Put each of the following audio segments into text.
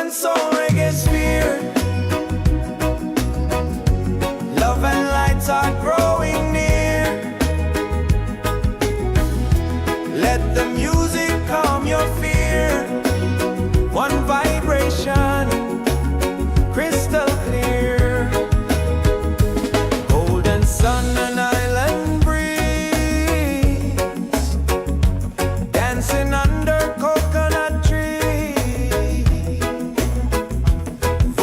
and soul reggae sphere. Love and lights are growing near. Let the music calm your fear. One vibration, crystal clear. Golden sun and island breeze, dancing under coconut trees.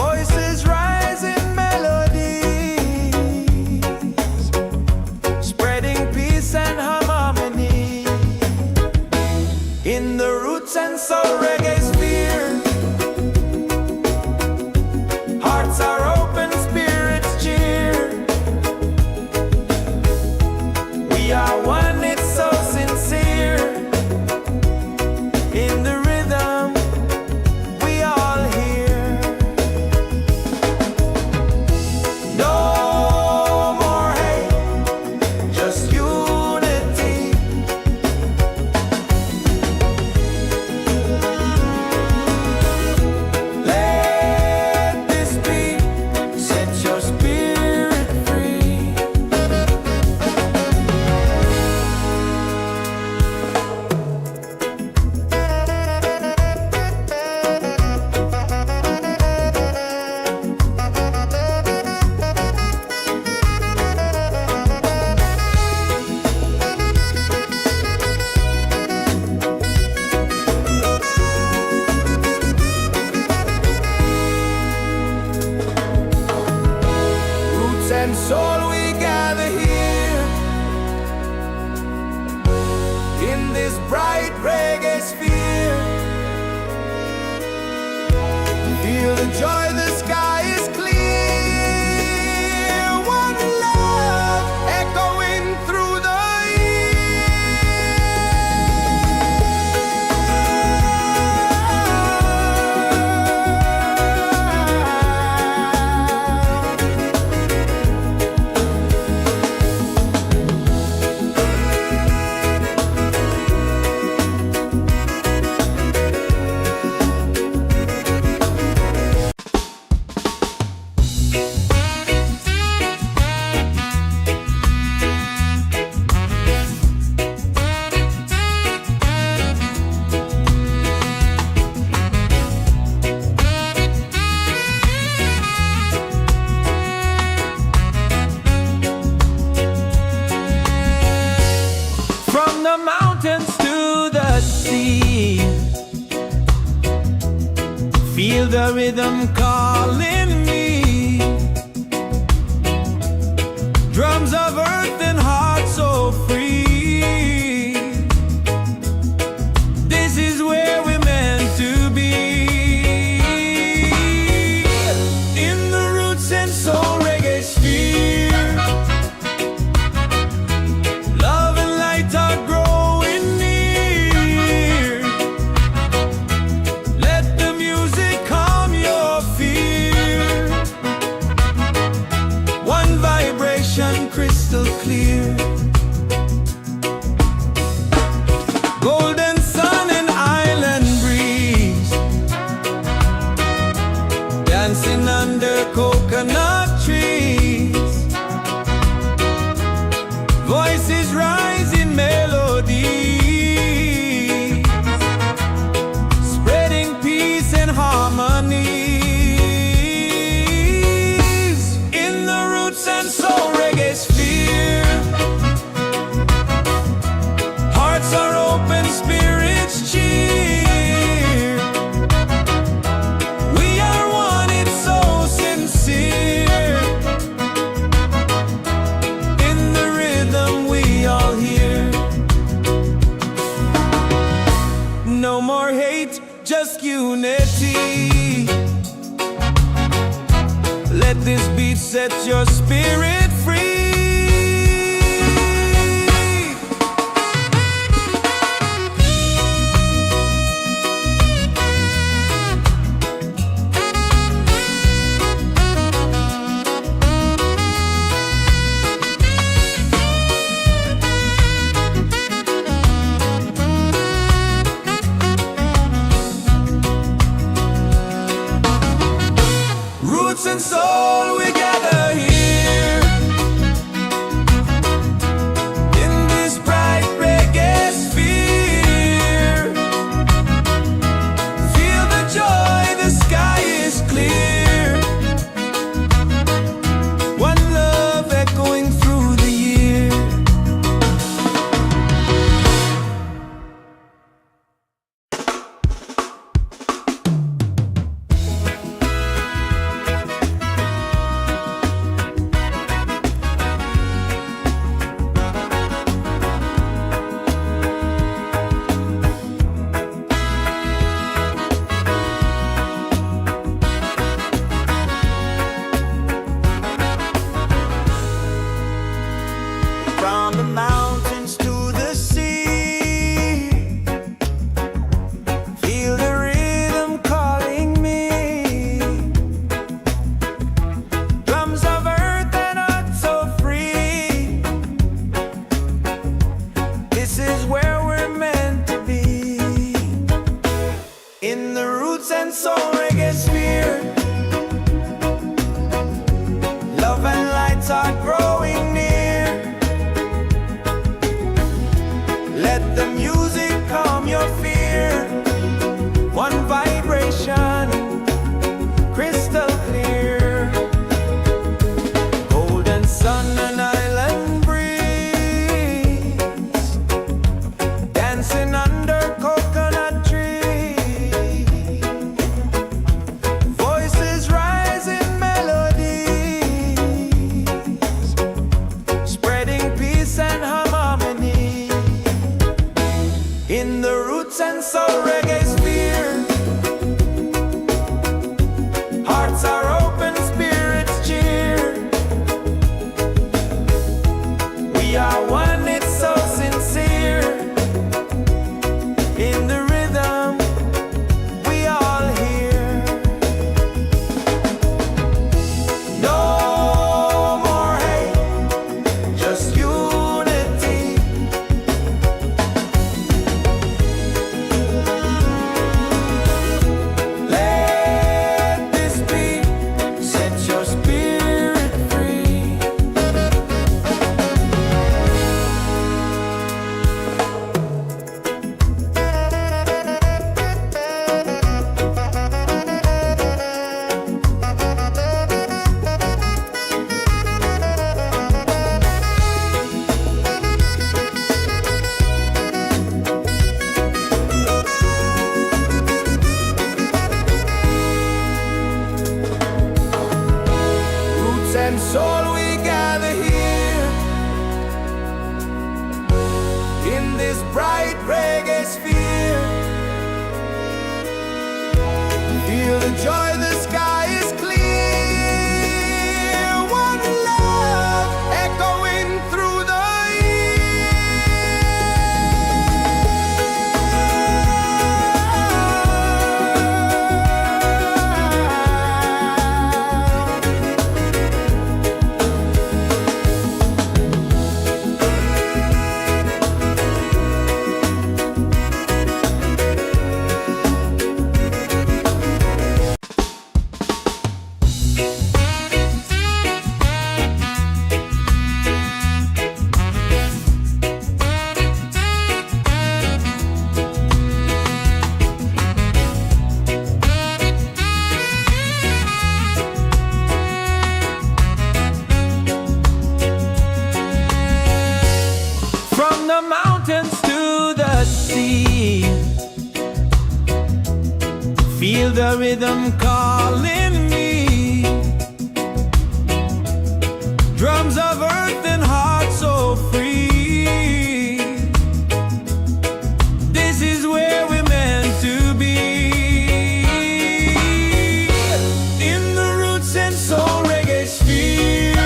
Voices rise in melodies, spreading peace and harmony. In the roots and soul reggae sphere, hearts are open, spirits cheer. We are one, it's so sincere. In the rhythm, we all hear. No more hate, just unity. Let this beat set your spirit free. Roots and soul, we gather here in this bright reggae sphere. Feel the joy, the sky is clear. One love echoing through the from the mountains to the sea. Feel the rhythm calling me. Drums of earth and heart so free. This is where we're meant to be. In the roots and soul reggae sphere, love and light are growing near. Let the music calm your fear. One vibration, crystal clear. Golden sun and island breeze, dancing under coconut trees. Voices rise in melody, spreading peace and harmony. In the roots and soul reggae sphere, hearts are open, spirits cheer. We are one, it's so sincere. In the rhythm, we all hear. No more hate, just unity. Let this beat set your spirit free. roots and soul reggae sphere. Love and lights are growing near. Let the music calm your fear. One vibration, crystal clear. Golden sun and island breeze, dancing under coconut trees. Voices rise in melodies, spreading peace and harmony. In the roots and soul reggae sphere, hearts are open, spirits cheer. We are one, it's so sincere. In the rhythm, we all hear. No more hate, just unity. Let this beat set your spirit free. Roots and soul, we gather here in this bright reggae sphere. Feel the joy, the sky is clear. One love echoing through the from the mountains to the sea. Feel the rhythm calling me. Drums of earth and heart so free. This is where we're meant to be. In the roots and soul reggae sphere,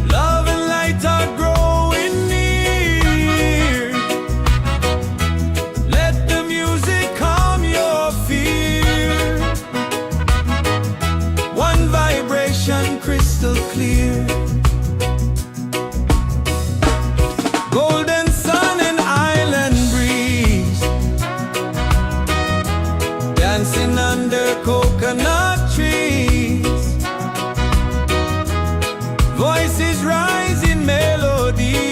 love and light are growing near. Let the music calm your fear. One vibration, crystal clear. Golden sun and island breeze, dancing under coconut trees. Voices rise in melody,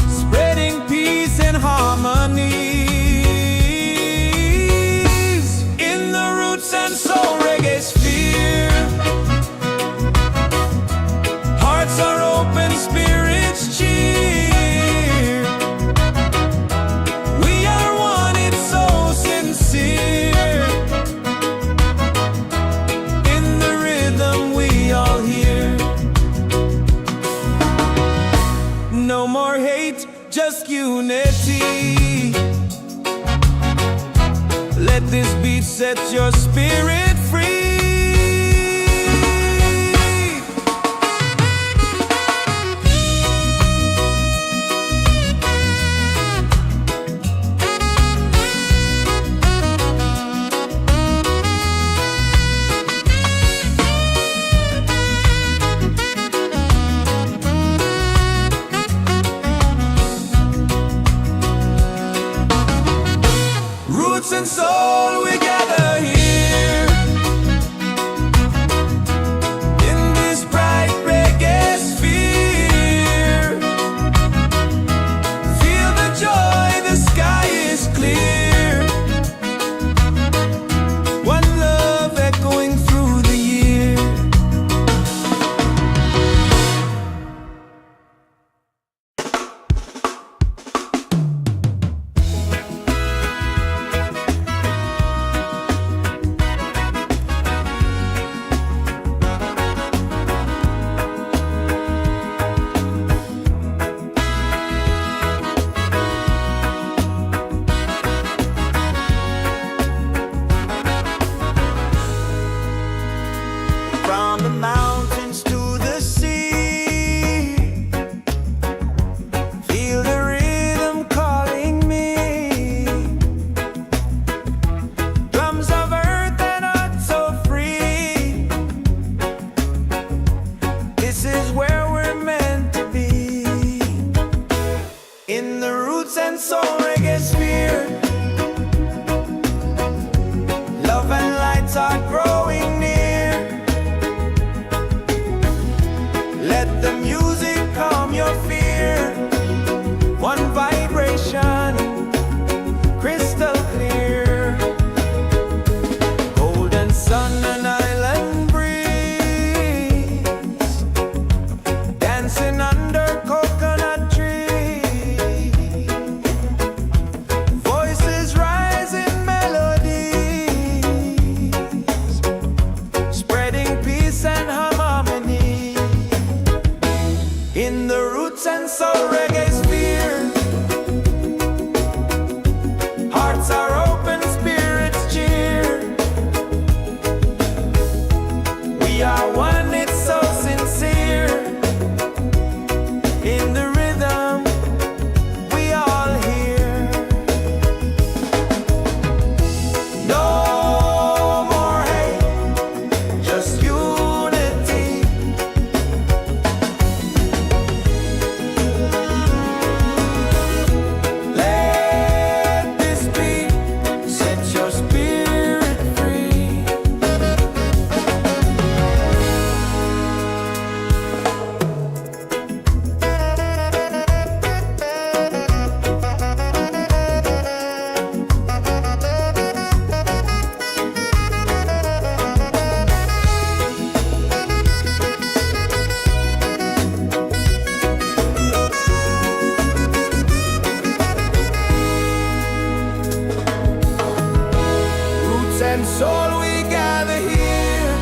spreading peace and harmony. In the roots and soul reggae sphere, hearts are open, spirits cheer. We are one, it's so sincere. In the rhythm, we all hear. No more hate, just unity. Let this beat set your spirit free. roots and soul, we gather here in this bright reggae sphere. Feel the joy, the sky is clear. One love echoing through the year. From the mountains to the sea, feel the rhythm calling me. Drums of earth and heart so free. This is where we're meant to be. In the roots and soul reggae sphere, love and lights are growing near. Let the music calm your fear. One vibration, crystal clear. Golden sun and island breeze, dancing under coconut trees. Voices rise in melodies, spreading peace and harmony. In the roots and soul reggae sphere, hearts are open, spirits cheer. We are one, it's so sincere. In the rhythm, we all hear. No more hate, just unity. Let this be, set your spirit free. Roots and soul, we gather here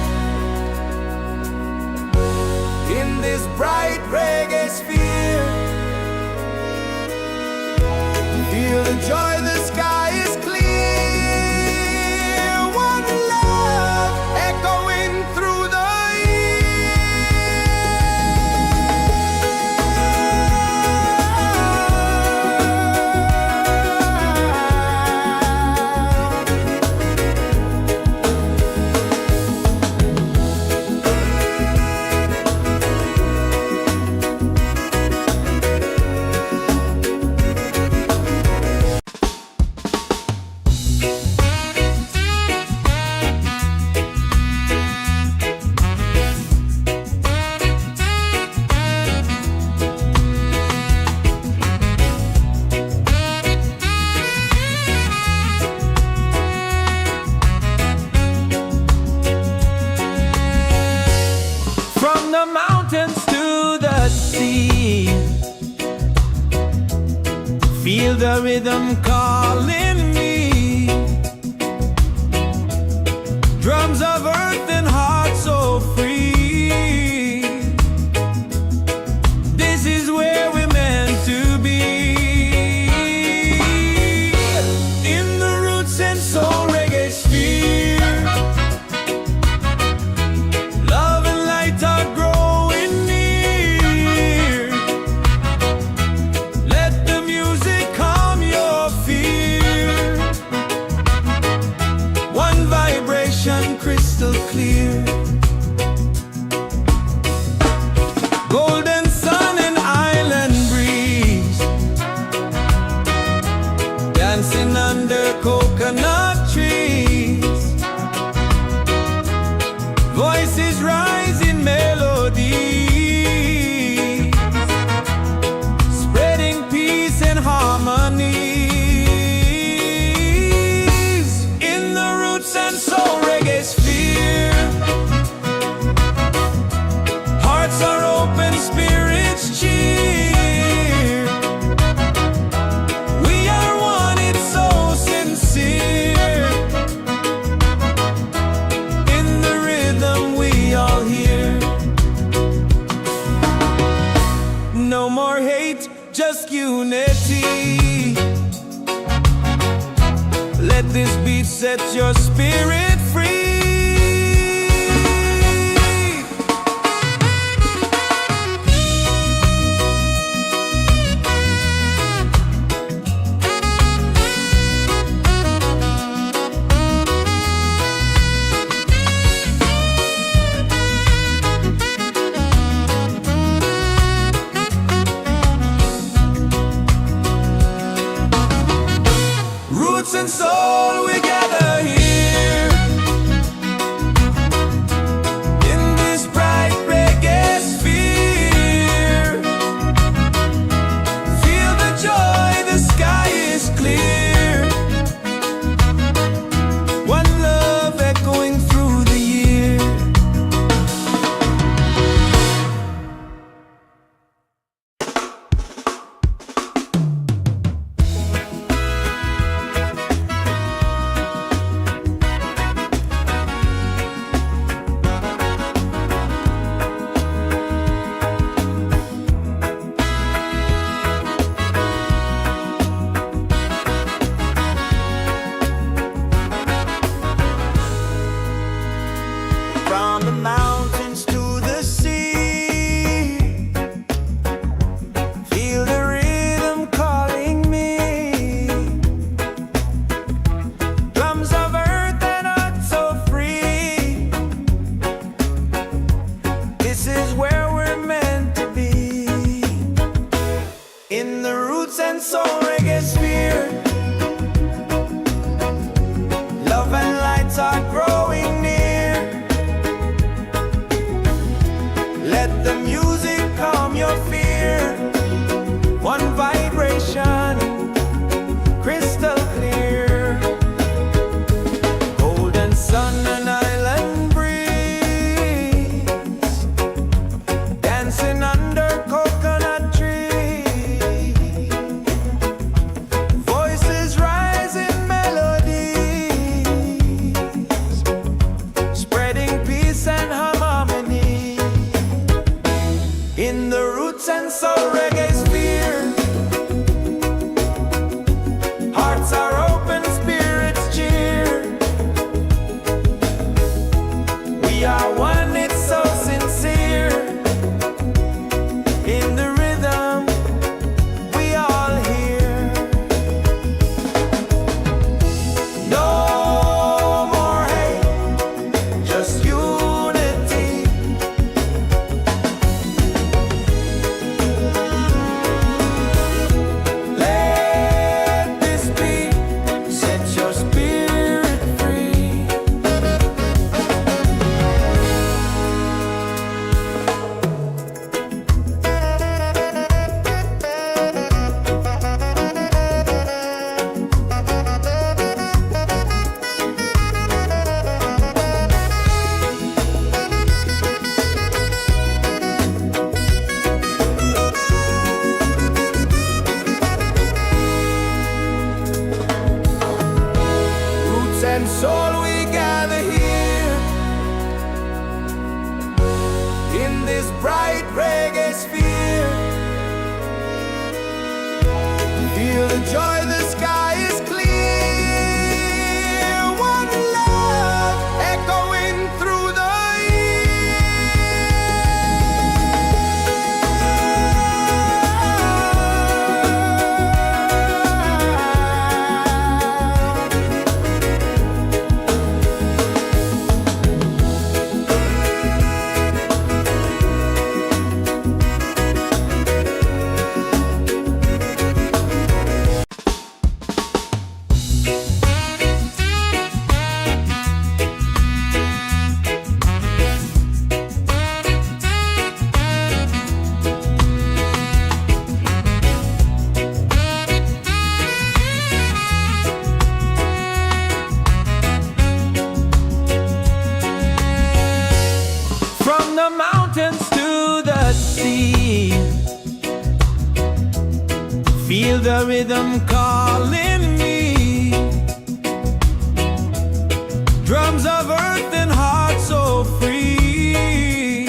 in this bright reggae sphere. Feel the joy, the sky is clear. One love echoing through the from the mountains to the sea. Feel the rhythm calling me. Drums of earth and heart so free. This is where we're meant to be. In the roots and soul reggae sphere, love and light are growing near. Let the music calm your fear. One vibration, crystal clear. dancing under coconut trees. Voices rise in melody, spreading peace and harmony. In the roots and soul reggae sphere, hearts are open, spirits cheer. We are one, it's so sincere. In the rhythm we all hear. No more hate, just unity. Let this beat set your spirit free. Roots and soul, we gather here in this bright reggae sphere. Feel the joy, the sky is clear. One love echoing through the year. From the mountains to the sea, feel the rhythm calling me. Drums of earth and heart so free. This is where we're meant to be. In the roots and soul reggae sphere, love and lights are growing near. Let the music calm your fear. One vibration, crystal clear. Golden sun and island breeze, dancing under coconut trees. Voices rise in melodies, spreading peace and harmony. In the roots and soul reggae sphere, hearts are open, spirits cheer. We are one, it's so sincere. In the rhythm we all hear. No more hate, just unity. Let this beat set your spirit free. Roots and soul, we gather here in this bright reggae sphere. Feel the joy, the sky is clear. One love echoing through the year. the rhythm calling me. Drums of earth and heart so free.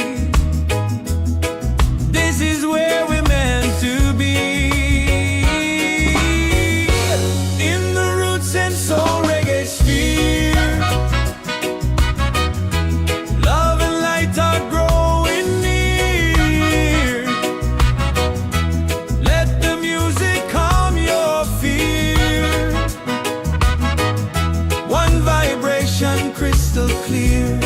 This is where we're meant to be. In the roots and soul reggae sphere, love and light are growing near. Let the music calm your fear. One vibration crystal clear.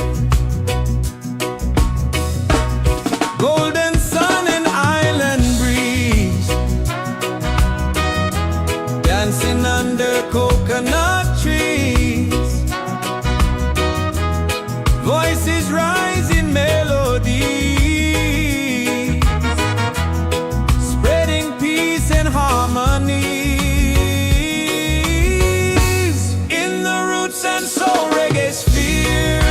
Golden sun and island breeze, dancing under coconut trees. Voices rise in melody, spreading peace and harmony. In the roots and soul reggae sphere,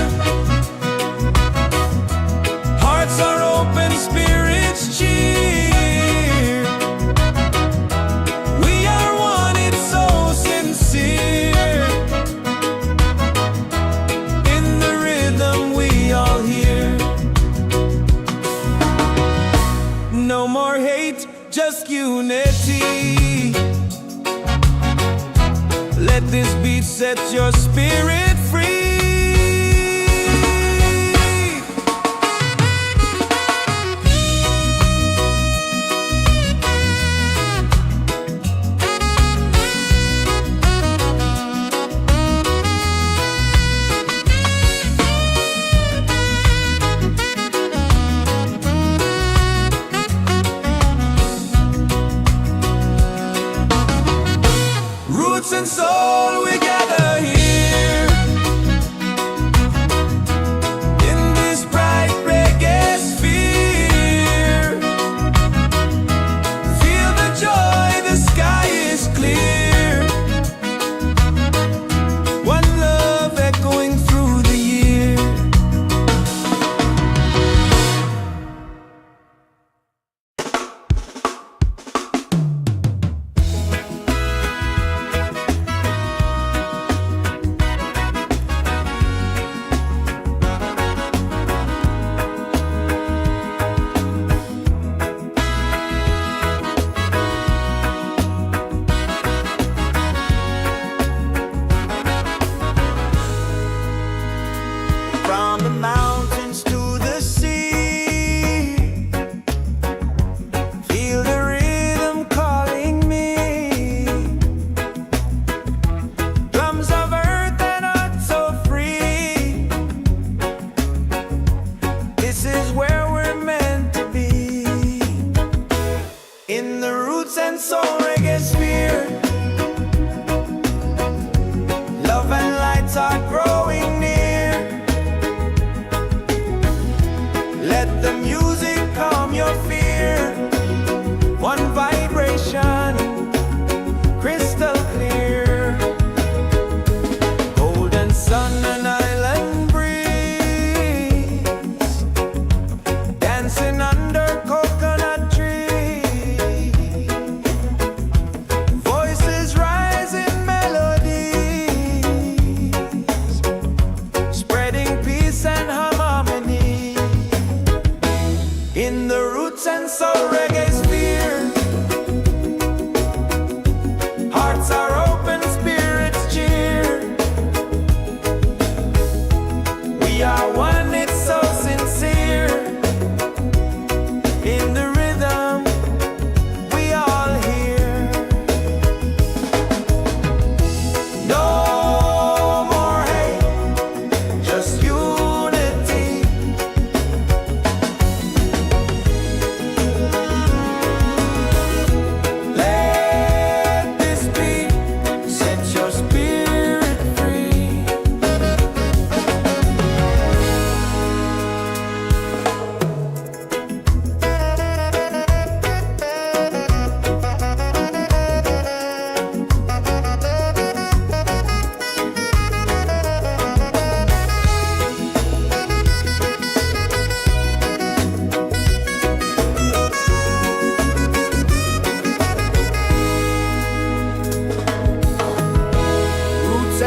hearts are open, spirits cheer. We are one, it's so sincere. In the rhythm we all hear. No more hate, just unity. Let this beat set your spirit free. Roots and soul, we gather here in this bright reggae sphere. Feel the joy, the sky is clear. One love echoing through the year.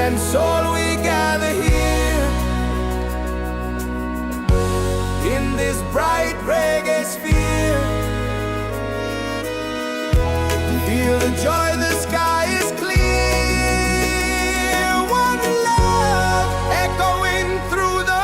and soul we gather here in this bright reggae sphere. Feel the joy, the sky is clear. One love echoing through the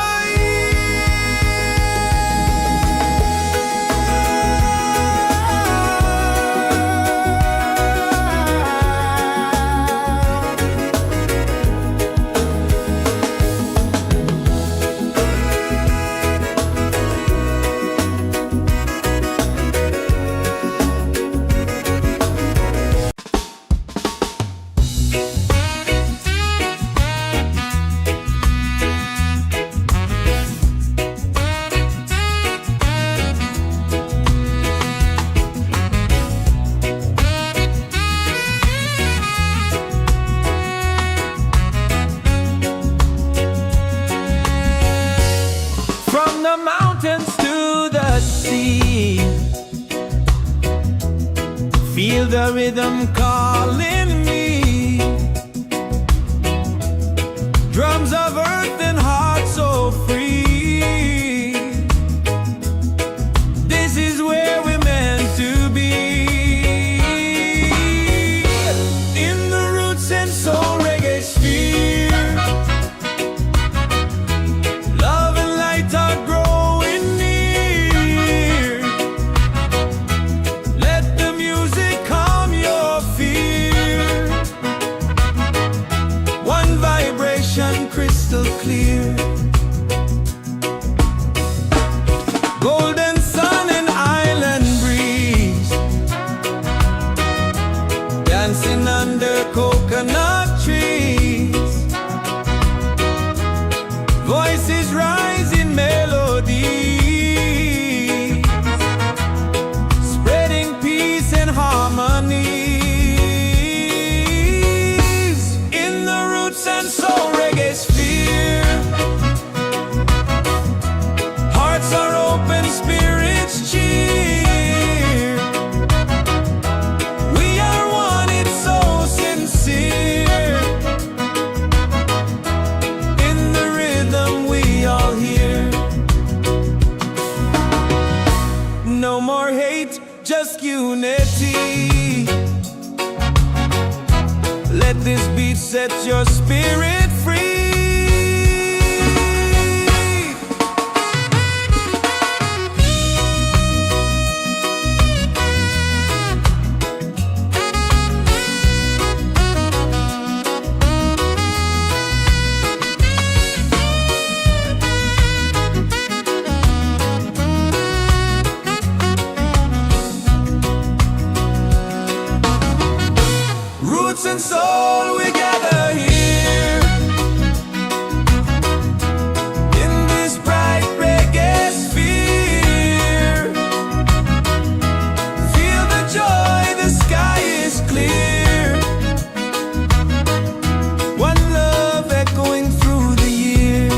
the mountains to the sea. Feel the rhythm calling me. Drums of earth and heart so free. This is where we're meant to be. In the roots and soul reggae sphere. Love and light are growing near. Let the music calm your fear. One vibration crystal clear. Golden sun and island breeze, dancing under coconut trees. Voices rise in melody, spreading peace and harmonies. In the roots and soul reggae sphere, hearts are open, spirits cheer. We are one, it's so sincere. In the rhythm we all hear. No more hate, just unity. Let this beat set your spirit free. Roots and soul we gather here in this bright reggae sphere. Feel the joy, the sky is clear. One love echoing through the year.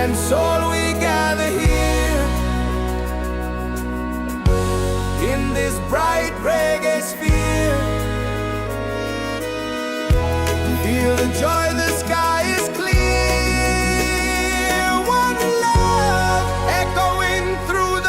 and soul we gather here in this bright reggae sphere. Feel the joy, the sky is clear. One love echoing through the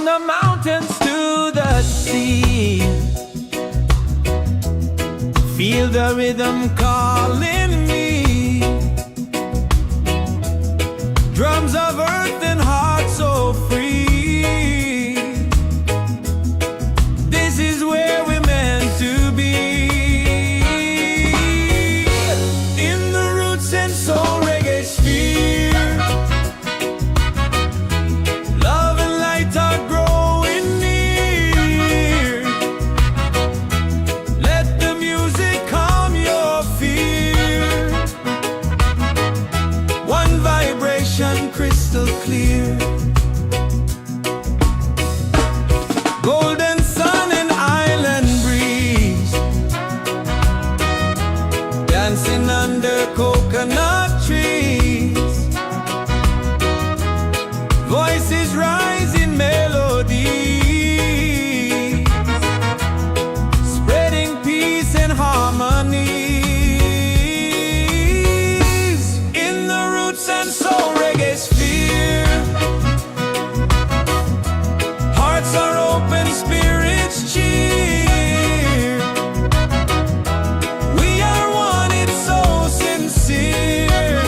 the mountains to the sea. Feel the rhythm calling me. Drums of earth and heart so free. This is where we're meant to be. In the roots and soul reggae sphere, love and light are growing near. Let the music calm your fear. One vibration crystal clear. Golden sun and island breeze, dancing under coconut trees. Voices rise in melody, spreading peace and harmony. In the roots and soul reggae sphere, hearts are open, spirits cheer. We are one, it's so sincere.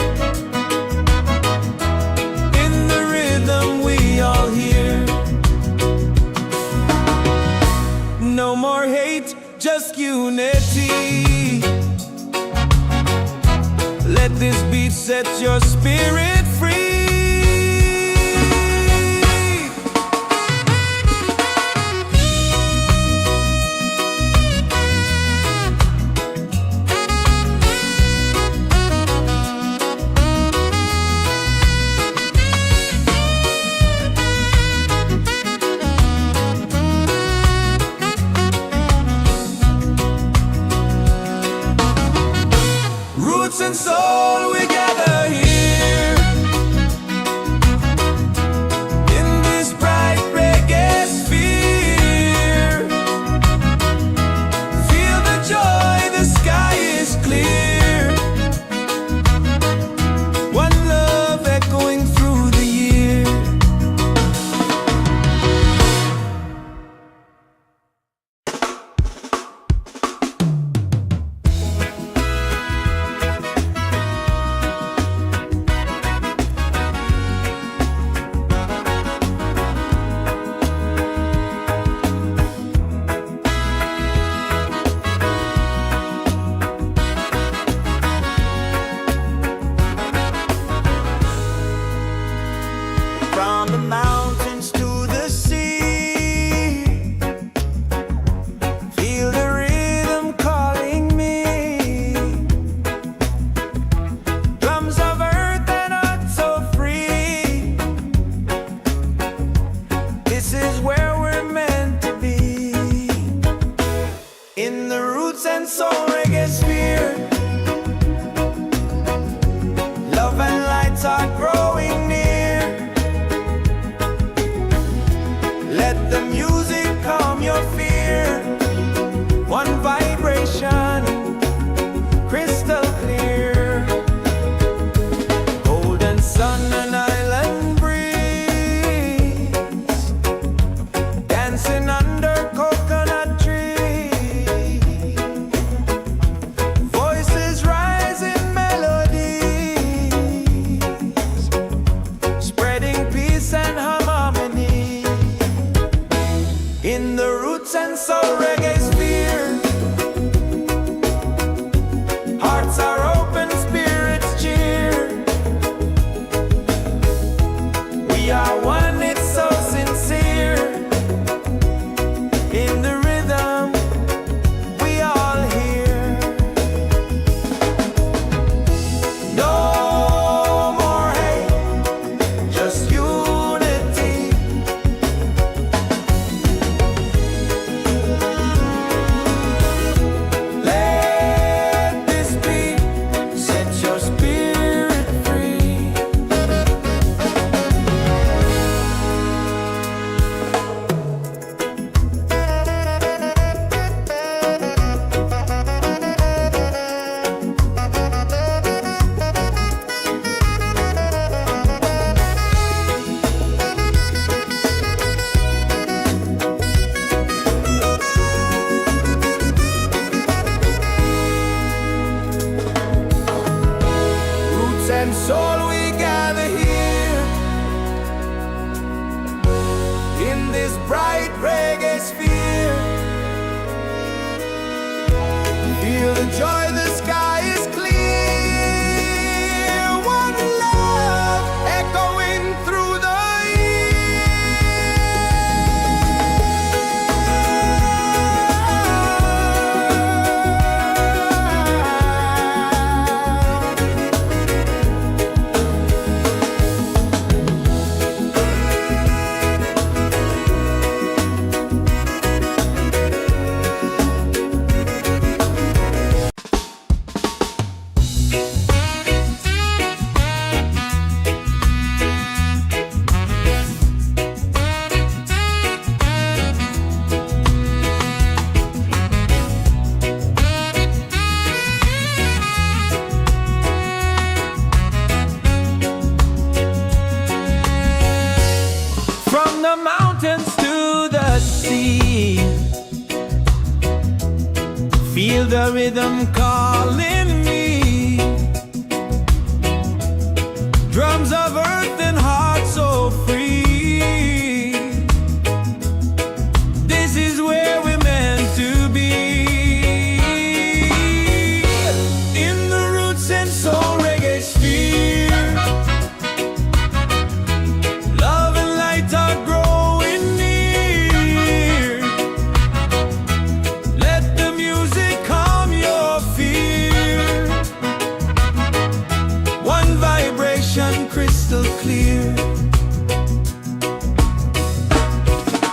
In the rhythm we all hear. No more hate, just unity. Let this beat set your spirit free. Roots and soul, we gather here gather here in this bright reggae sphere. Feel the joy, the sky is clear. One love echoing through the from the mountains to the sea. Feel the rhythm calling me. Drums of earth and heart so free. This is where we're meant to be. In the roots and soul reggae sphere. Love and light are growing near. Let the music calm your fear. One vibration crystal clear.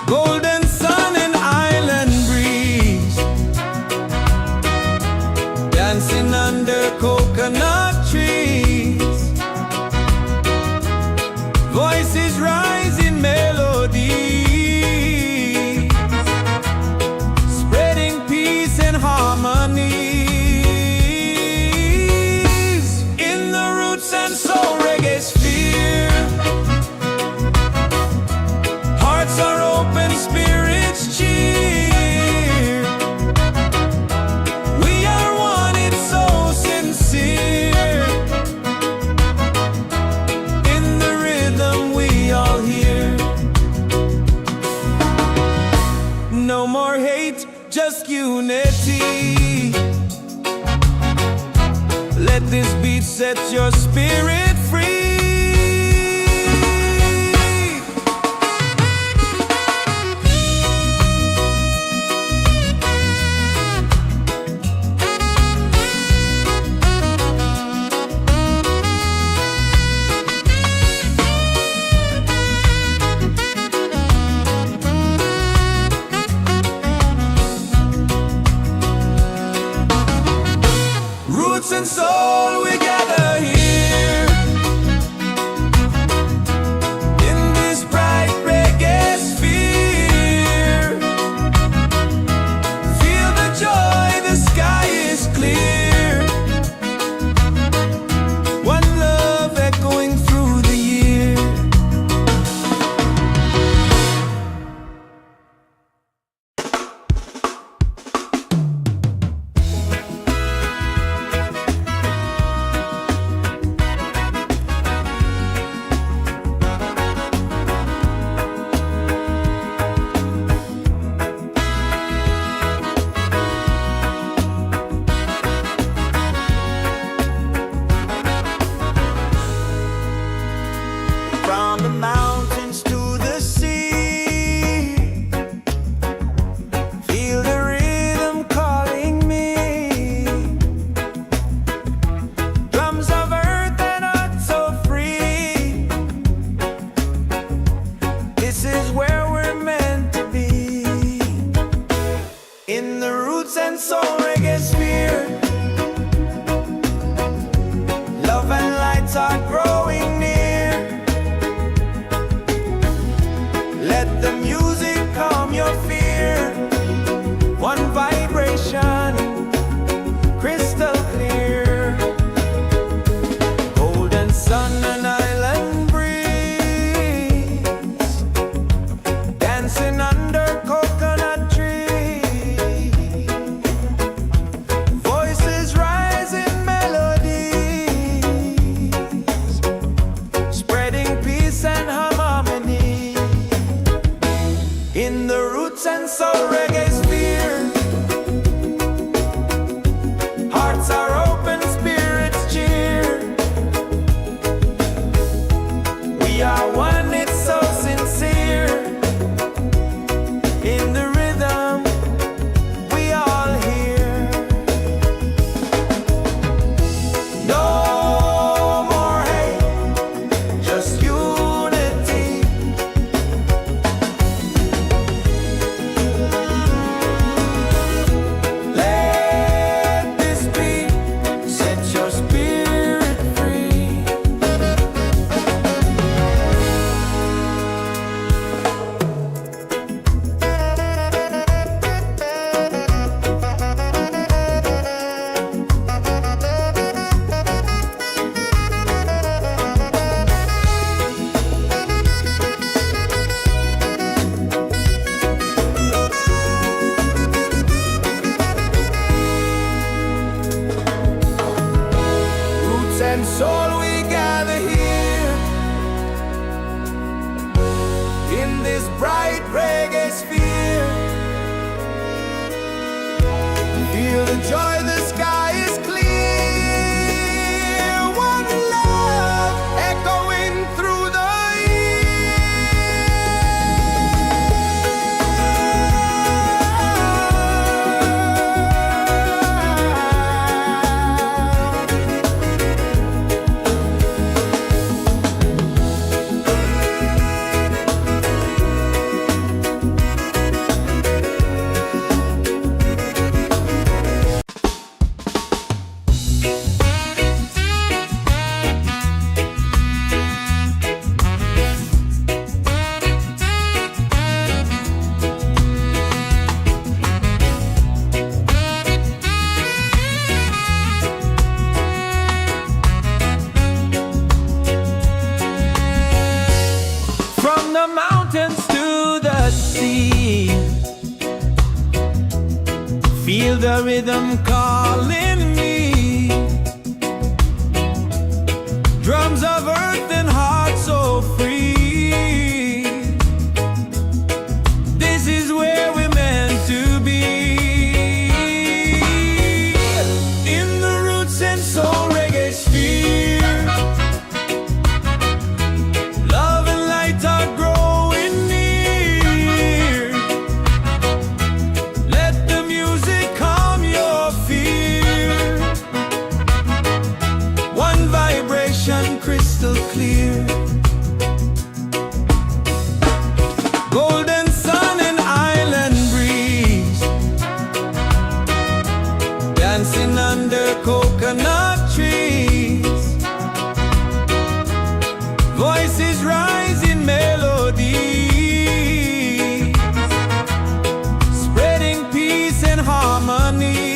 Golden sun and island breeze. Dancing under coconut trees. Voices rise in melody, spreading peace and harmony. In the roots and soul reggae sphere. Hearts are open, spirits cheer. We are one, it's so sincere. In the rhythm we all hear. No more hate, just unity. Let this beat set your spirit free. Roots and soul, we gather here the rhythm calling me. Drums of earth and heart so free. This is where we're meant to be. In the roots and soul reggae sphere, love and light are growing near. Let the music calm your fear. One vibration crystal clear. Golden sun and island breeze, dancing under coconut trees. Voices rise in melody, spreading peace and harmony.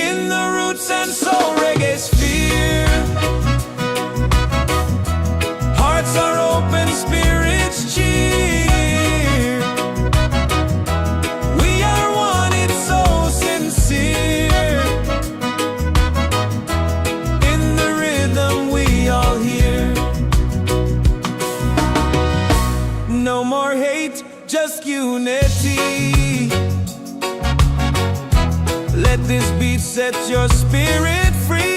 In the roots and soul reggae sphere, hearts are open, spirits cheer. We are one, it's so sincere. In the rhythm we all hear. No more hate, just unity. Let this beat set your spirit free.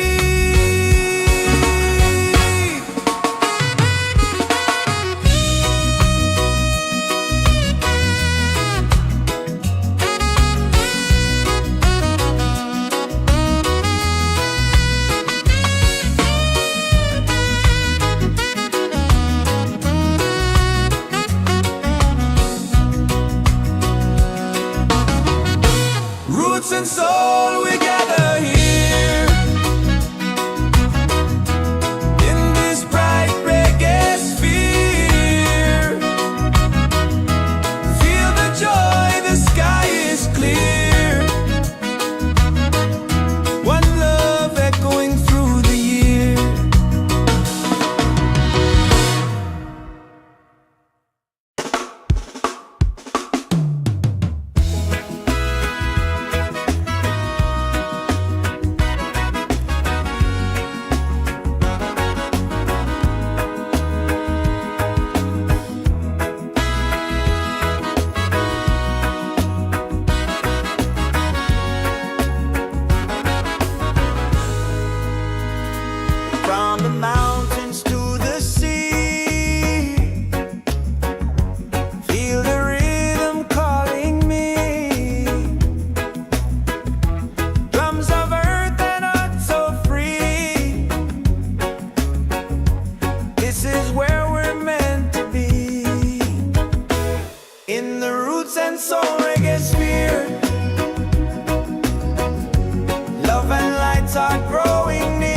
Roots and soul, we gather here in this bright reggae sphere. Feel the joy, the sky is clear. One love echoing through the year. From the mountains to the sea, feel the rhythm calling me. Drums of earth and heart so free. This is where we're meant to be. In the roots and soul reggae sphere, love and lights are growing near.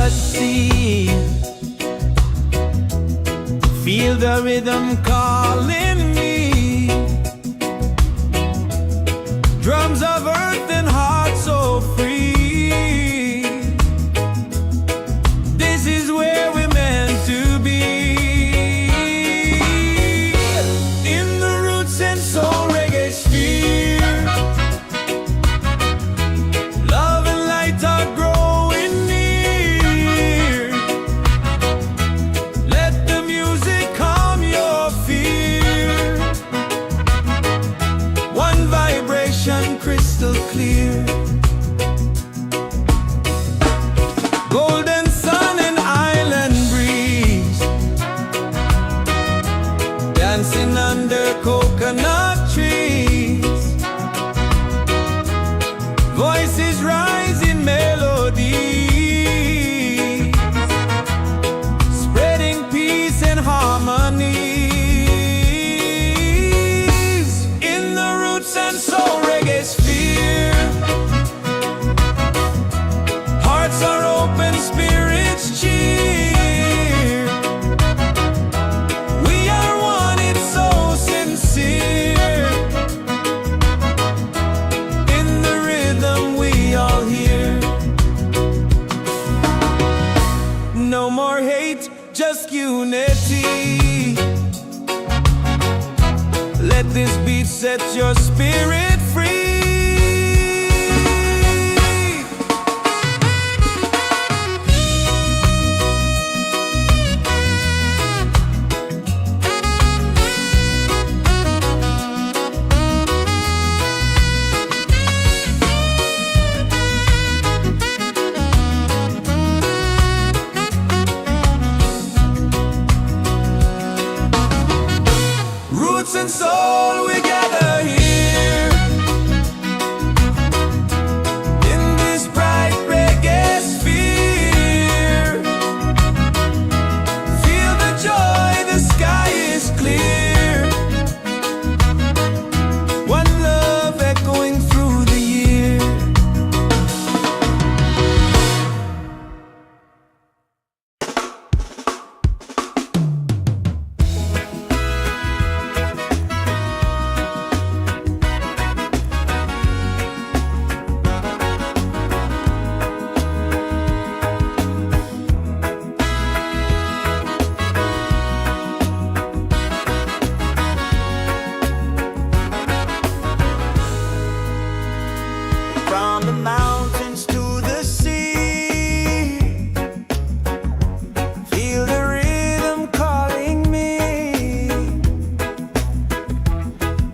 the sea. Feel the rhythm calling me. Drums of earth and heart so free. This is where we're meant to be. In the roots and soul reggae sphere. Love and light are growing near. Let the music calm your fear. One vibration crystal clear. Golden sun and island breeze. Dancing under coconut trees. Voices rise in melody, spreading peace and harmony. In the roots and soul reggae sphere. Hearts are open, spirits cheer. We are one, it's so sincere. In the rhythm we all hear. No more hate, just unity. Let this beat set your spirit free. Roots and soul, we gather here. In this bright reggae sphere. Feel the joy, the sky is clear. One love echoing through the year. From the mountains to the sea. Feel the rhythm calling me.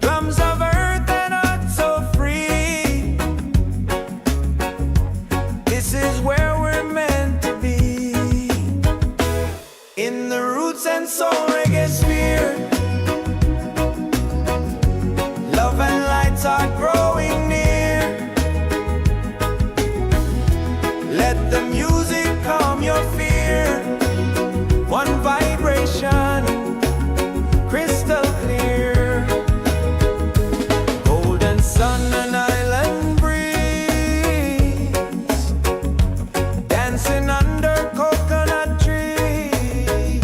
Drums of earth and heart so free. This is where we're meant to be. In the roots and soul reggae sphere. Love and lights are growing near. Let the music calm your fear. One vibration, crystal clear. Golden sun and island breeze. Dancing under coconut trees.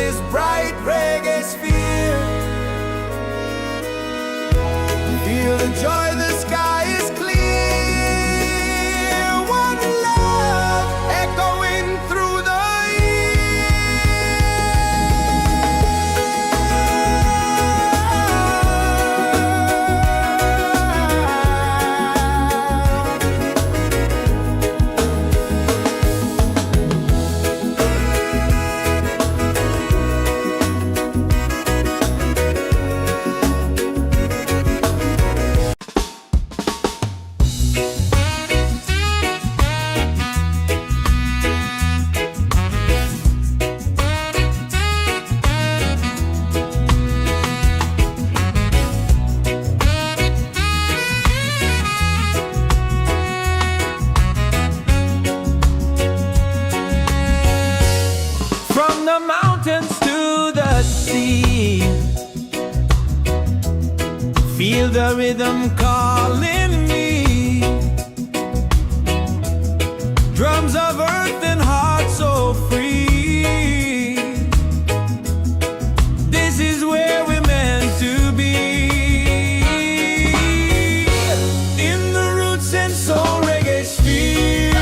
this bright reggae sphere. Feel the joy, the sky is clear. One love echoing through the the mountains to the sea. Feel the rhythm calling me. Drums of earth and heart so free. This is where we're meant to be. In the roots and soul reggae sphere.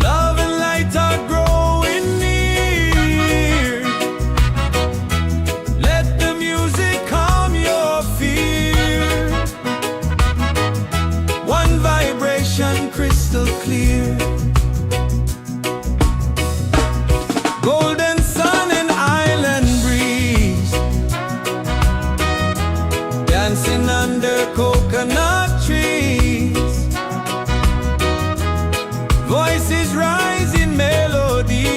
Love and light are growing near. Let the music calm your fear. One vibration crystal clear. Golden sun and island breeze. Dancing under coconut trees. Voices rise in melody,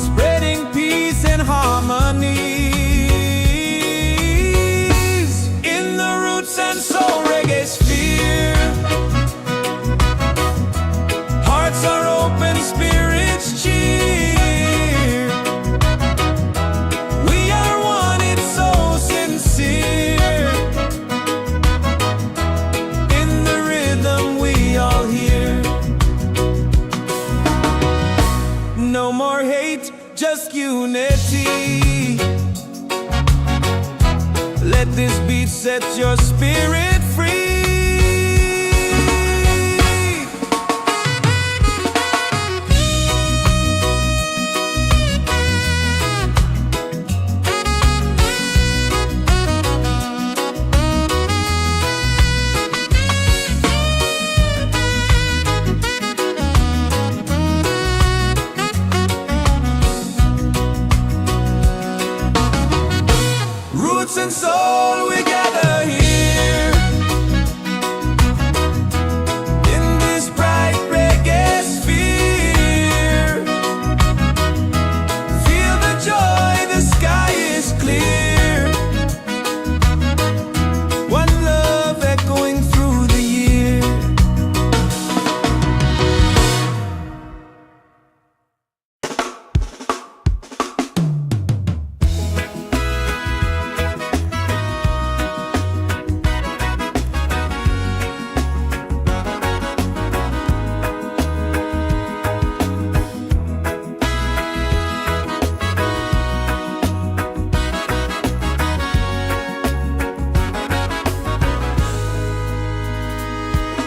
spreading peace and harmony. In the roots and soul reggae sphere. Hearts are open, spirits cheer. We are one, it's so sincere. In the rhythm we all hear. No more hate, just unity. Let this beat set your spirit free. Roots and soul, we gather here. In this bright reggae sphere. Feel the joy, the sky is clear. One love echoing through the year.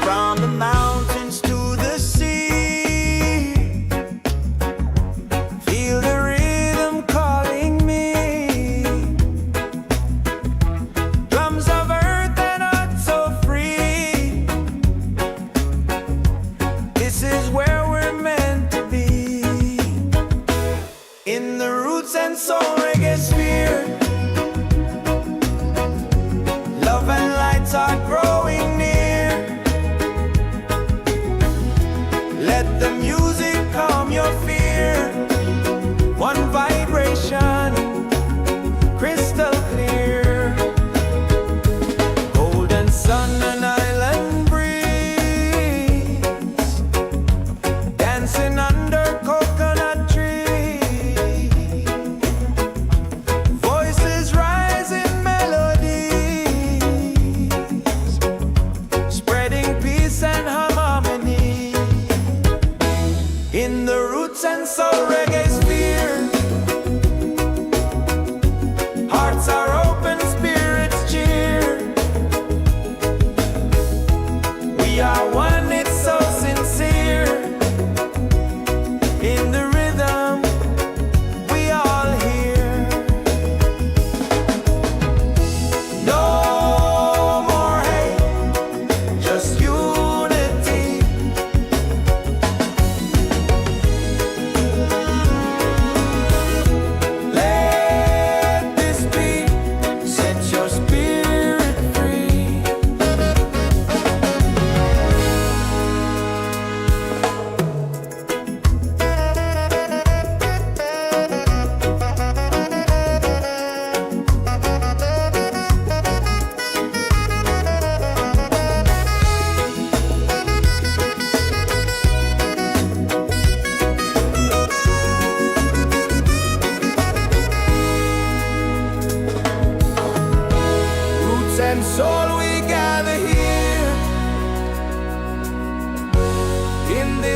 From the mountains to the sea. Feel the rhythm calling me. Drums of earth and heart so free. This is where we're meant to be. In the roots and soul reggae sphere. Love and lights are growing near. Let the music calm your fear. One vibration, crystal clear. Golden sun and island breeze. Dancing under coconut trees. Voices rise in melodies, spreading peace and harmony.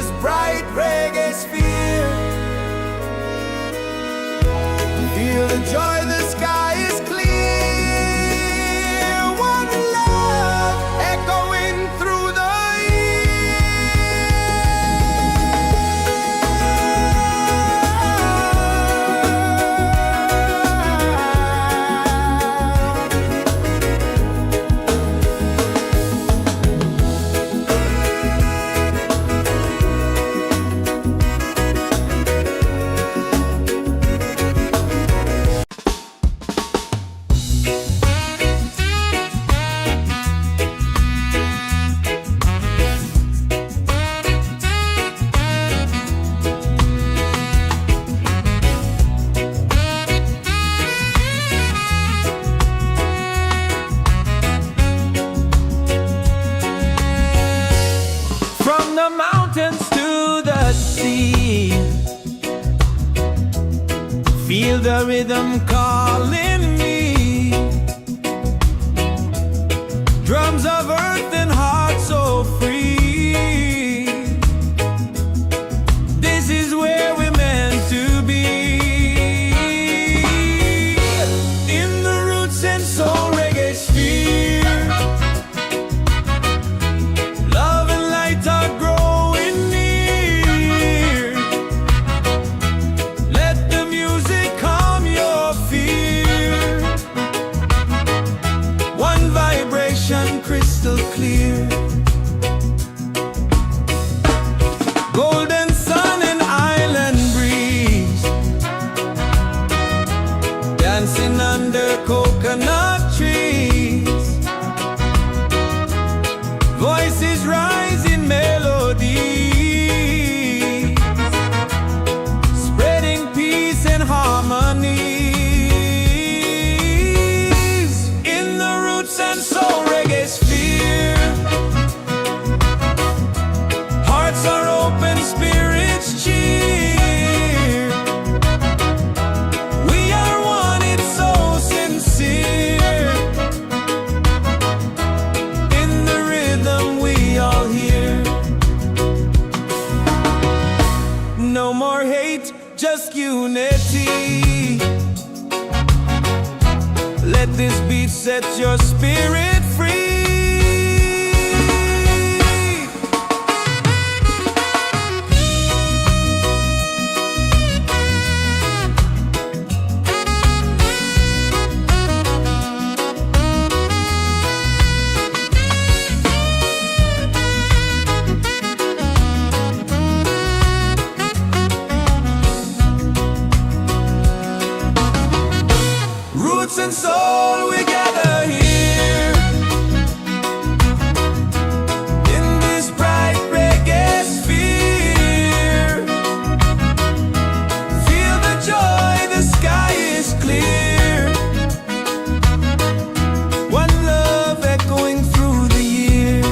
this bright reggae sphere. Feel the joy, the sky is clear. One love echoing through the the mountains to the sea. Feel the rhythm calling me. Drums of earth and heart so free. This is where we're meant to be. In the roots and soul reggae sphere. Love and light are growing near. Let the music calm your fear. One vibration crystal clear. Golden sun and island breeze. Dancing under coconut trees. Voices rise in melody, spreading peace and harmony. In the roots and soul reggae sphere. Hearts are open, spirits cheer. We are one, it's so sincere. In the rhythm we all hear. No more hate, just unity. Let this beat set your spirit free. Roots and soul, we gather here. In this bright reggae sphere. Feel the joy, the sky is clear. One love echoing through the year.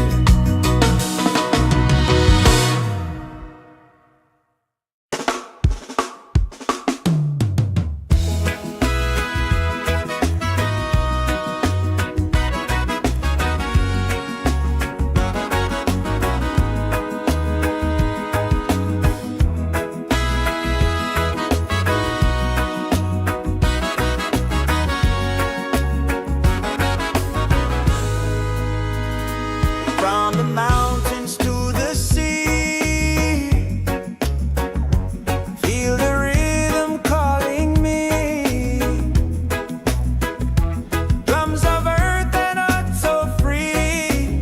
From the mountains to the sea. Feel the rhythm calling me. Drums of earth and heart so free.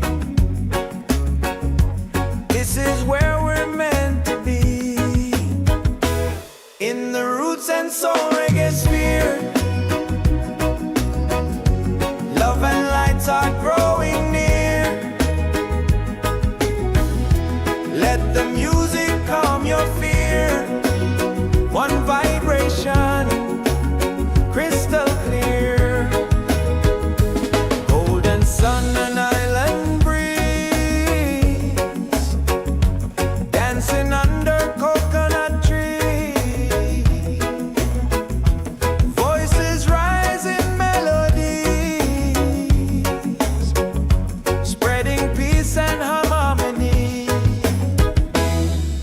This is where we're meant to be. In the roots and soul reggae sphere. Love and lights are growing near. Let the music calm your fear. One vibration, crystal clear. Golden sun and island breeze. Dancing under coconut trees. Voices rise in melodies, spreading peace and harmony.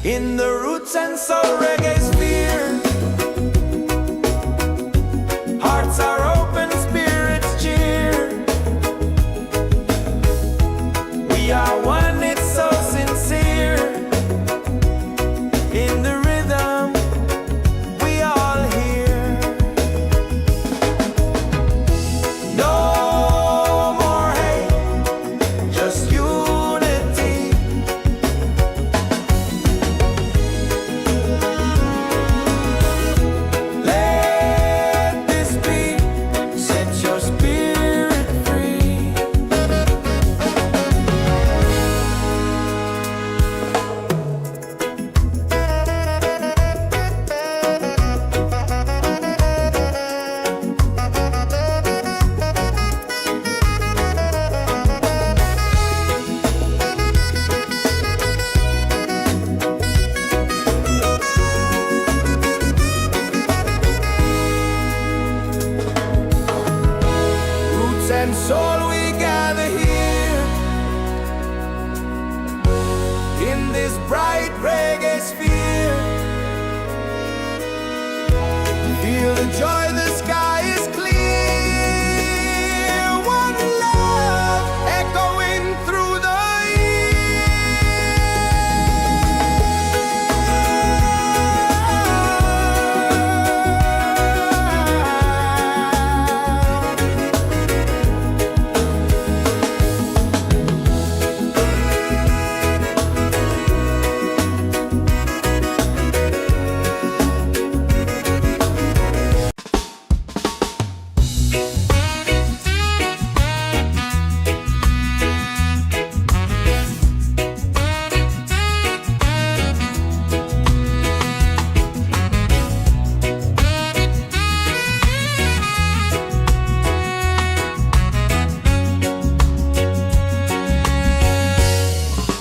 In the roots and soul reggae sphere, hearts are open, spirits cheer. We are one, it's so sincere. In the rhythm, we all hear. No more hate, just unity. Let this be, set your spirit free. Roots and soul, we gather here in this bright reggae sphere. Feel the joy, the sky is clear. One love echoing through the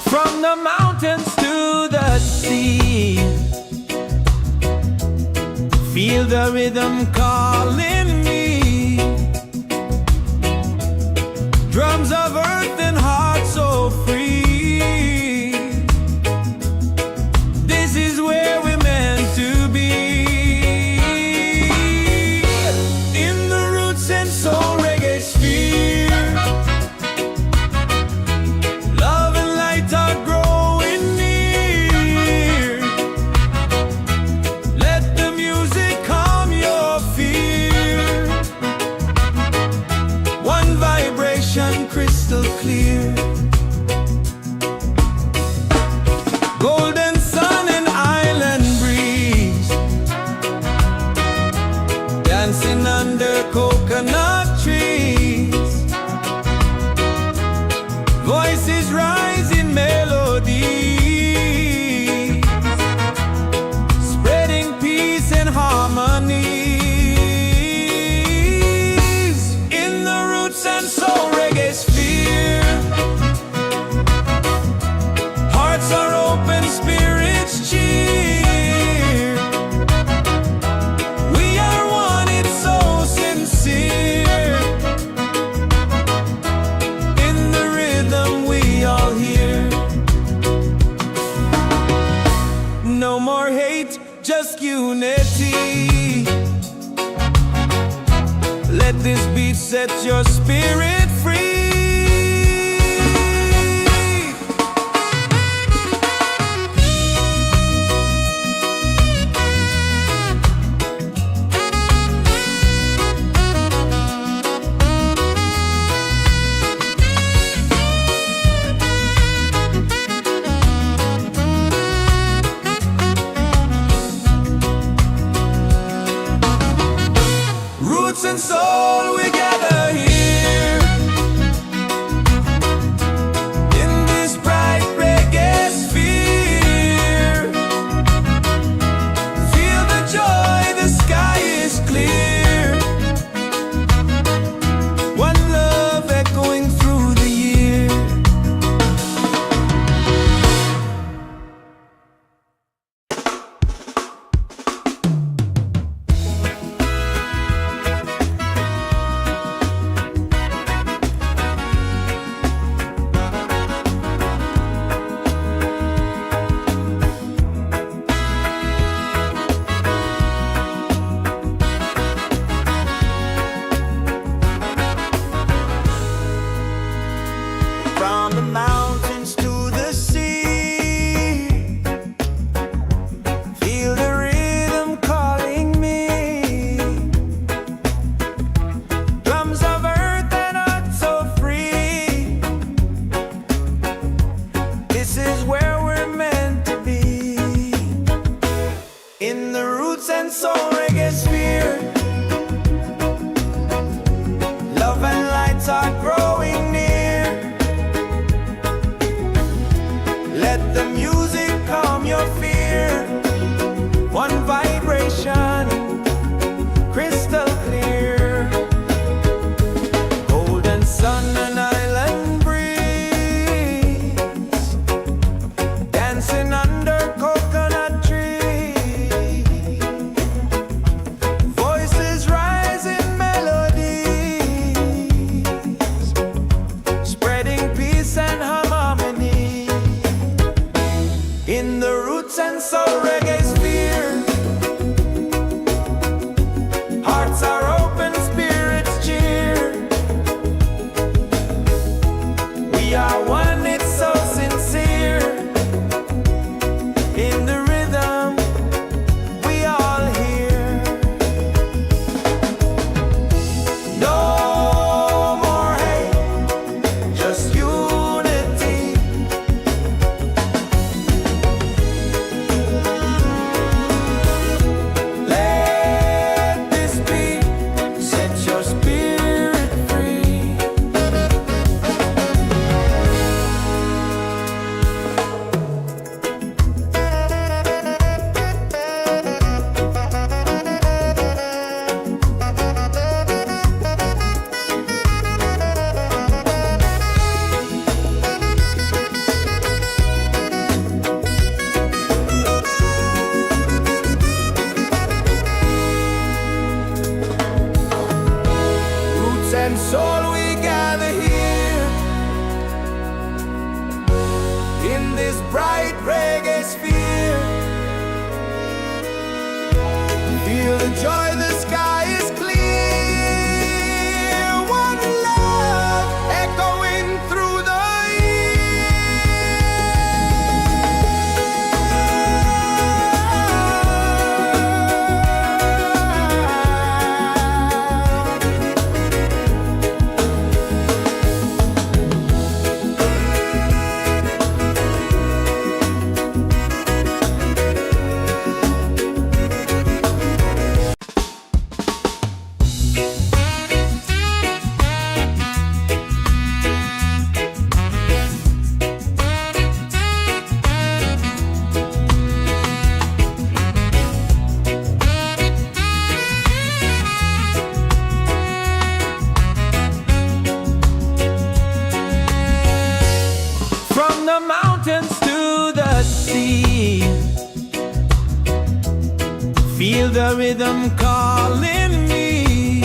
from the mountains to the sea. Feel the rhythm calling me. Drums of earth and heart so free. This is where we're meant to be. In the roots and soul reggae sphere, love and light are growing near. Let the music calm your fear. One vibration crystal clear. Golden sun and island breeze, dancing under coconut trees. Voices rise in melody, spreading peace and harmony. In the roots and soul reggae sphere, hearts are open, spirits cheer. We are one, it's so sincere. In the rhythm we all hear. No more hate, just unity. Let this beat set your spirit free. Roots and soul, we gather here your fear. One vibration, crystal clear. Golden sun and island breeze, dancing under coconut trees. Voices rise in melodies, spreading peace and harmony. In the roots and soul reggae sphere, hearts are open, spirits cheer. We are one, it's so sincere. In the rhythm, we all hear. No more hate, just unity. Let this be, set your spirit free. Roots and soul, we gather here in this bright reggae sphere. Feel the joy, the sky is clear. One love echoing through the from the mountains to the sea. Feel the rhythm calling me.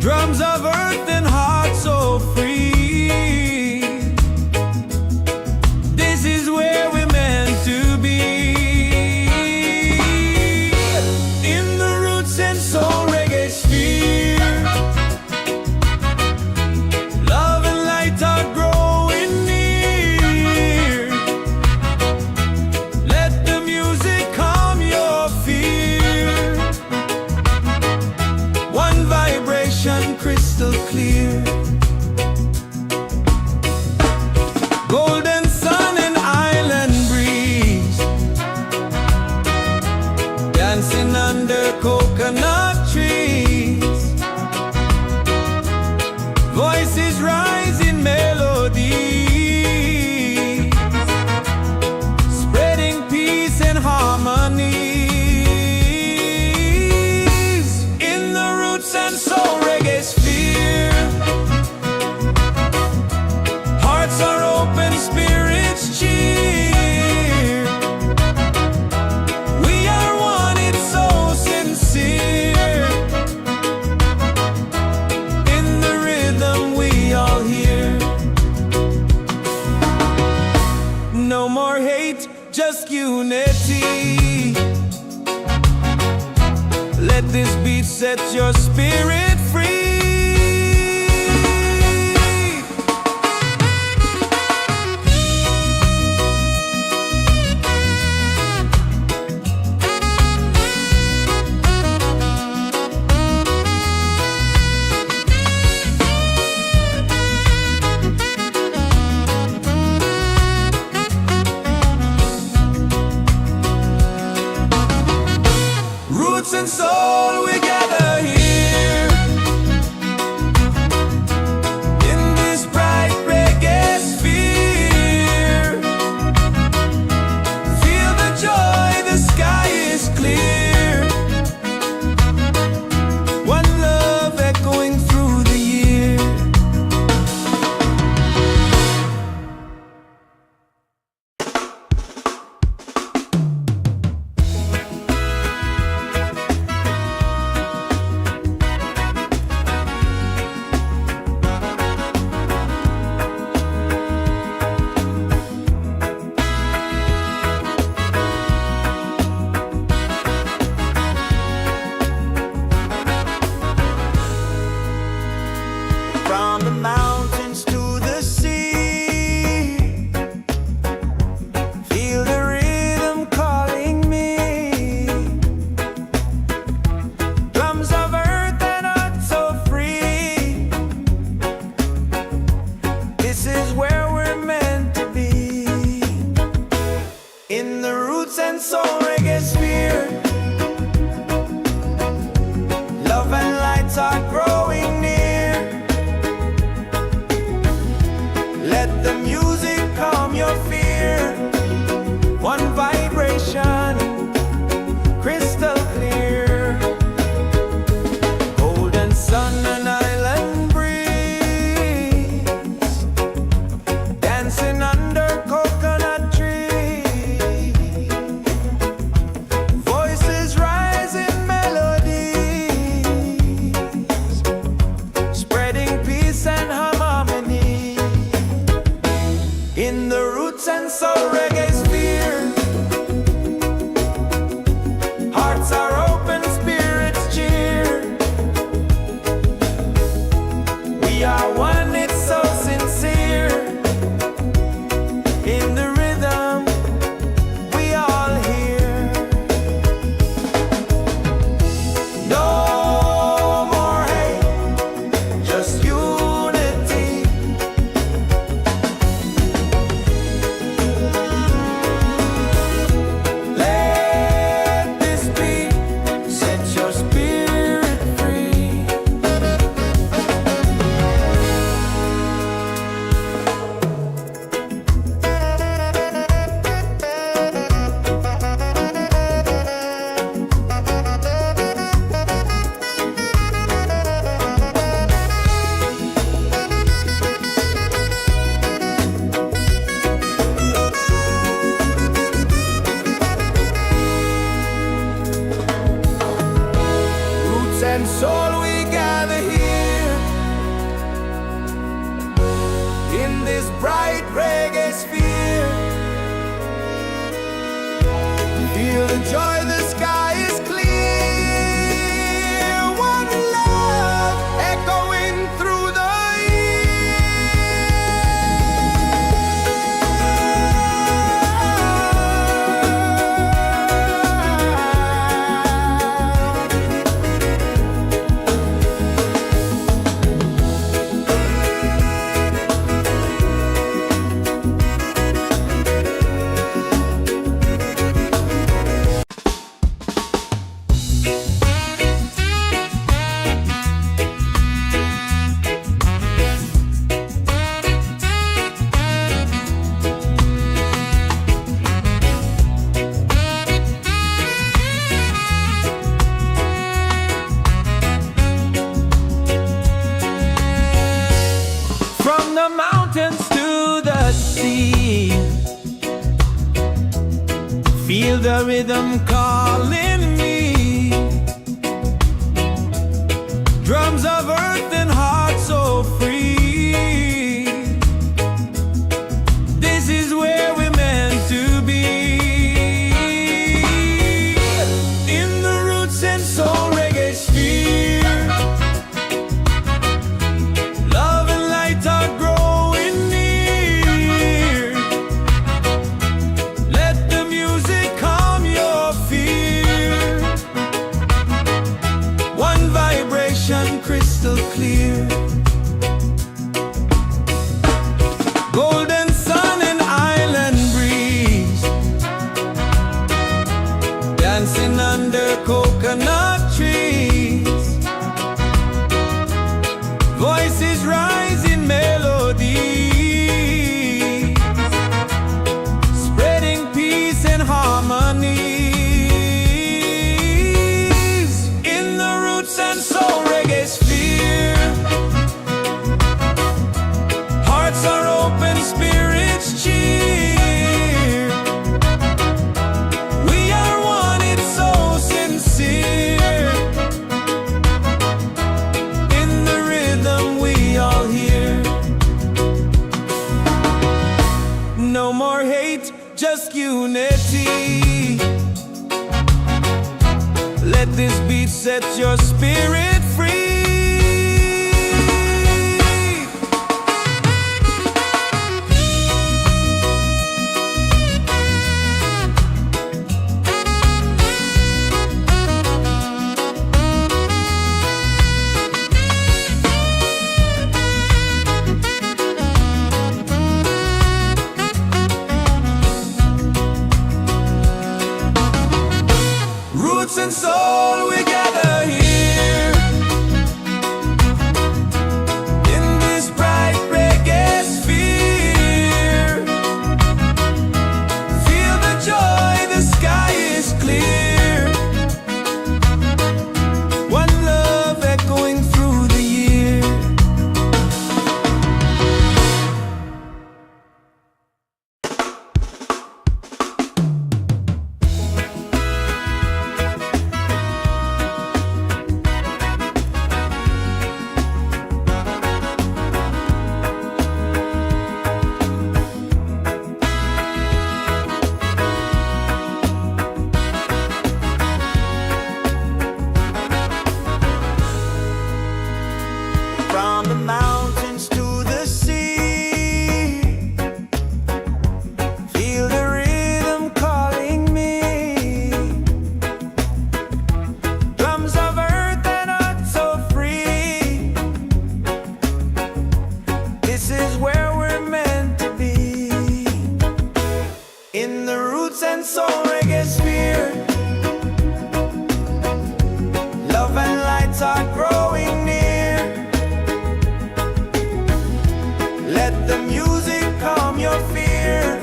Drums of earth and heart so free. This is where we're meant to be. In the roots and soul reggae sphere, love and light are growing near. Let the music calm your fear. One vibration, crystal clear. Golden sun and island breeze, dancing under coconut trees. Voices rise in melody, spreading peace and harmony. In the roots and soul reggae sphere, hearts are open, spirits cheer. We are one, it's so sincere. In the rhythm, we all hear. No more hate, just unity. Let this beat set your spirit free. Roots and soul, we gather here and soul reggae sphere. Love and lights are growing near. Let the music calm your fear. One vibration, crystal clear. Golden sun and island breeze, dancing under coconut tree. Voices rise in melodies, spreading peace and harmony. In the roots and soul reggae sphere, hearts are open, spirits cheer. We are one, it's so sincere. In the rhythm, we all hear. No more hate, just unity. Let this beat set your spirit free. Roots and soul, we gather here in this bright reggae sphere. Feel the joy, the sky is clear. One love echoing through the from the mountains to the sea. Feel the rhythm calling me. Drums of earth and heart so free. This is where we're meant to be. In the roots and soul reggae sphere, love and light are growing near. Let the music calm your fear. One vibration, crystal clear. Golden sun and island breeze, dancing under coconut trees. Voices rise in melodies, spreading peace and harmony. In the roots and soul reggae sphere, hearts are open, spirits cheer. We are one, it's so sincere. In the rhythm, we all hear. No more hate, just unity. Let this beat set your spirit free. and soul, we gather here in this bright reggae sphere. Feel the joy, the sky is clear. One love echoing through the year. From the mountains to the sea, feel the rhythm calling me. Drums of earth and heart so free. This is where we're meant to be. In the roots and soul reggae sphere, love and lights are growing near. Let the music calm your fear.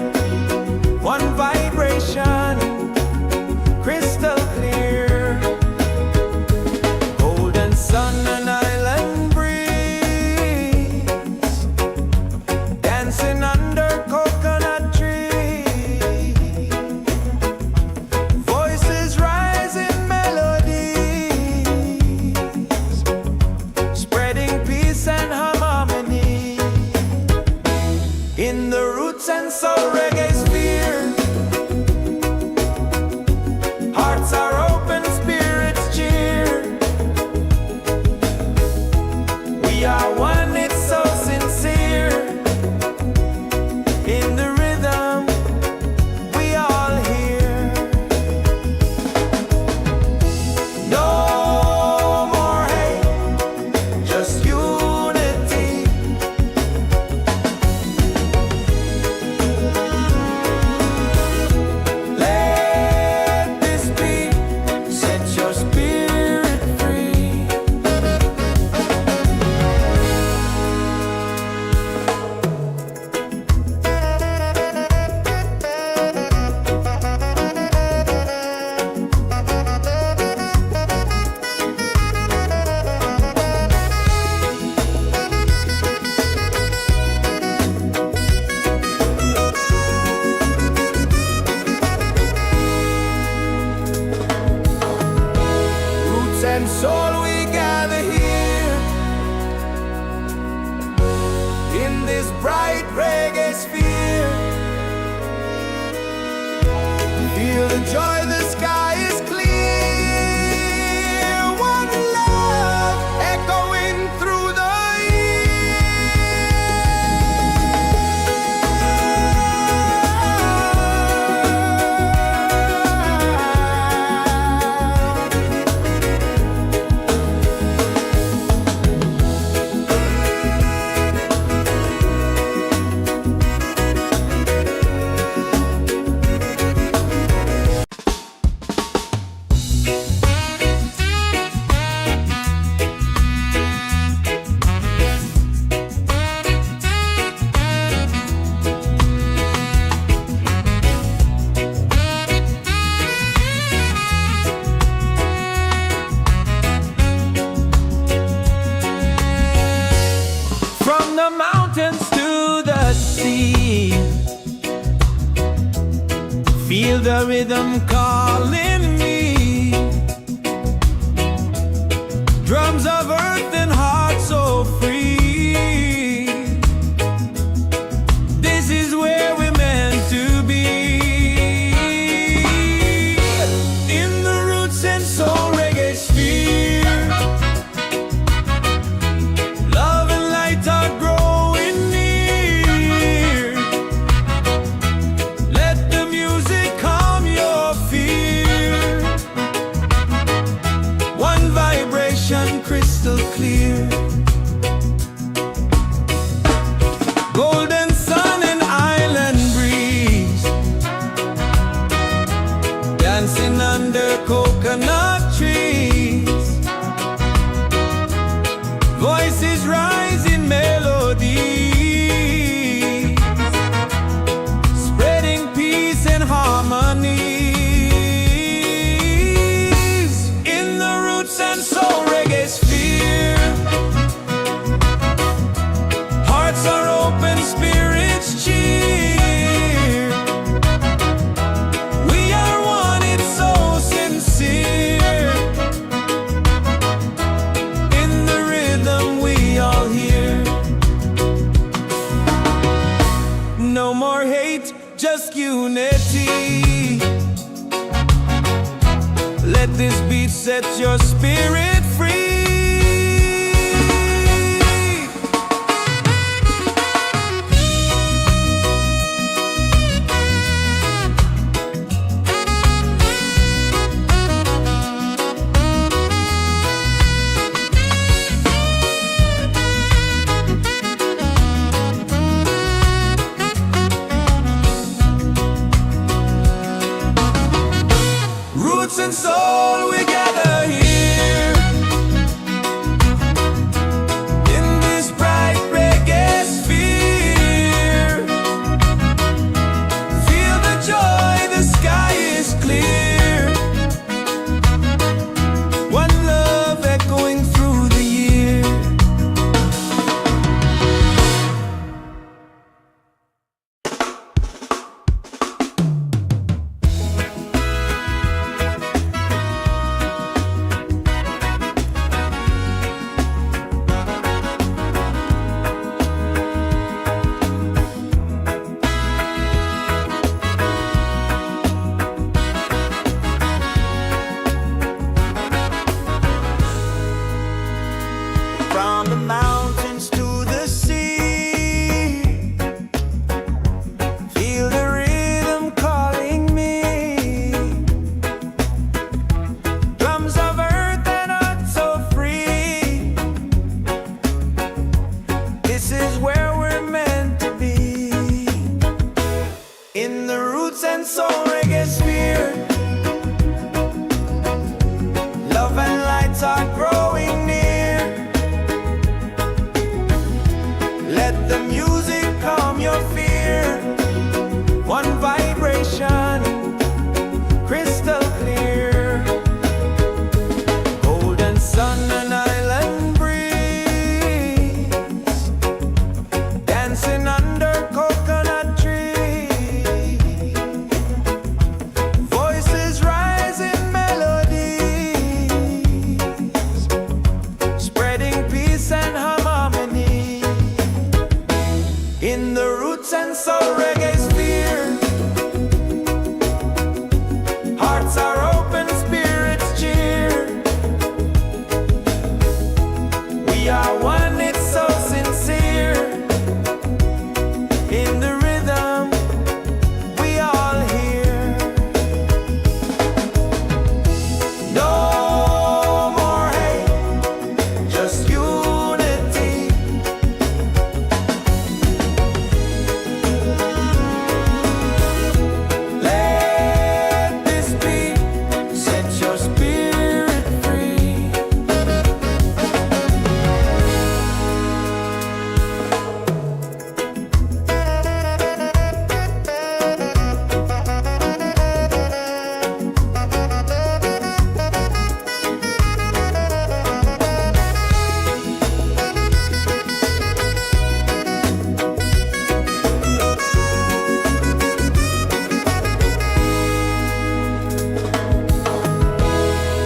One vibration, crystal clear. Golden sun and island breeze, dancing under coconut trees. Voices rise in melodies, spreading peace and harmony. In the roots and soul reggae sphere, hearts are open, spirits cheer. We are one, it's so sincere. In the rhythm, we all hear. No more hate, just unity. Let this be, set your spirit free. Roots and soul, we gather here in this bright reggae sphere. Feel the joy, the sky is clear. One love echoing through the from the mountains to the sea. Feel the rhythm calling me. Drums of earth and heart so free. This is where we're meant to be. In the roots and soul reggae sphere, love and light are growing near. Let the music calm your fear. One vibration, crystal clear. Golden sun and island breeze, dancing under coconut unity. Let this beat set your spirit free. Roots and soul, we gather here in this bright reggae sphere. Feel the joy, the sky is clear. One love echoing through the year. From the mountains to the sea, feel the rhythm calling me. Drums of earth and heart so free. This is where we're meant to be. In the roots and soul reggae sphere, love and lights are growing near. Let the music calm your fear. One vibration, crystal clear. Golden sun and island breeze, dancing under coconut trees. Voices rise in melodies, spreading peace and harmony. In the roots and soul reggae sphere, hearts are open, spirits cheer. We are one, it's so sincere. In the rhythm, we all hear. No more hate, just unity. Let this beat set your spirit free.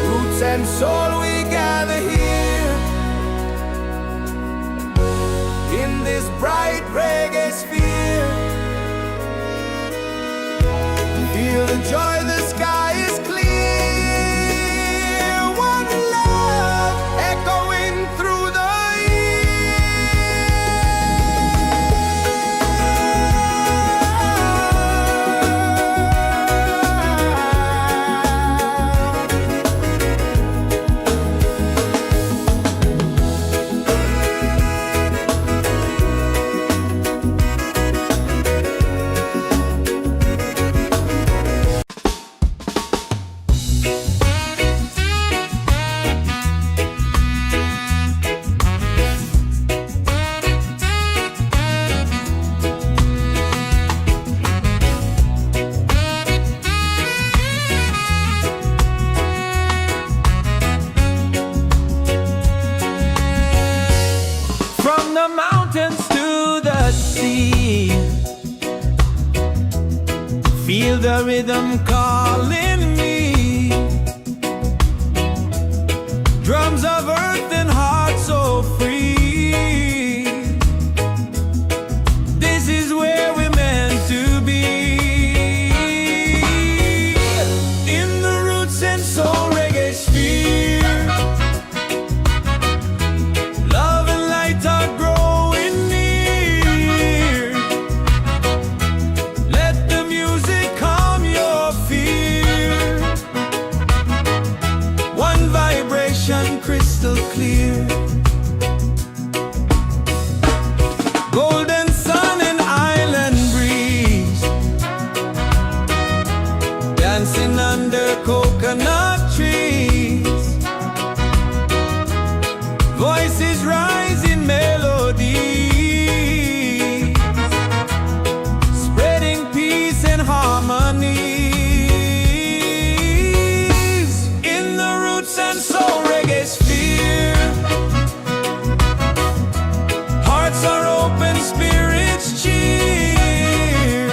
Roots and soul, we gather here in this bright reggae sphere. Feel the joy, the sky is clear. One love echoing through the Feel the rhythm calling me. Drums of earth and heart so free. This is where we're meant to be. dancing under coconut trees. Voices rise in melody, spreading peace and harmony. In the roots and soul reggae sphere, hearts are open, spirits cheer.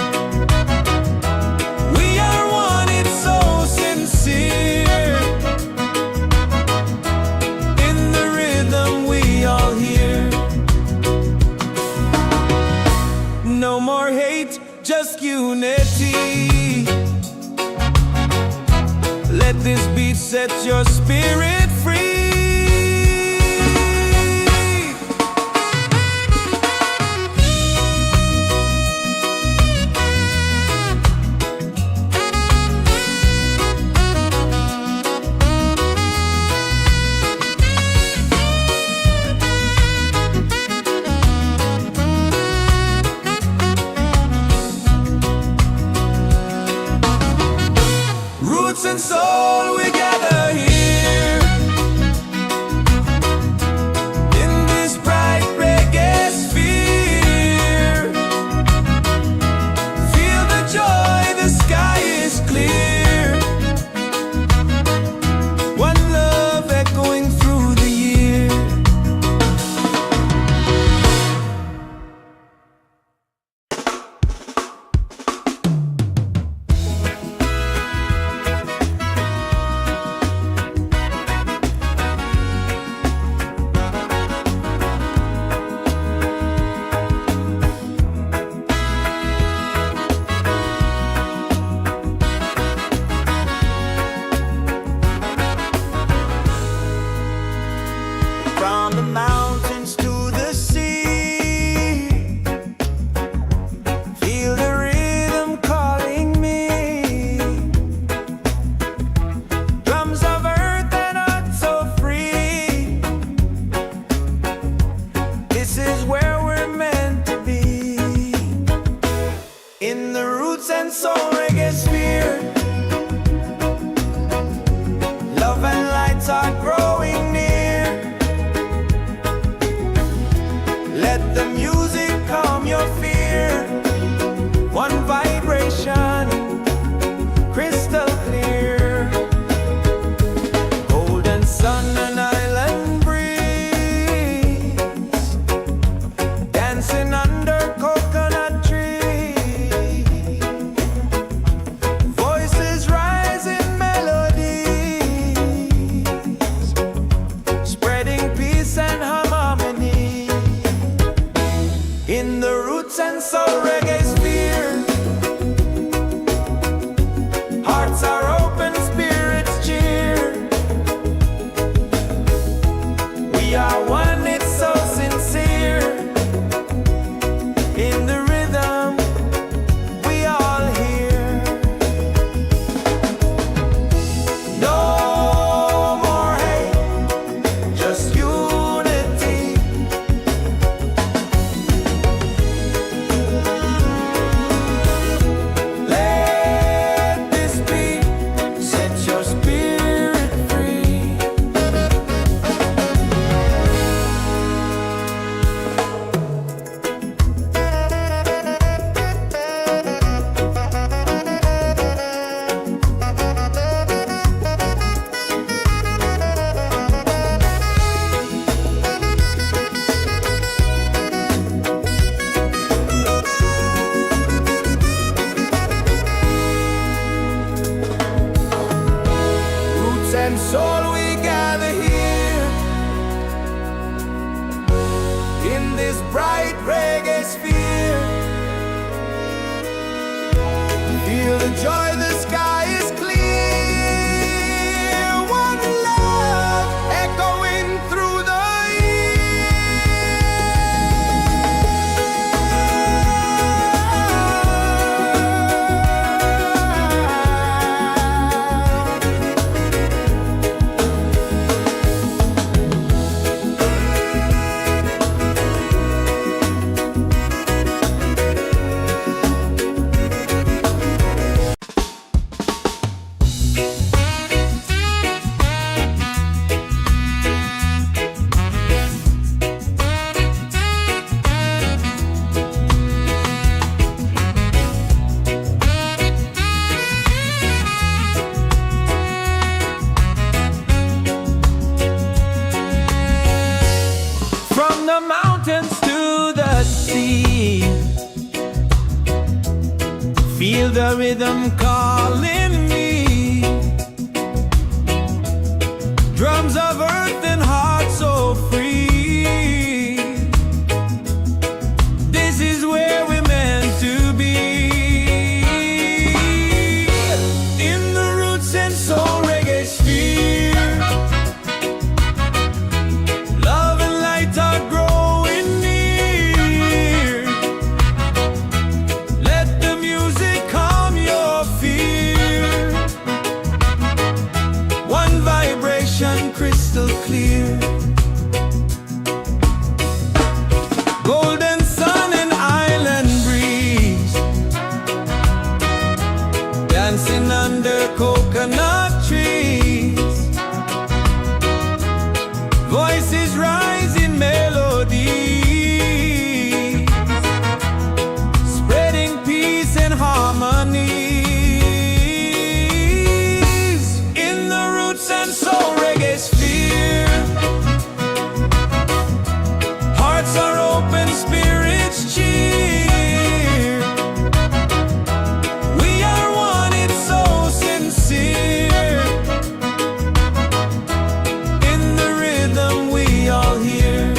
We are one, it's so sincere. In the rhythm we all hear. No more hate, just unity. Let this beat set your spirit free. Roots and soul, we gather here in this bright reggae sphere. Feel the joy, the sky is clear. One love echoing through the year. From the mountains to the sea, feel the rhythm calling me. Drums of earth and art so free. This is where we're meant to be. In the roots and soul reggae sphere, love and lights are growing near. Let the music calm your fear. One vibration, crystal clear. Golden sun and island breeze, dancing under coconut trees. Voices rise in melodies, spreading peace and harmony. In the roots and soul reggae sphere, hearts are open, spirits cheer. We are one, it's so sincere. In the rhythm we all hear. No more hate, just unity. Let this beat set your spirit free. Roots and soul, we gather here in this bright reggae sphere. Feel the joy, the sky is clear. One love echoing through the year. From the mountains to the sea, feel the rhythm calling me. Drums of earth and heart so free. This is where we're meant to be. In the roots and soul reggae sphere, love and light are growing near. Let the music calm your fear. One vibration crystal clear. Golden sun and island breeze, dancing under coconut trees. Voices rise in melody, spreading peace and harmony. In the roots and soul reggae sphere, hearts are open, spirits cheer. We are one, it's so sincere. In the rhythm we all hear.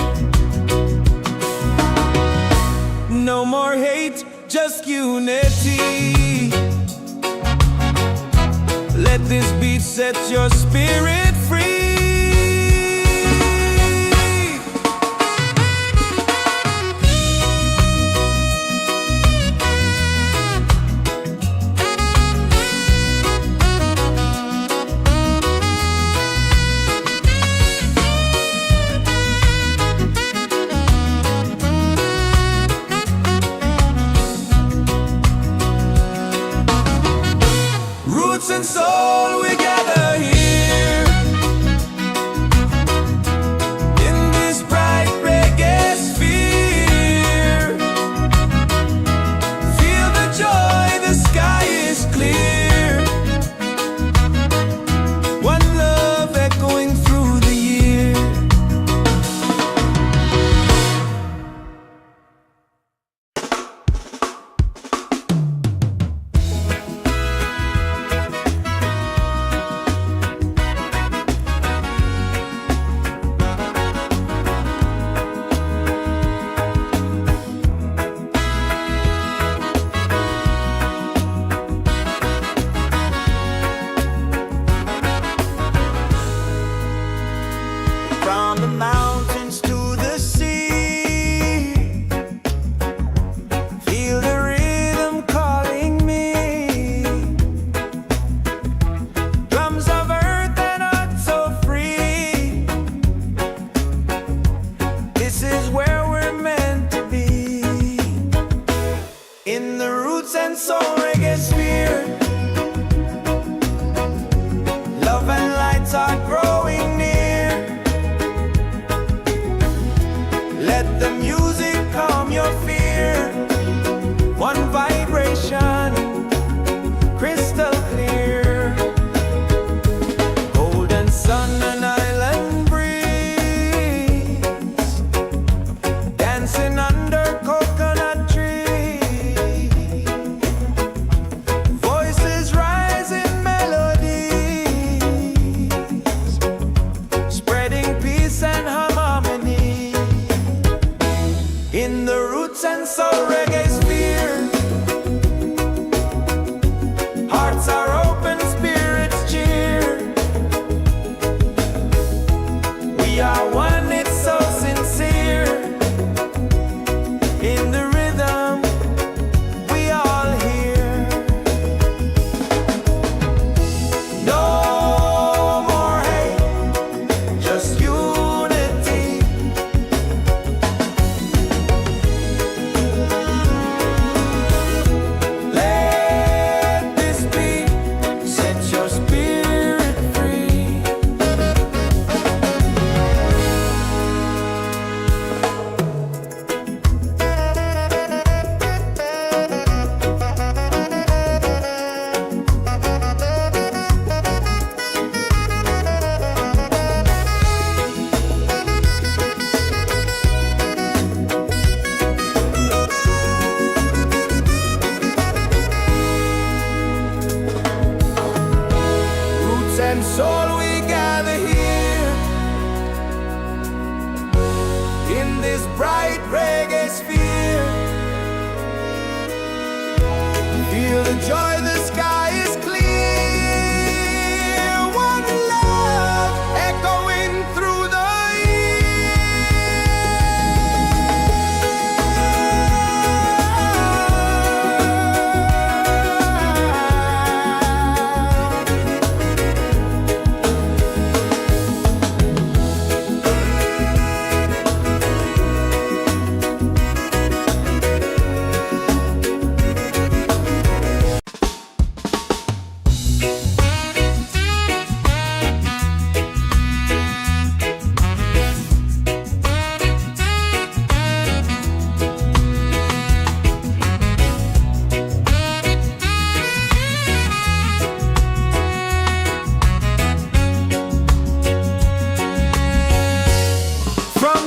No more hate, just unity. Let this beat set your spirit free. Roots and soul, we gather here in this bright reggae sphere. Feel the joy, the sky is clear. One love echoing through the year. and soul we gather here in this bright reggae sphere. Feel the joy, the sky is clear. One love echoing through the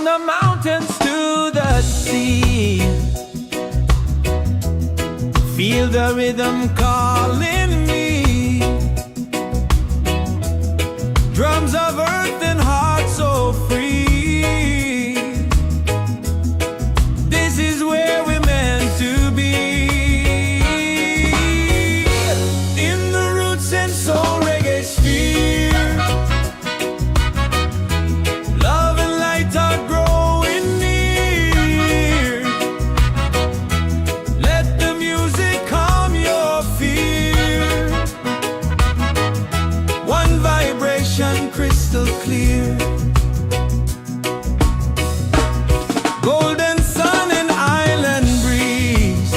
the mountains to the sea. Feel the rhythm calling me. Drums of earth and heart so free. This is where we're meant to be. In the roots and soul reggae sphere. Crystal clear, golden sun and island breeze,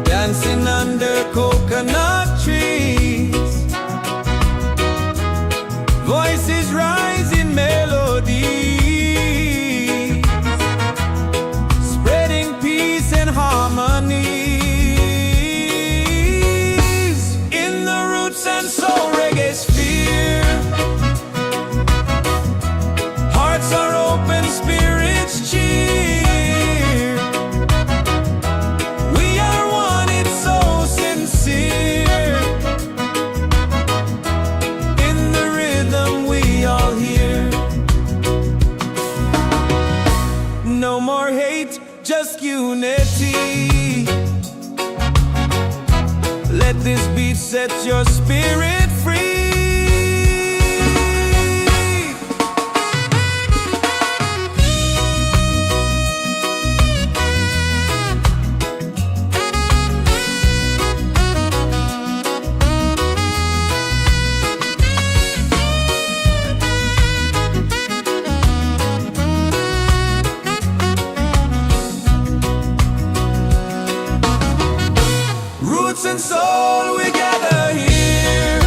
dancing under coconut trees. Voices rise in melody, spreading peace and harmony. In the roots and soul reggae sphere, hearts are open, spirits cheer. We are one, it's so sincere. In the rhythm we all hear. No more hate, just unity. Let this beat set your spirit free. Roots and soul, we gather here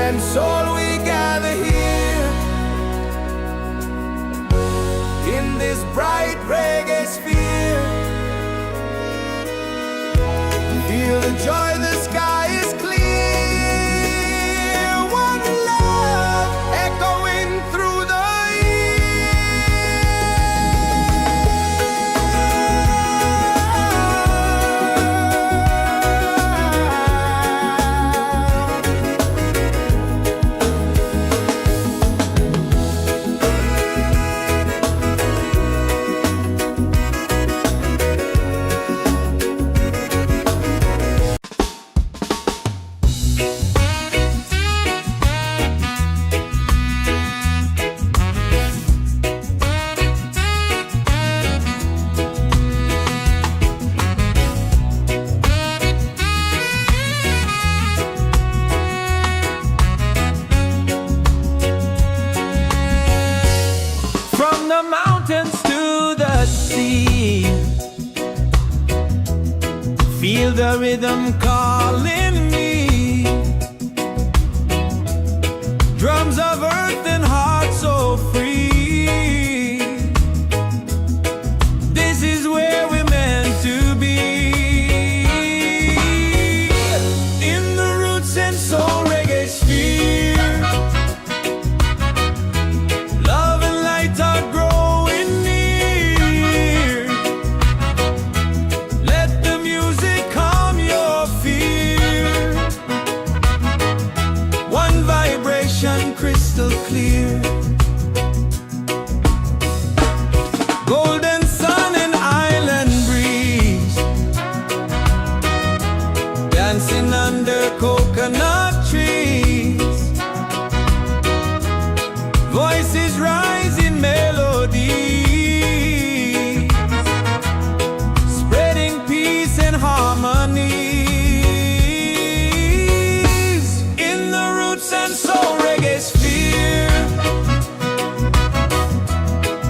and soul we gather here in this bright reggae sphere. Feel the joy, the sky is clear. One love echoing through the the mountains to the sea. Feel the rhythm calling me. Drums of earth and heart so free. This is where we're meant to be. In the roots and soul reggae sphere, love and light are growing near. Let the music calm your fear. One vibration crystal clear. Golden sun and island breeze, dancing under coconut trees. Voices rise in melody, spreading peace and harmony. In the roots and soul reggae sphere,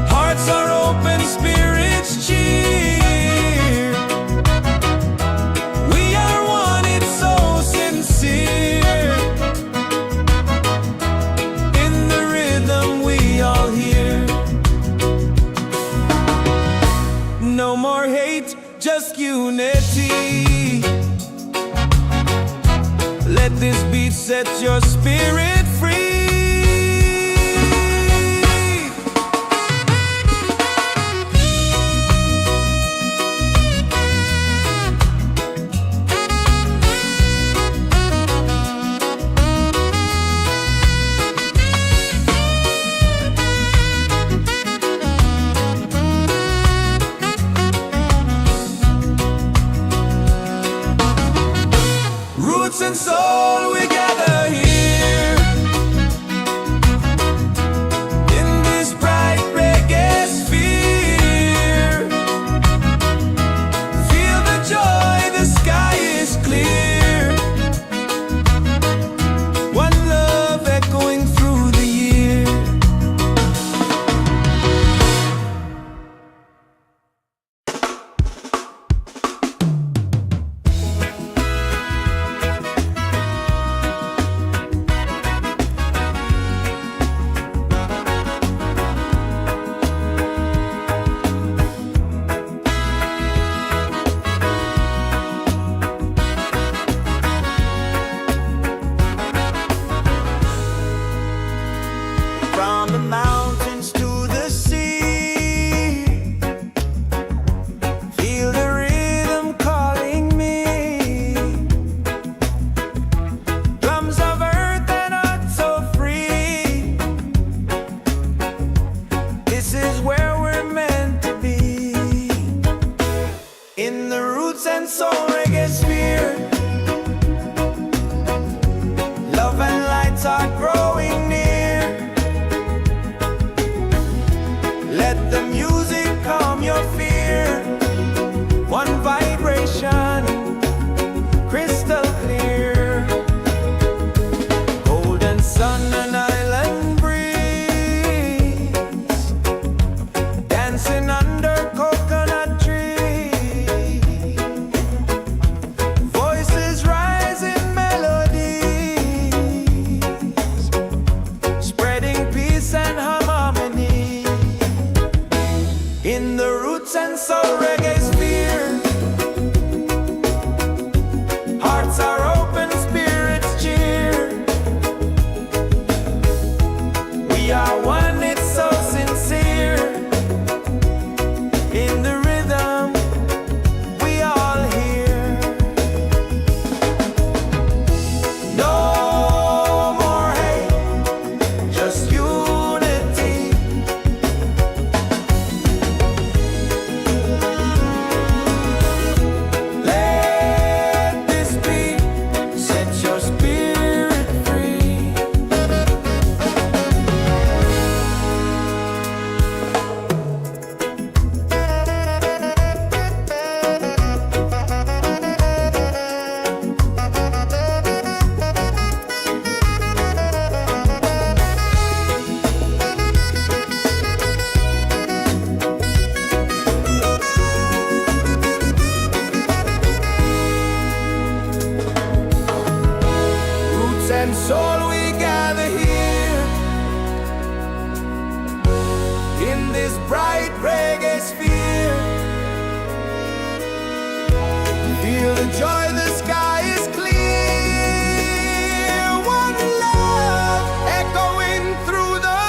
hearts are open, spirits cheer. We are one, it's so sincere. In the rhythm we all hear. No more hate, just unity. Let this beat set your spirit free. Roots and soul, we gather here gather here in this bright reggae sphere. Feel the joy, the sky is clear. One love echoing through the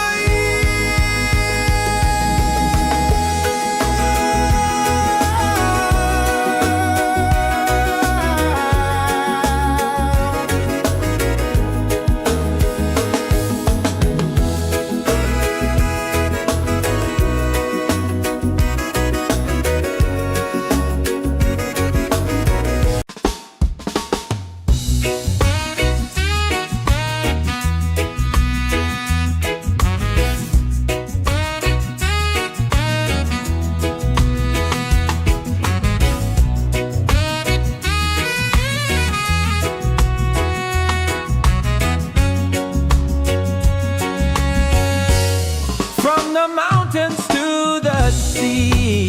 from the mountains to the sea.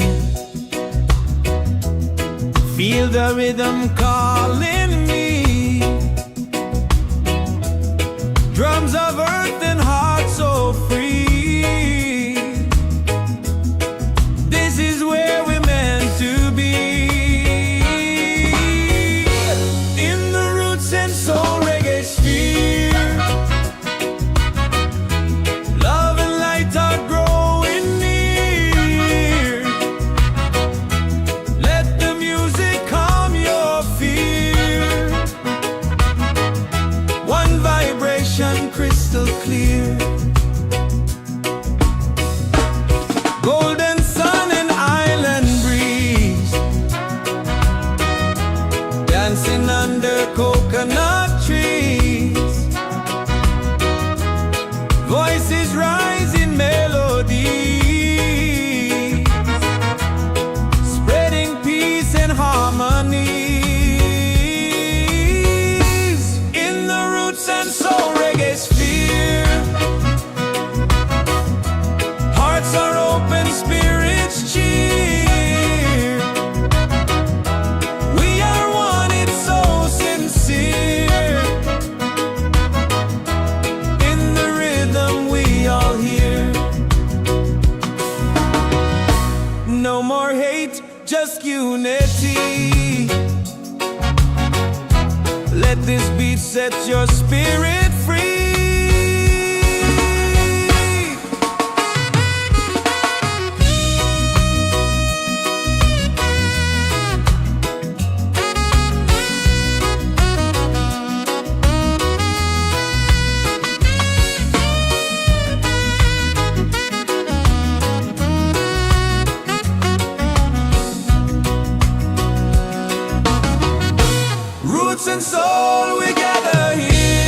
Feel the rhythm calling me. Drums of earth and heart so free. This is where we're meant to be. In the roots and soul reggae sphere. Love and light are growing near. Let the music calm your fear. One vibration crystal clear. Golden sun and island breeze. Dancing under coconut trees. Voices rise in melody, spreading peace and harmony. In the roots and soul reggae sphere. Hearts are open, spirits cheer. We are one, it's so sincere. In the rhythm we all hear. No more hate, just unity. Let this beat set your spirit free. Roots and soul, we gather here.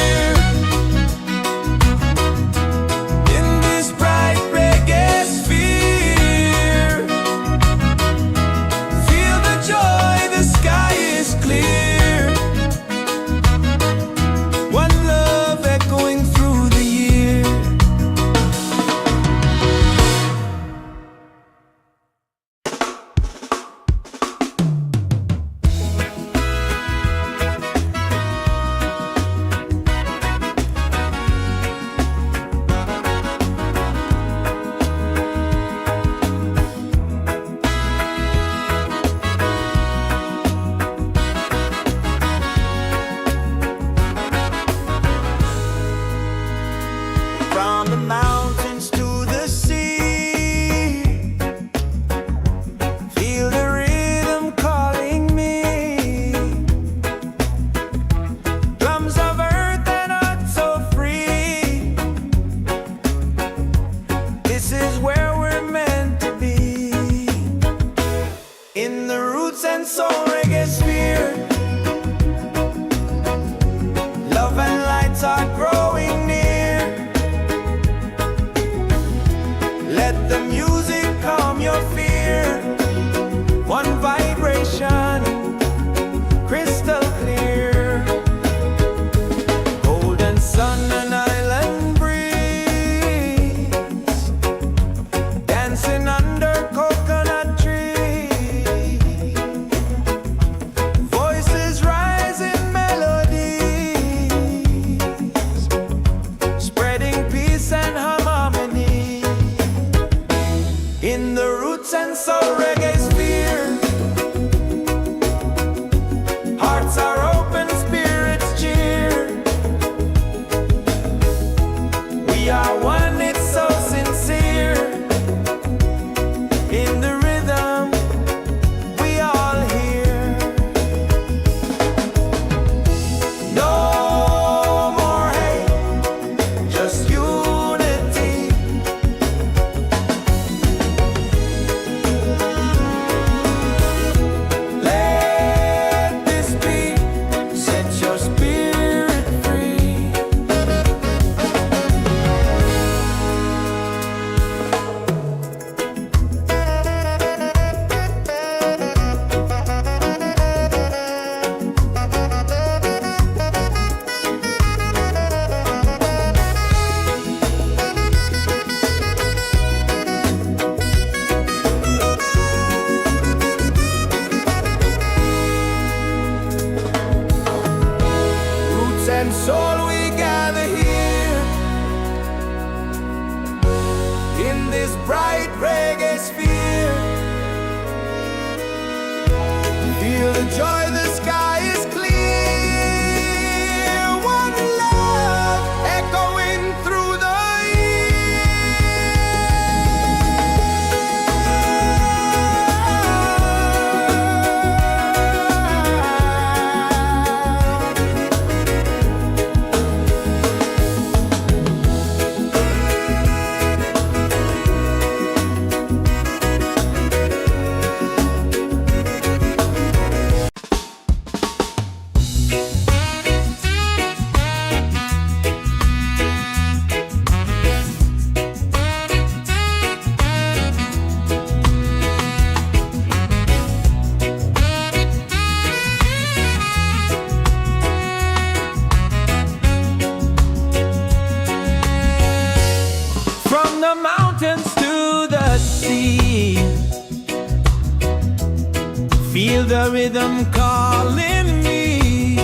the rhythm calling me.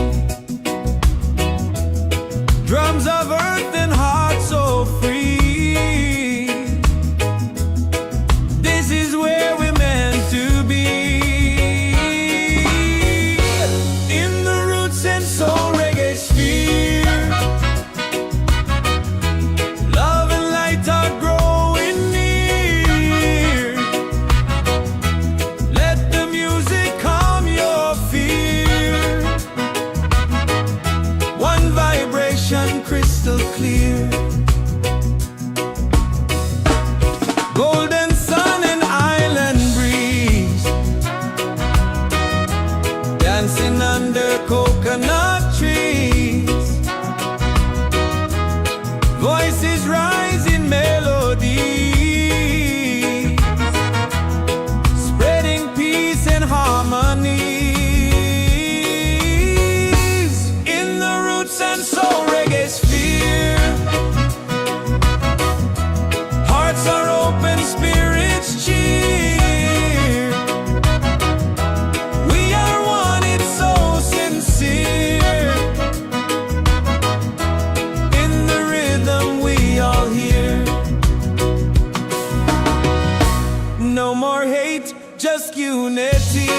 Drums of earth and heart so free. This is where we're meant to be. In the roots and soul reggae sphere, love and light are growing near. Let the music calm your fear. One vibration crystal clear. Golden sun and island breeze, dancing under coconut trees. Voices rise in melody, spreading peace and harmony. In the roots and soul reggae sphere, hearts are open, spirits cheer. We are one, it's so sincere. In the rhythm we all hear. No more hate, just unity.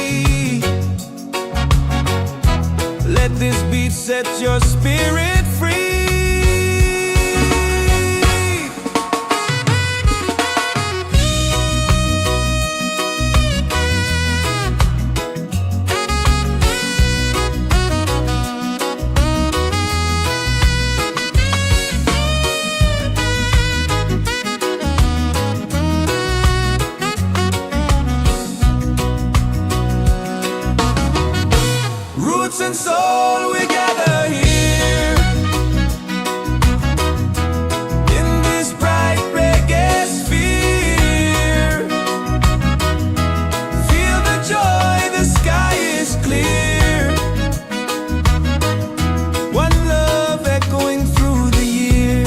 Let this beat set your spirit free. Roots and soul, we gather here in this bright reggae sphere. Feel the joy, the sky is clear. One love echoing through the year.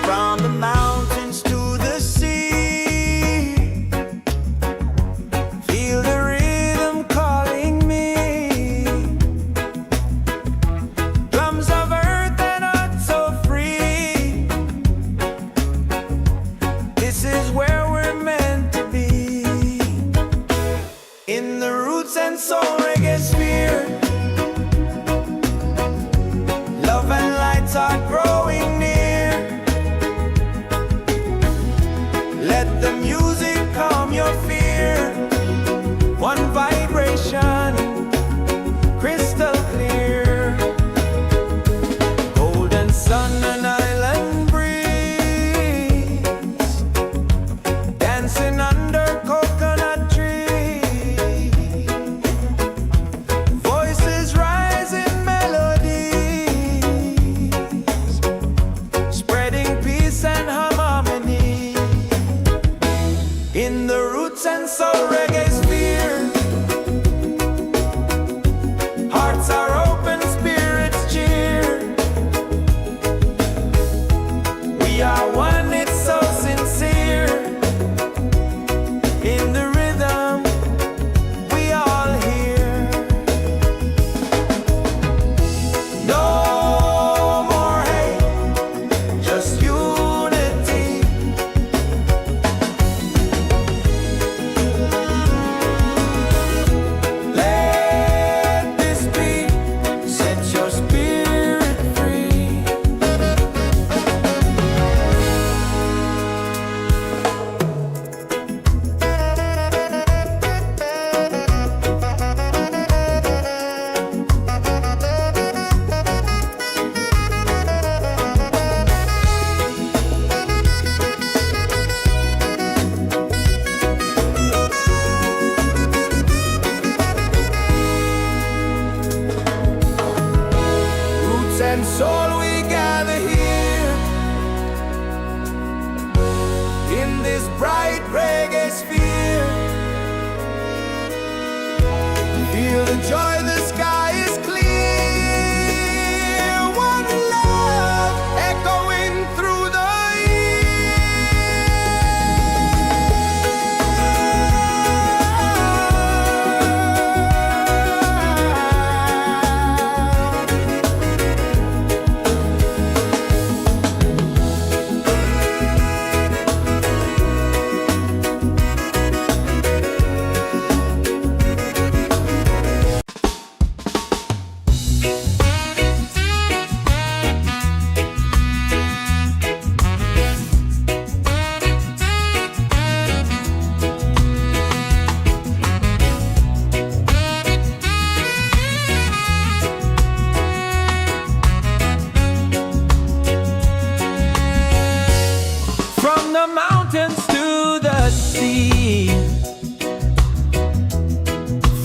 From the mountains to the sea, feel the rhythm calling me. Drums of earth and heart so free. This is where we're meant to be. In the roots and soul reggae sphere, love and lights are growing near.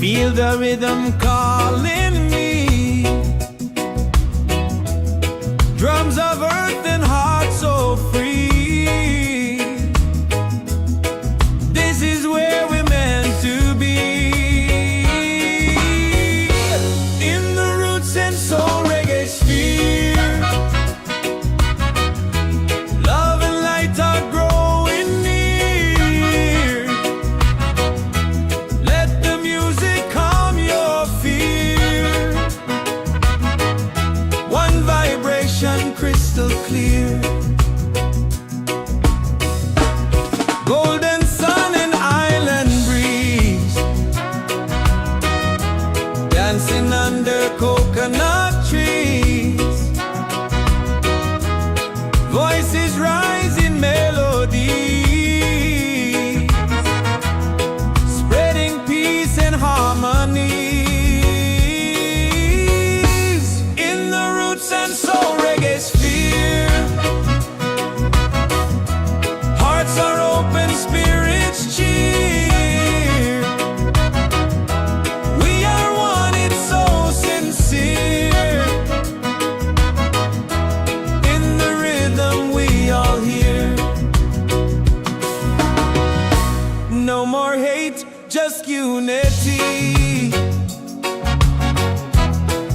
Feel the rhythm calling me. Drums of earth and heart so free. This is where we're meant to be. In the roots and soul reggae sphere, love and light are growing near. Let the music calm your fear. One vibration crystal clear. Golden sun and island breeze, dancing under coconut trees. Voices rise in melody, spreading peace and harmony. In the roots and soul reggae sphere, hearts are open, spirits cheer. We are one, it's so sincere. In the rhythm we all hear. No more hate, just unity.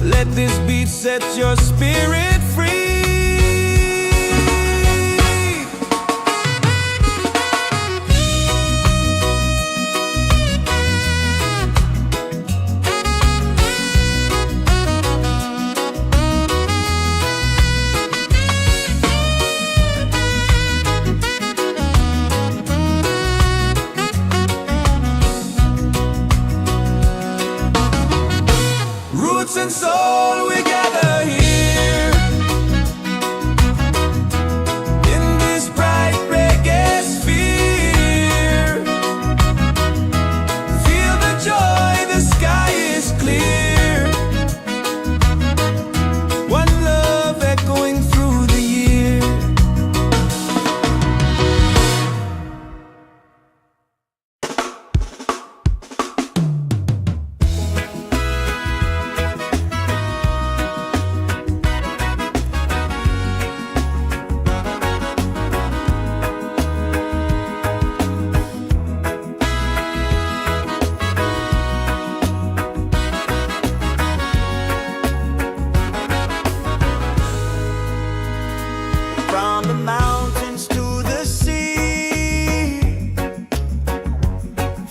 Let this beat set your spirit free. Roots and soul, we gather here in this bright reggae sphere. Feel the joy, the sky is clear. One love echoing through the year. From the mountains to the sea,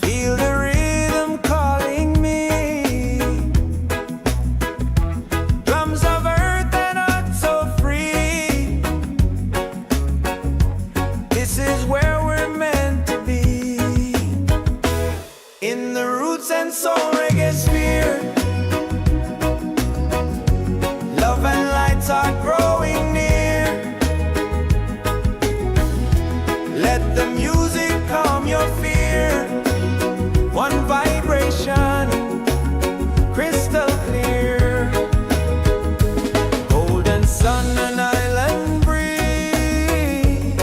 feel the rhythm calling me. Drums of earth and heart so free. This is where we're meant to be. In the roots and soul reggae sphere, love and lights are growing near. Let the music calm your fear. One vibration, crystal clear. Golden sun and island breeze,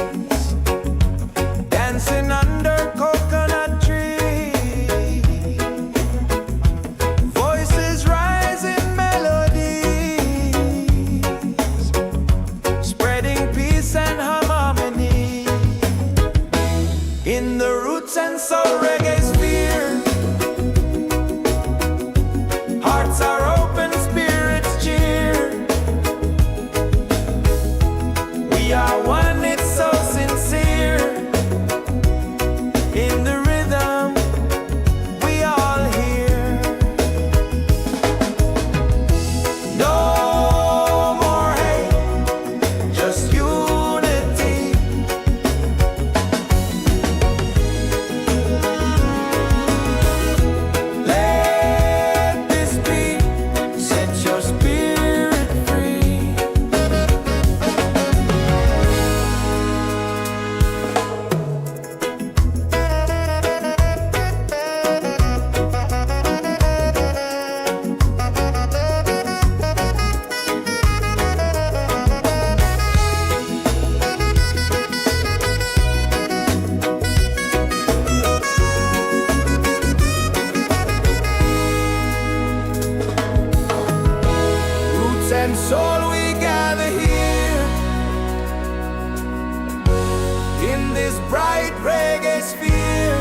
bright reggae sphere.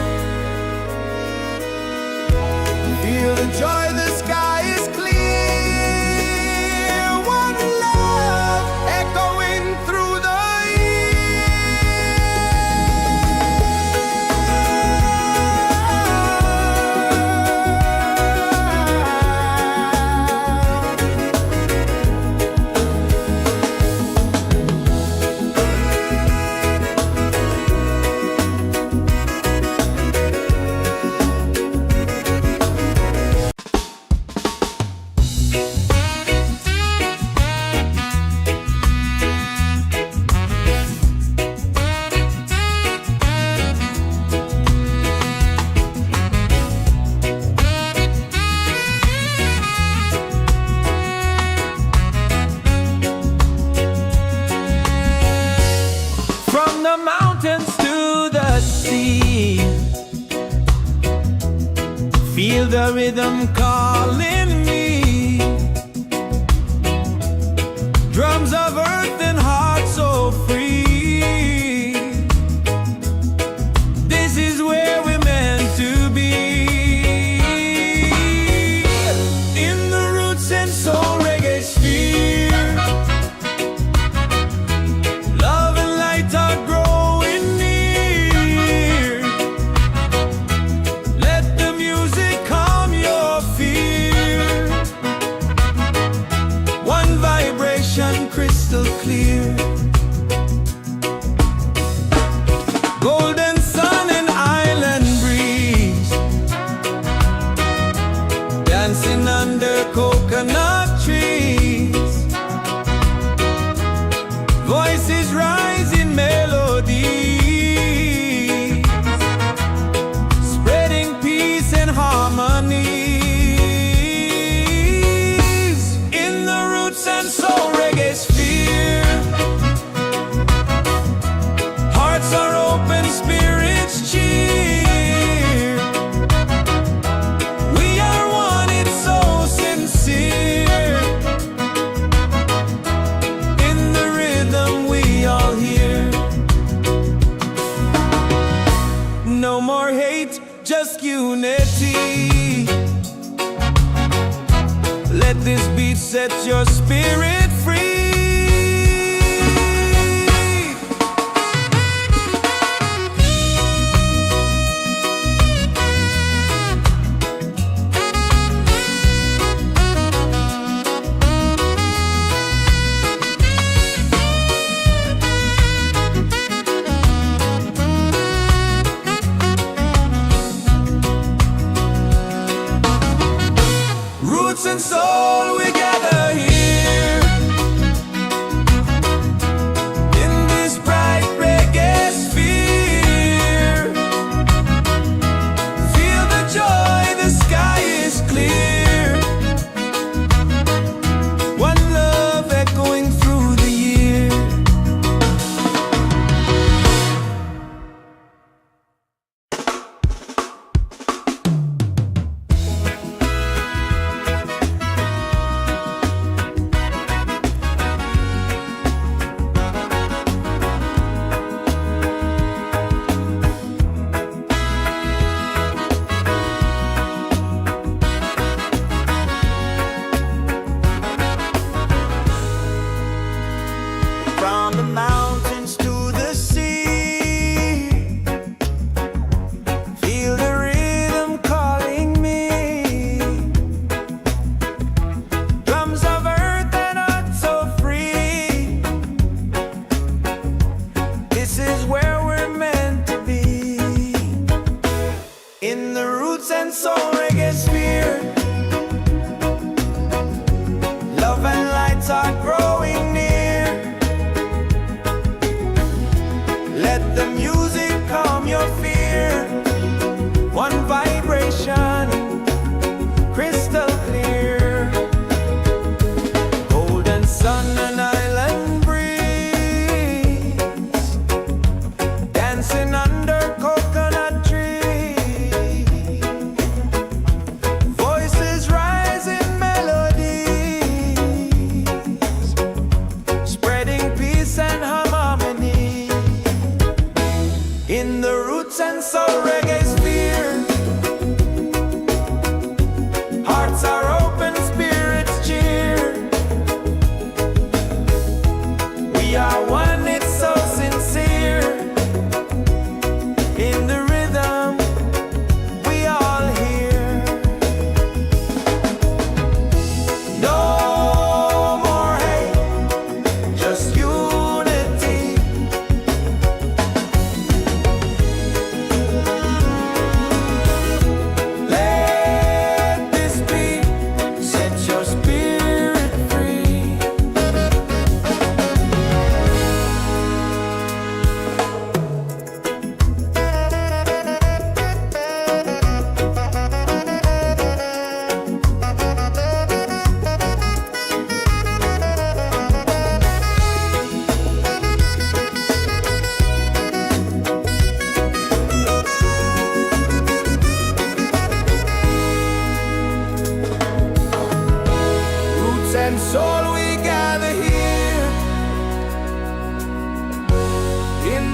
Feel the joy, the sky is clear. One love echoing through the mountains to the sea. Feel the rhythm calling me. Drums of earth and heart so free. This is where we're meant to be. In the roots and soul reggae sphere. Love and light are growing near. Let the music calm your fear. One vibration crystal clear. Golden sun and island breeze. Dancing under coconut trees. Voices rise in melody. Spreading peace and harmony. In the roots and soul reggae sphere. Hearts are open, spirits cheer. We are one, it's so sincere. In the rhythm we all hear. No more hate, just unity. Let this beat set your spirit free. Roots and soul, we gather here. In this bright reggae sphere. Feel the joy, the sky is clear. One love echoing through the year. From the mountains to the sea. Feel the rhythm calling me. Drums of earth and heart so free. This is where we're meant to be. In the roots and soul reggae sphere. Love and lights are growing near. Let the music calm your fear. One vibration, crystal clear. Golden sun and island breeze. Dancing under coconut trees. Voices rise in melodies. Spreading peace and harmony. In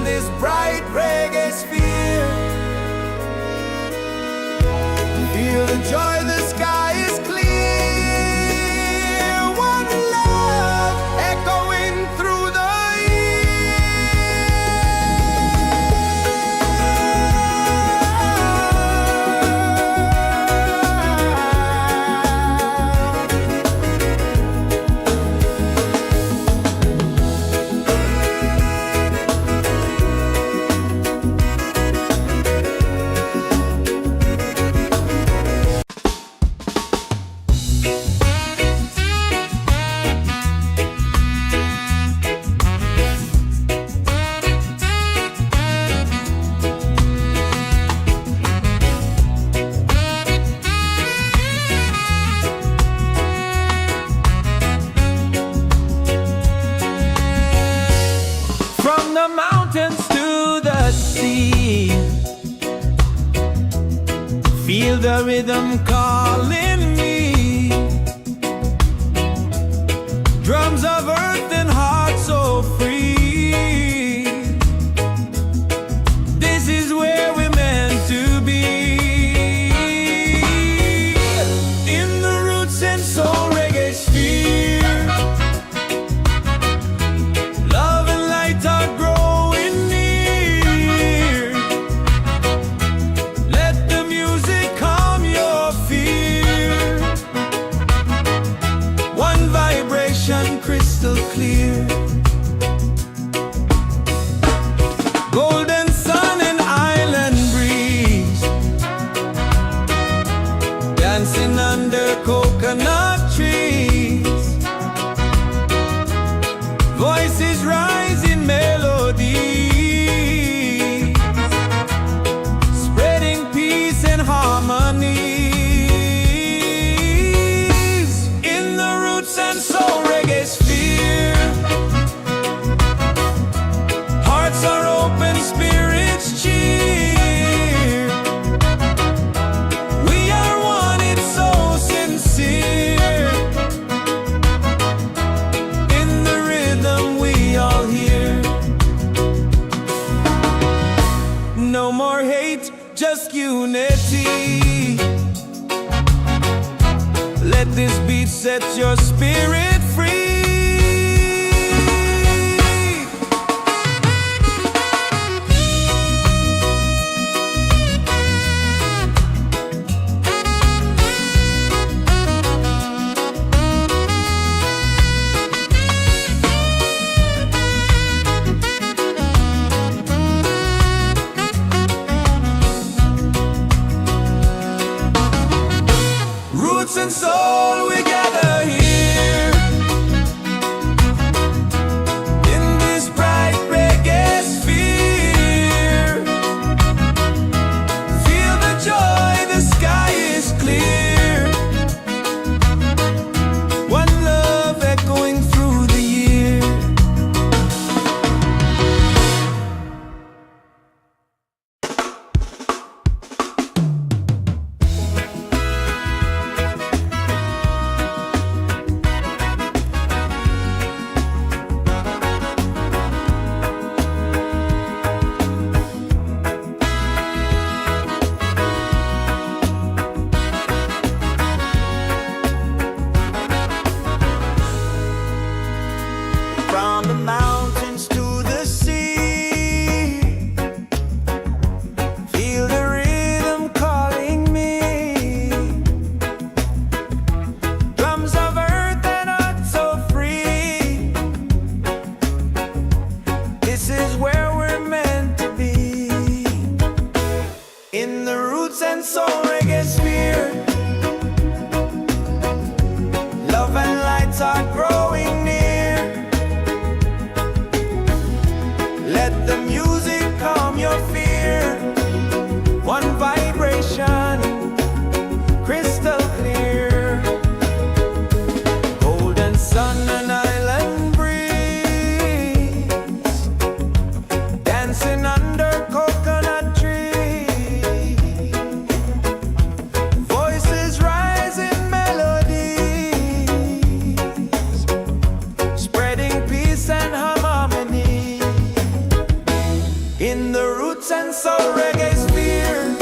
this bright reggae sphere. Feel the joy, the sky is clear. One love echoing through the the mountains to the sea. Feel the rhythm calling me. Drums of earth and heart so free. This is where we're meant to be. In the roots and soul reggae sphere. Love and light are growing near. Let the music calm your fear. One vibration crystal clear. Golden sun and island breeze. Dancing under coconut trees. Voices rise in melody, spreading peace and harmony. In the roots and soul reggae sphere. Hearts are open, spirits cheer. We are one, it's so sincere. In the rhythm we all hear. No more hate, just unity. Let this beat set your spirit free. Roots and soul, we gather here. In this bright reggae sphere. Feel the joy, the sky is clear. One love echoing through the year. From the mountains to the sea. Feel the rhythm calling me. Drums of earth and heart so free. This is where we're meant to be. In the roots and soul reggae sphere. Love and lights are growing near. Let the music calm your fear. One vibration, crystal clear. Golden sun and island breeze. Dancing under coconut trees. Voices rise in melodies, spreading peace and harmony. In the roots and soul reggae sphere,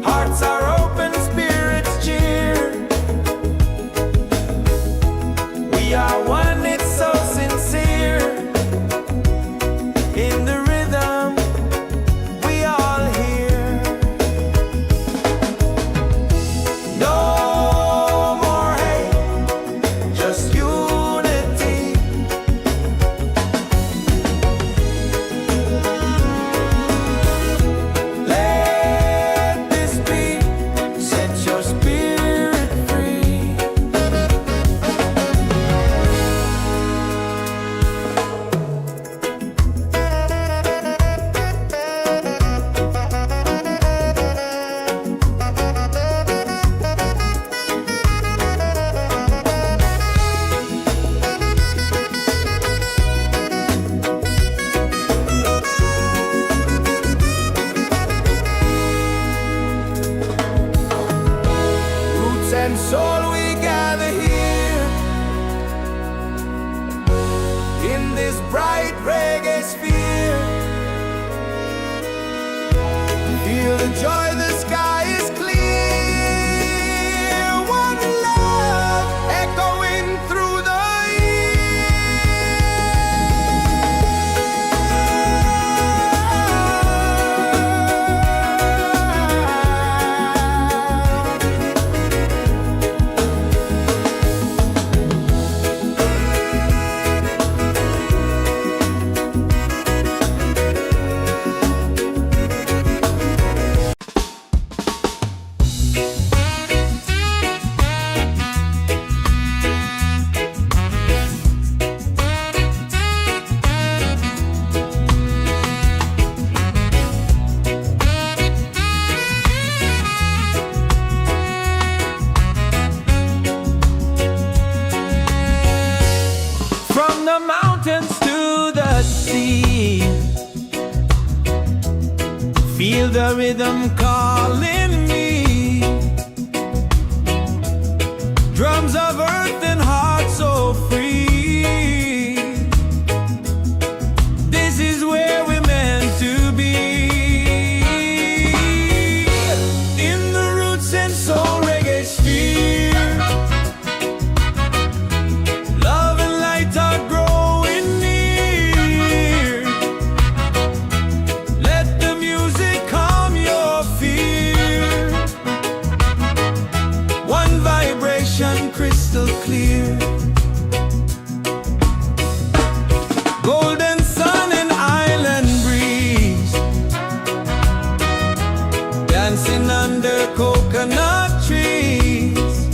hearts are open, spirits cheer. We are one, it's so sincere. In the rhythm, we all hear. No more hate, just unity. Let this be, set your spirit free. Roots and soul, we gather here in this bright reggae sphere. Feel the joy, the sky is clear. One love echoing through the from the mountains to the sea. Feel the rhythm calling me. Drums of earth and heart so free. This is where we're meant to be. In the roots and soul reggae sphere, love and light are growing near. Let the music calm your fear. One vibration crystal clear. Golden sun and island breeze, dancing under coconut trees.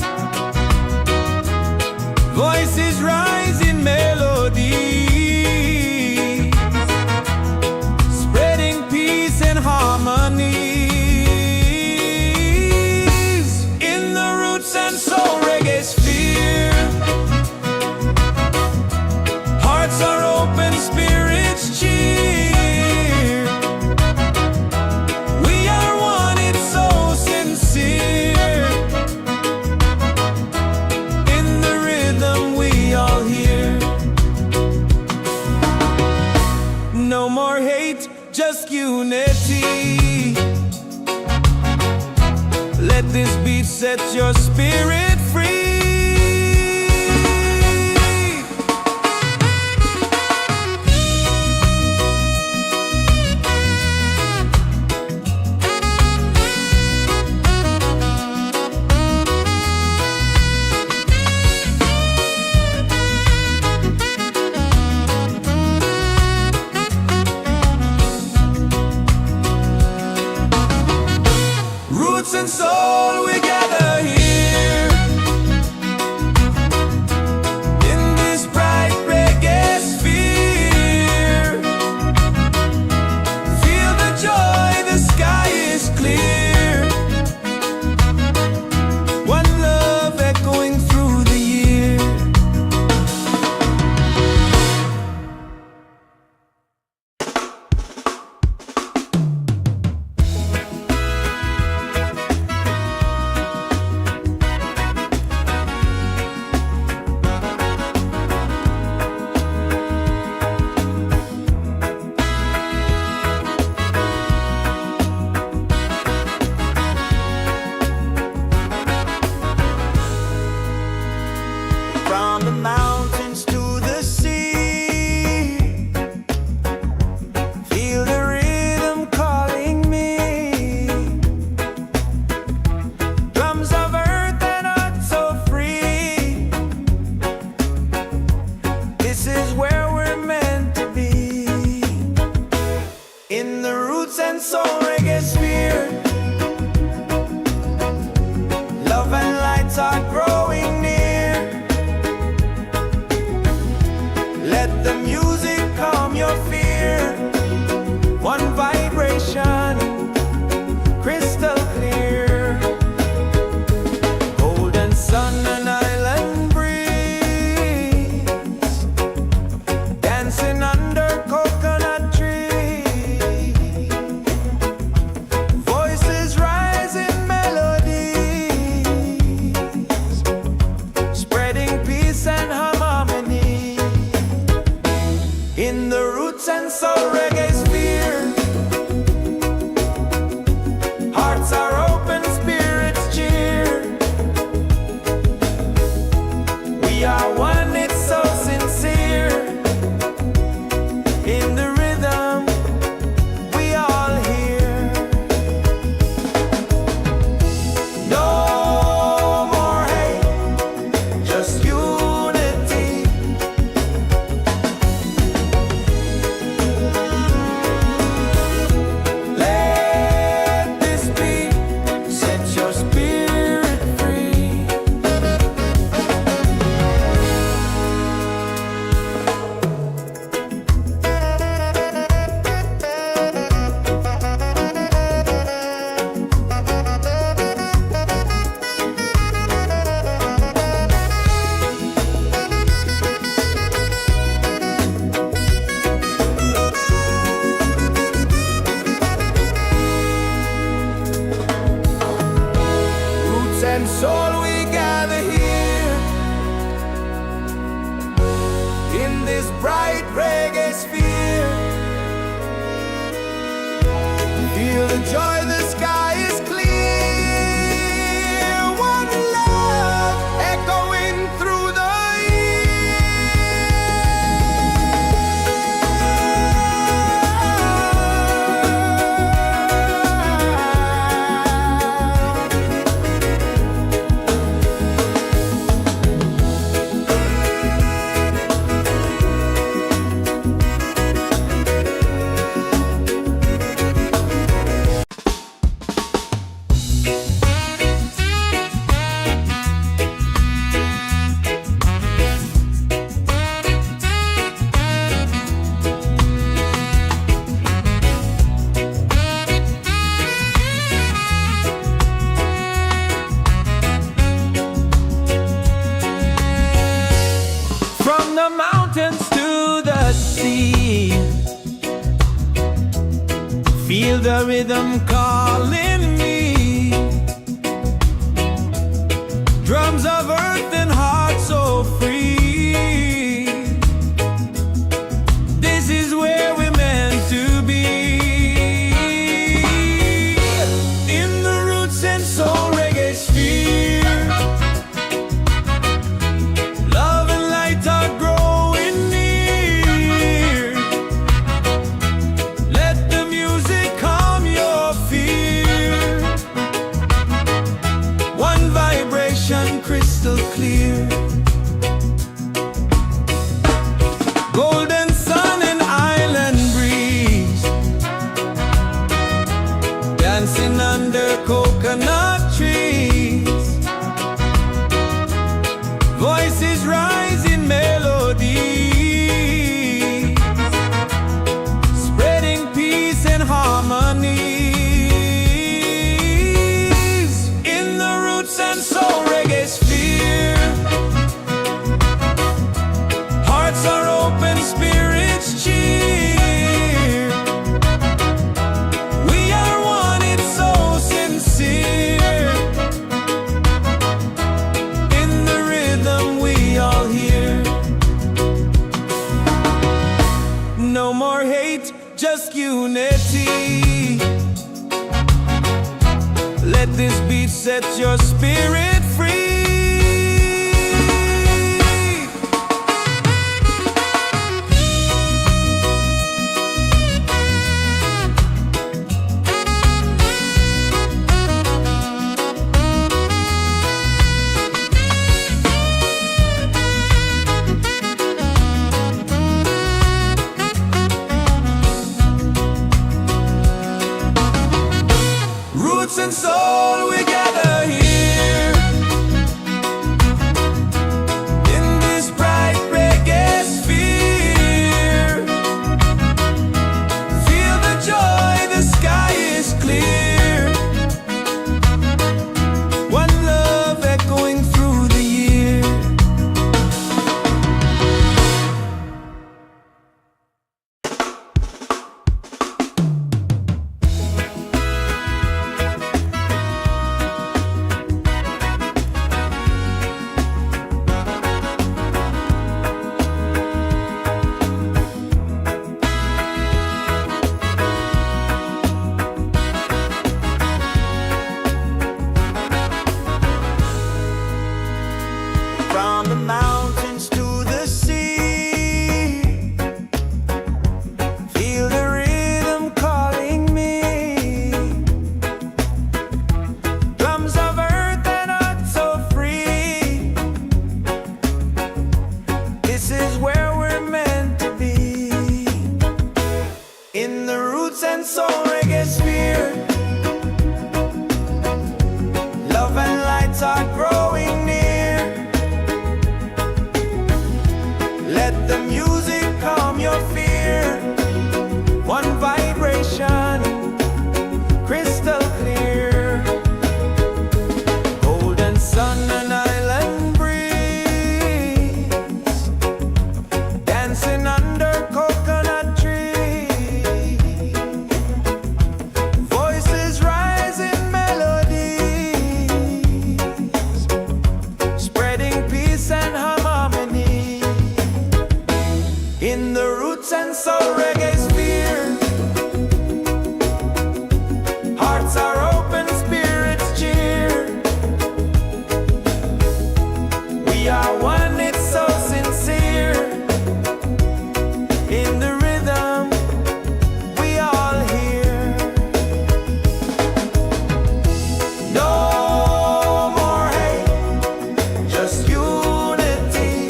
Voices rise in melody, spreading peace and harmony. In the roots and soul reggae sphere, hearts are open, spirits cheer. We are one, it's so sincere. In the rhythm, we all hear. No more hate, just unity. Let this beat set your spirit free. Roots and soul, we gather here soul reggae sphere. Love and lights are growing near. Let the music calm your fear. One vibration, crystal clear. Golden sun and island breeze, dancing under coconut tree. Voices rise in melodies, spreading peace and harmony. In the roots and soul reggae sphere, hearts are open, spirits cheer. We are one, it's so sincere. In the rhythm, we all hear. No more hate, just unity. Let this be, set your spirit free. Roots and soul, we gather here in this bright reggae sphere. Feel the joy, the sky is clear. One love echoing through the from the mountains to the sea. Feel the rhythm calling me. Drums of earth and heart so free. This is where we're meant to be. In the roots and soul reggae sphere, love and light are growing near. Let the music calm your fear. One vibration, crystal clear. Golden sun and island breeze, dancing under coconut trees. Voices rise in melodies, spreading peace and harmony. In the roots and soul reggae sphere, hearts are open, spirits cheer. We are one, it's so sincere. In the rhythm, we all hear. No more hate, just unity. Let this beat set your spirit free. and soul reggae sphere. Love and lights are growing near. Let the music calm your fear. One vibration, crystal clear. Golden sun and island breeze, dancing under coconut trees. Voices rise in melodies, spreading peace and harmony. In the roots and soul reggae sphere, hearts are open, spirits cheer. We are one, it's so sincere. In the rhythm, we all hear. No more hate, just unity.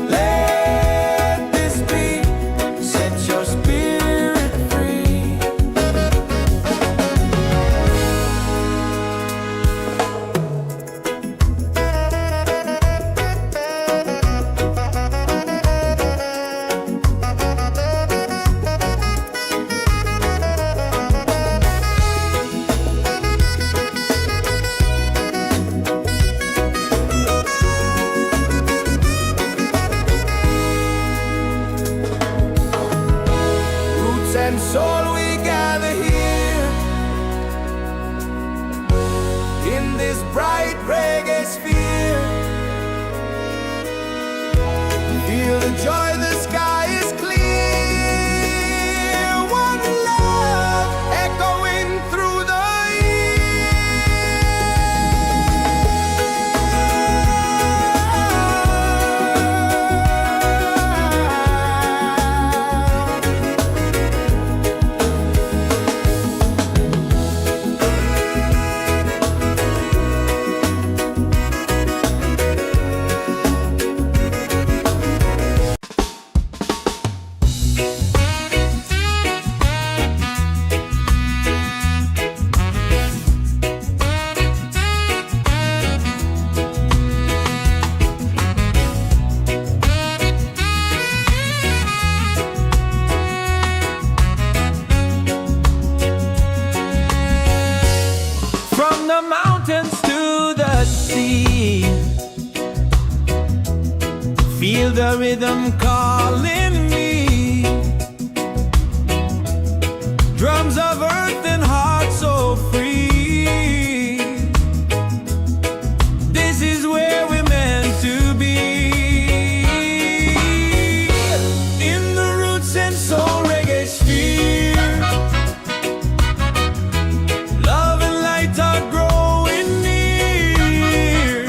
Let this beat set your spirit free. Roots and soul, we gather here in this bright reggae sphere. Feel the joy, the sky is clear. One love echoing through the from the mountains to the sea. Feel the rhythm calling me. Drums of earth and heart so free. This is where we're meant to be. In the roots and soul reggae sphere, love and light are growing near.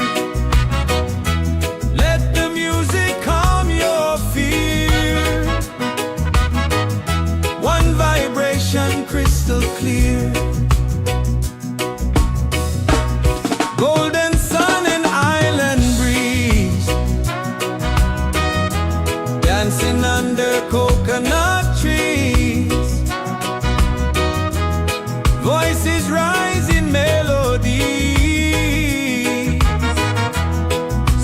Let the music calm your fear. One vibration, crystal clear. Golden sun and island breeze, dancing under coconut trees. Voices rise in melodies,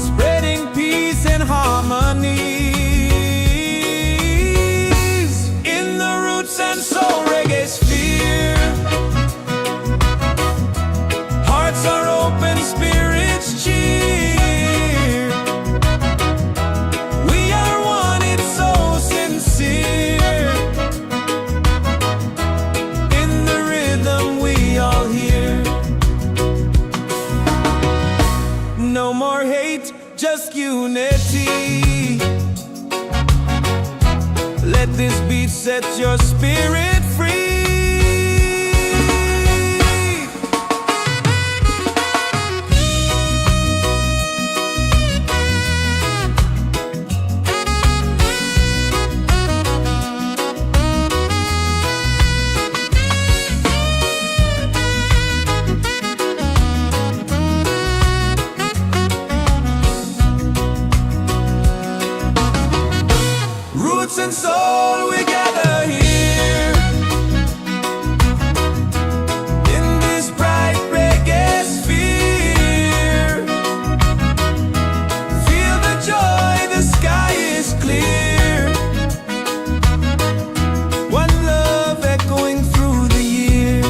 spreading peace and harmonies. In the roots and soul reggae sphere, hearts are open, spirits cheer. We are one, it's so sincere. In the rhythm, we all hear. No more hate, just unity. Let this beat set your spirit free. and soul, we gather here in this bright reggae sphere. Feel the joy, the sky is clear. One love echoing through the year.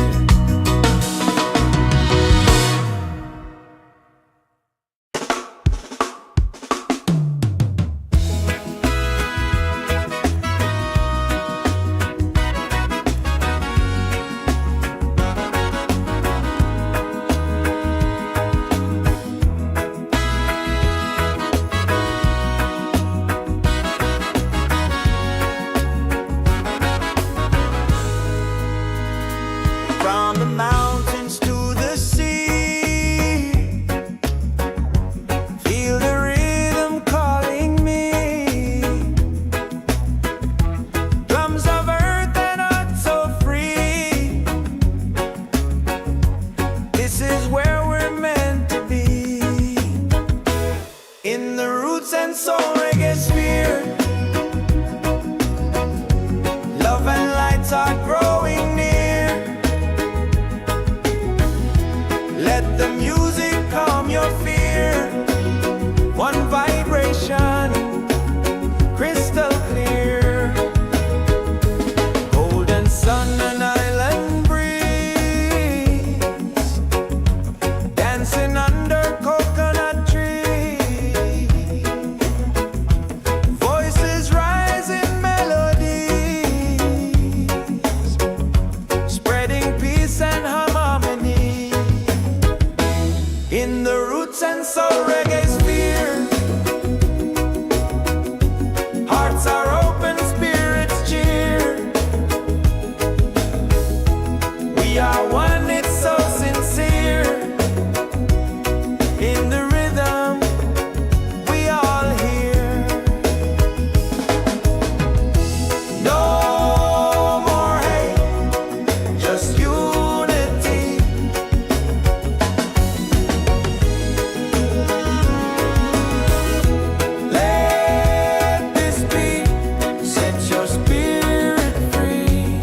From the mountains to the sea, feel the rhythm calling me. Drums of earth and heart so free. This is where we're meant to be. In the roots and soul reggae sphere, love and lights are growing near. Let the music calm your fear. One vibration, crystal clear. Golden sun and island breeze, dancing under coconut trees. Voices rise in melodies, spreading peace and harmony. In the roots and soul reggae sphere, hearts are open, spirits cheer. We are one, it's so sincere. In the rhythm, we all hear. No more hate, just unity. Let this beat set your spirit free.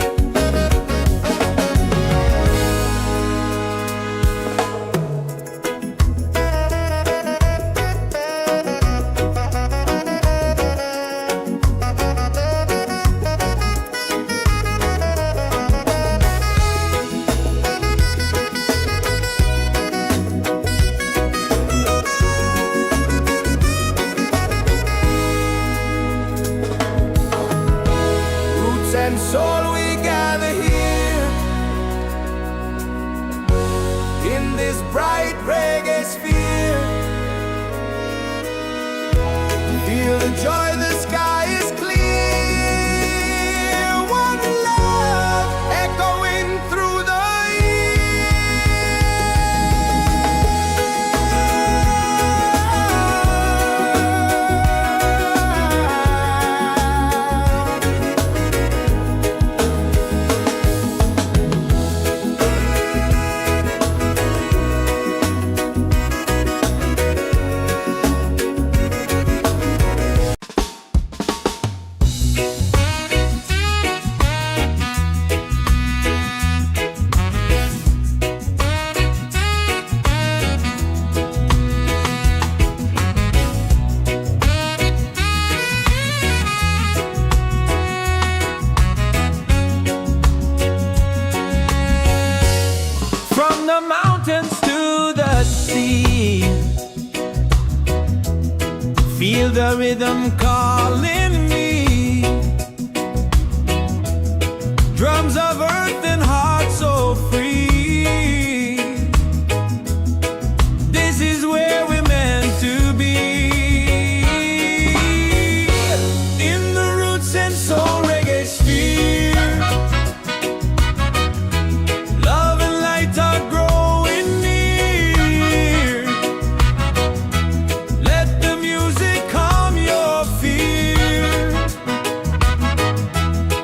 Roots and soul, we gather here in this bright reggae sphere. Feel the joy, the sky is clear. One love echoing through the from the mountains to the sea. Feel the rhythm calling me. Drums of earth and heart so free. This is where we're meant to be. In the roots and soul reggae sphere, love and light are growing near. Let the music calm your fear.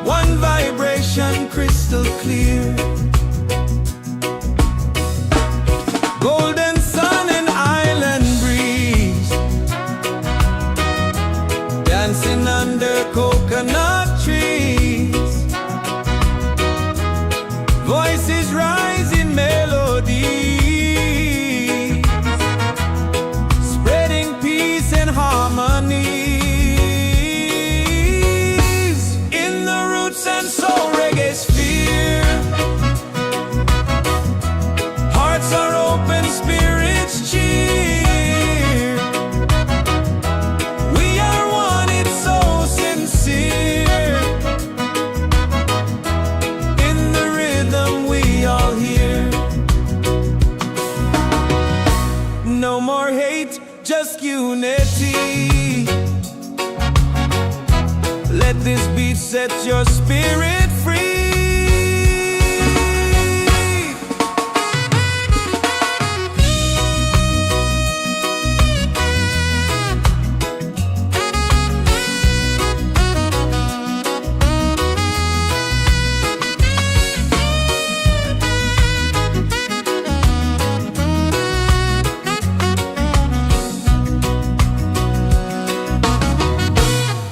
One vibration, crystal clear. Golden sun and island breeze, dancing under coconut Let this beat set your spirit free.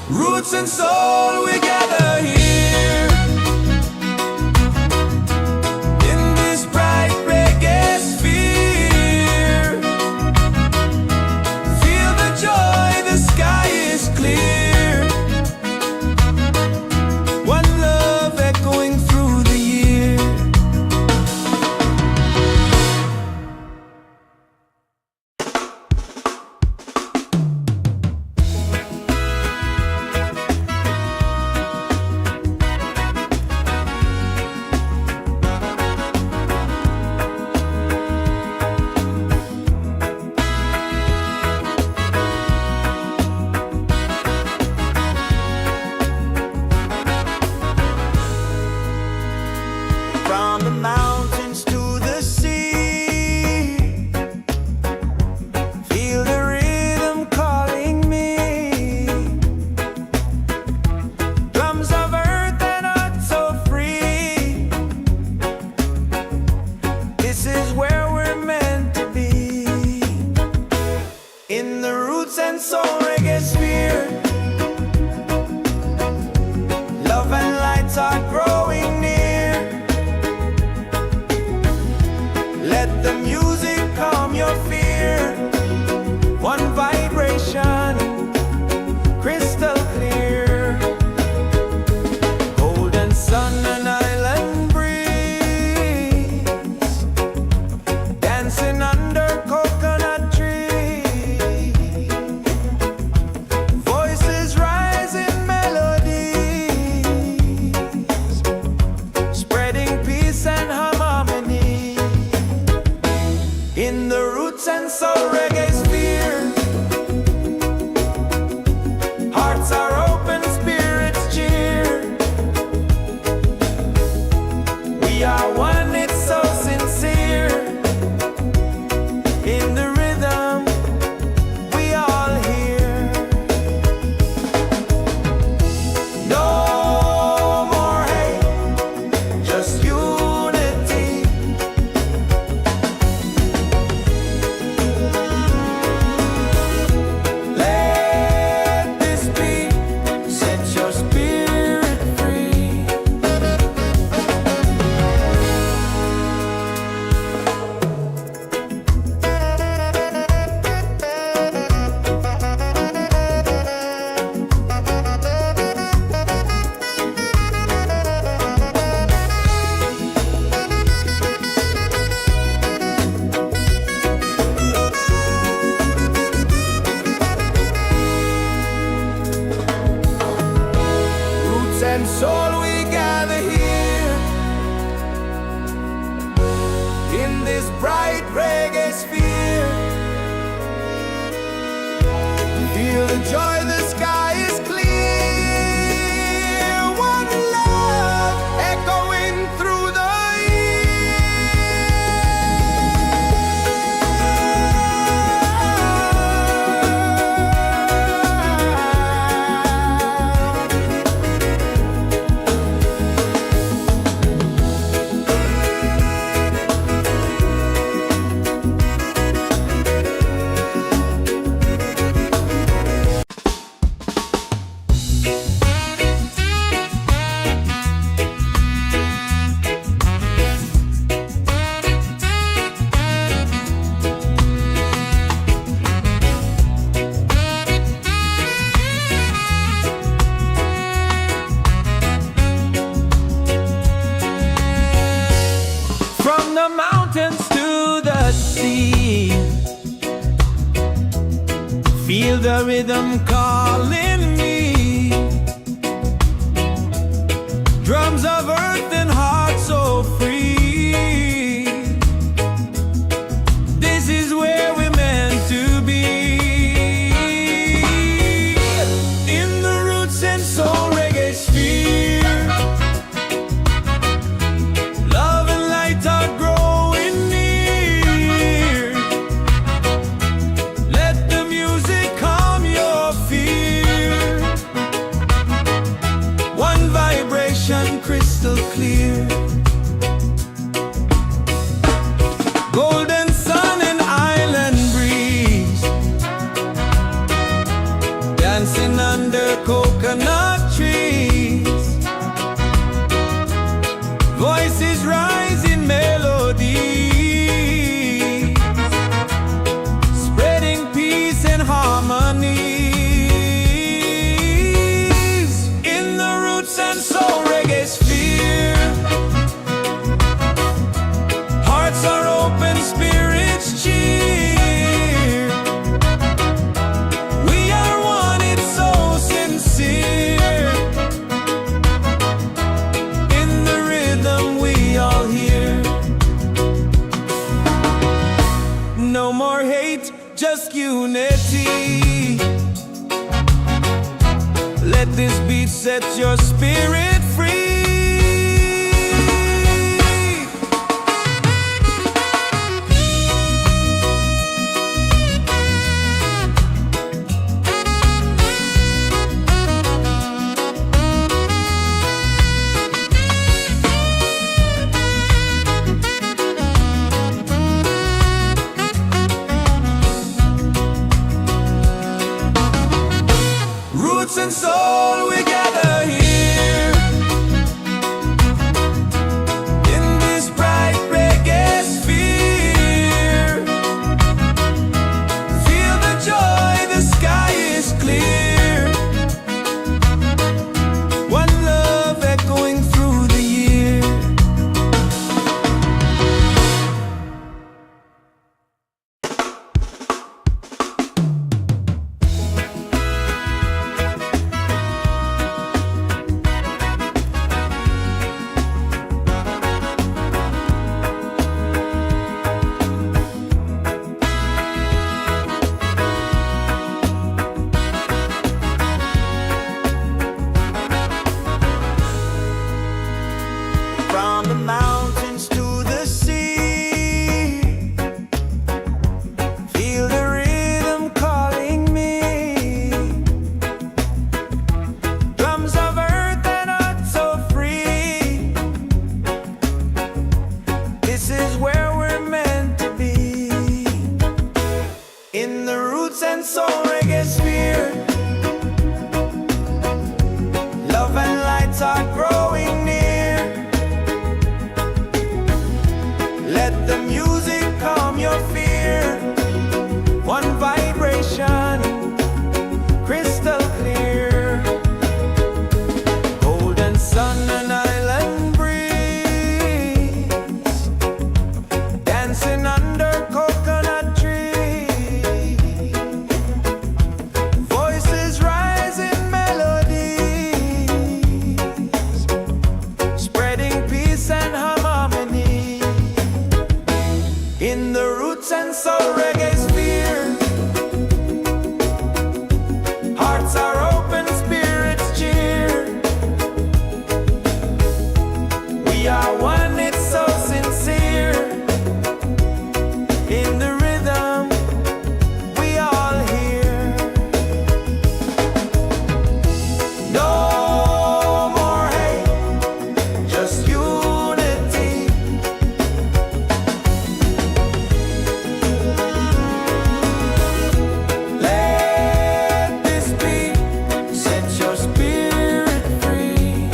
Roots and soul, we gather here in this bright reggae sphere. Feel the joy, the sky is clear. One love echoing through the year. From the mountains to the sea, feel the rhythm calling me. Drums of earth and heart so free. This is where we're meant to be. In the roots and soul reggae sphere, love and lights are growing near. Let the music calm your fear. One vibration, crystal clear. Golden sun and island breeze, dancing under coconut trees. Voices rise in melodies, spreading peace and harmony. In the roots and soul reggae sphere, hearts are open, spirits cheer. We are one, it's so sincere. In the rhythm, we all hear. No more hate, just unity. Let this beat set your spirit free. Roots and soul, we gather here in this bright reggae sphere. Feel the joy, the sky is clear. One love echoing through the Feel the rhythm calling me. Drums of earth and heart so free. This is where we're meant to be. dancing under coconut trees. Voices rise in melody, spreading peace and harmony. In the roots and soul reggae sphere, hearts are open, spirits cheer. We are one, it's so sincere. In the rhythm we all hear. No more hate, just unity. Let this beat set your spirit free. Roots and soul, we gather here in this bright reggae sphere. Feel the joy, the sky is clear. One love echoing through the year. From the mountains to the sea, feel the rhythm calling me. Drums of earth and heart so free. This is where we're meant to be. In the roots and soul reggae sphere, love and lights are growing near. Let the music calm your fear. One vibration, crystal clear. Golden sun and island breeze, dancing under coconut trees. Voices rise in melodies, spreading peace and harmony. In the roots and soul reggae sphere, hearts are open, spirits cheer. We are one, it's so sincere. In the rhythm we all hear. No more hate, just unity. Let this beat set your spirit free.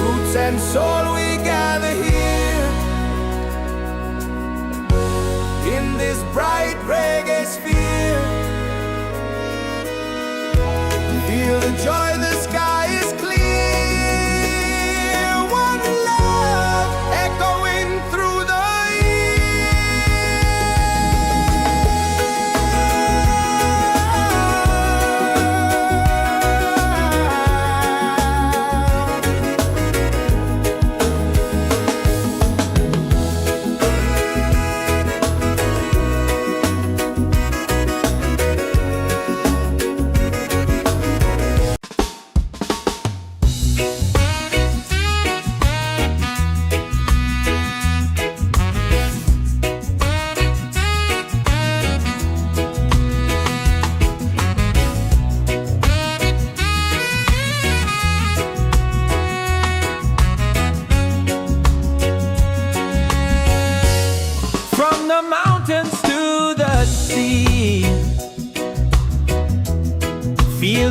Roots and soul, we gather here in this bright reggae sphere. Feel the joy, the sky is clear. One love echoing through the year.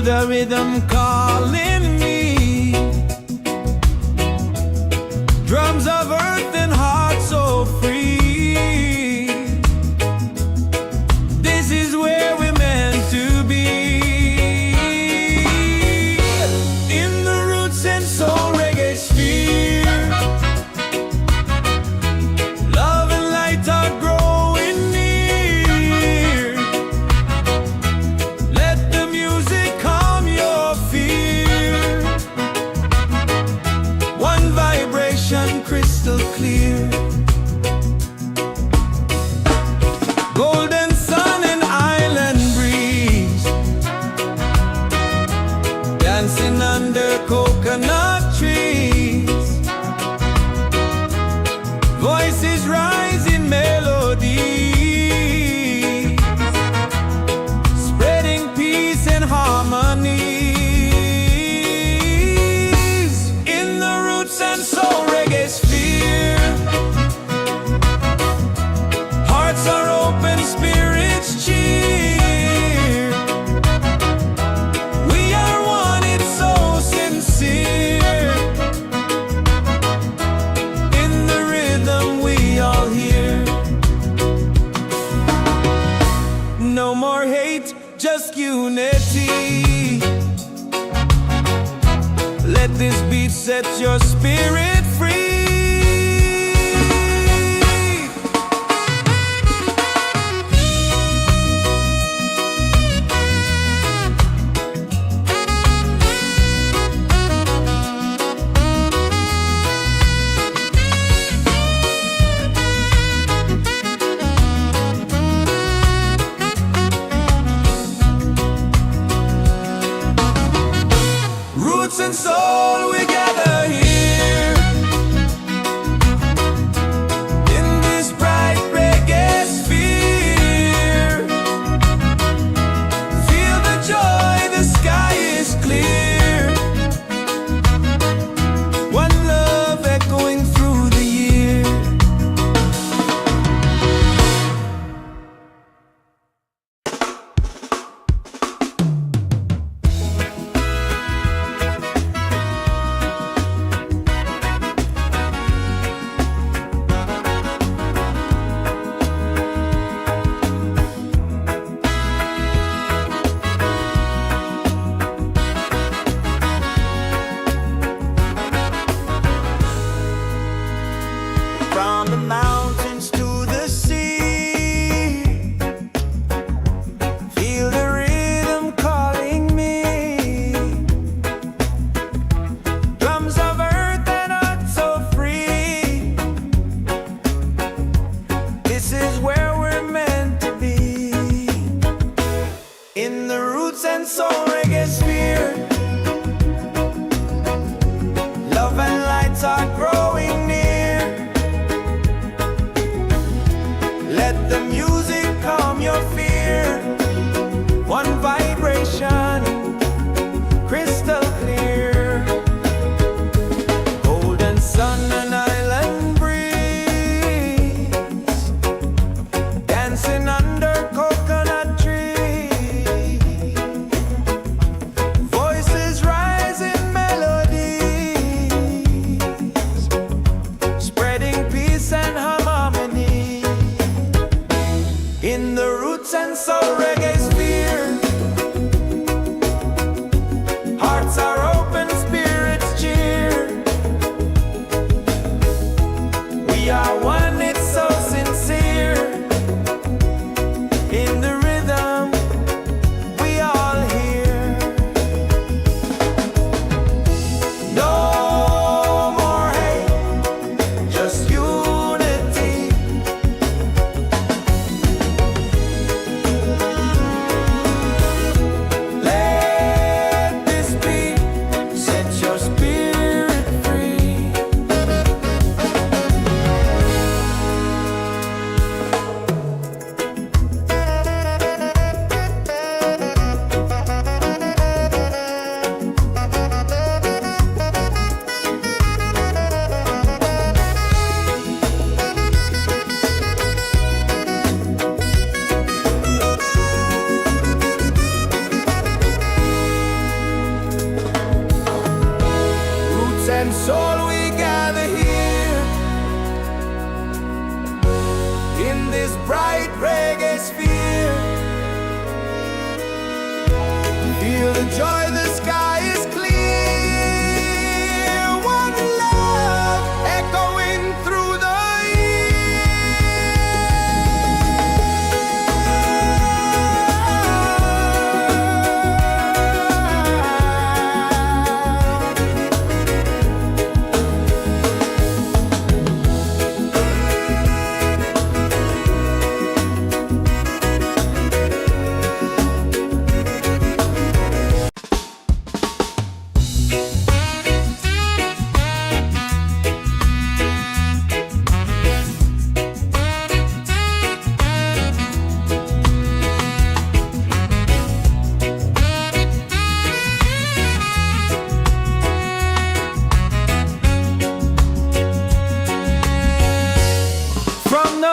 the rhythm calling me. Drums of earth and heart so free. This is where we're meant to be. In the roots and soul reggae sphere, love and light are growing near. Let the music calm your fear. One vibration crystal clear. Golden sun and island breeze, dancing under coconut trees. Voices rise in melody, spreading peace and harmony. In the roots and soul reggae sphere, hearts are open, spirits cheer. We are one, it's so sincere. In the rhythm we all hear. No more hate, just unity. Let this beat set your spirit free. Roots and soul, we gather here in this bright reggae sphere. Feel the joy, the sky is clear. One love echoing through the year. and soul we gather here in this bright reggae sphere. Feel the joy, the sky is clear. One love echoing through the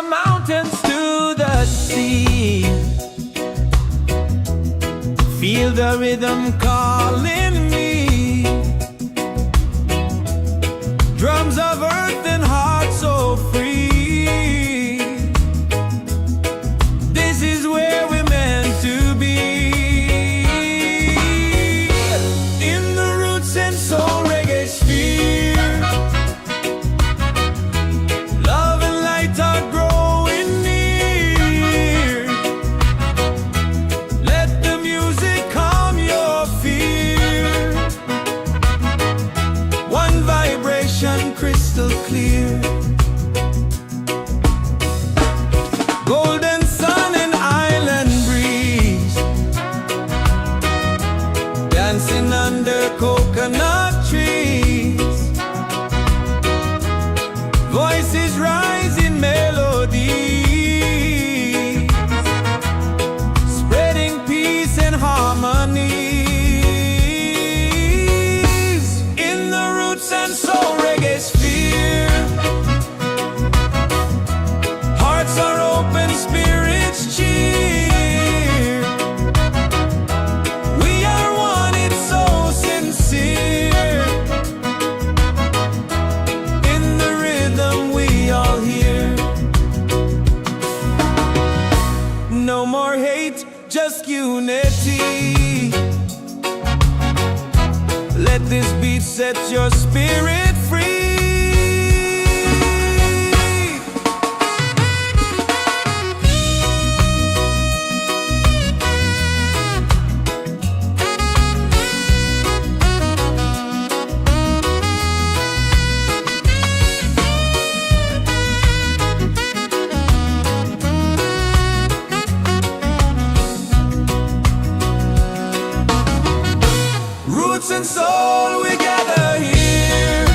mountains to the sea. Feel the rhythm calling me. Drums of earth and heart so free. This is where we're meant to be. In the roots and soul reggae sphere, love and light are growing near. Let the music calm your fear. One vibration crystal clear. Golden sun and island breeze, dancing under coconut trees. Voices rise in melody, spreading peace and harmony. In the roots and soul reggae sphere, hearts are open, spirits cheer. We are one, it's so sincere. In the rhythm we all hear. No more hate, just unity. Let this beat set your spirit free. Roots and soul we gather here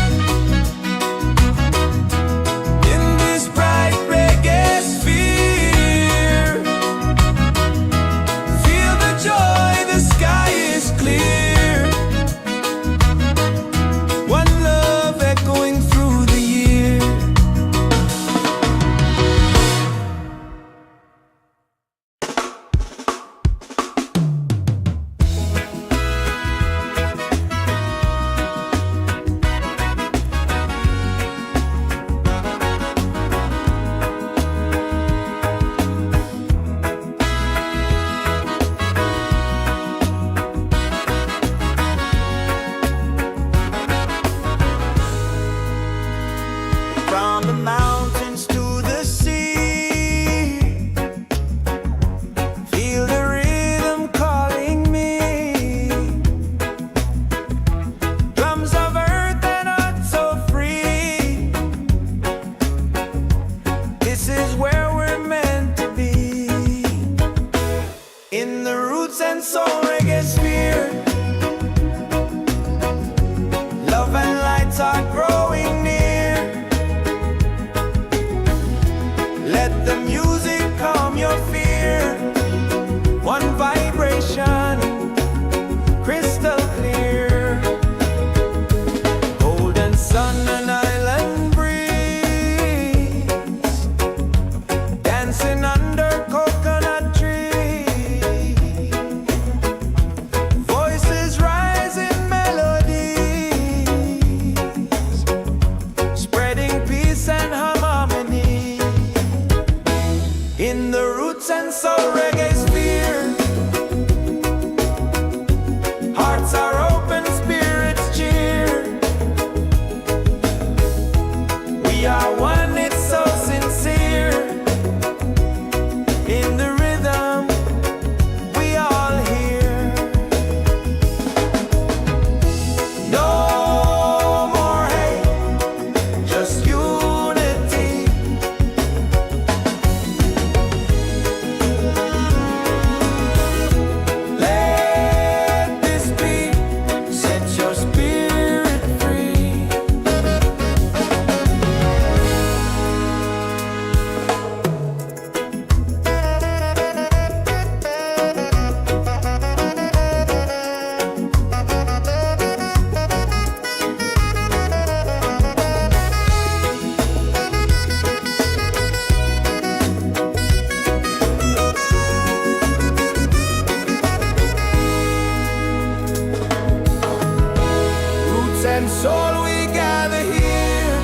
and soul we gather here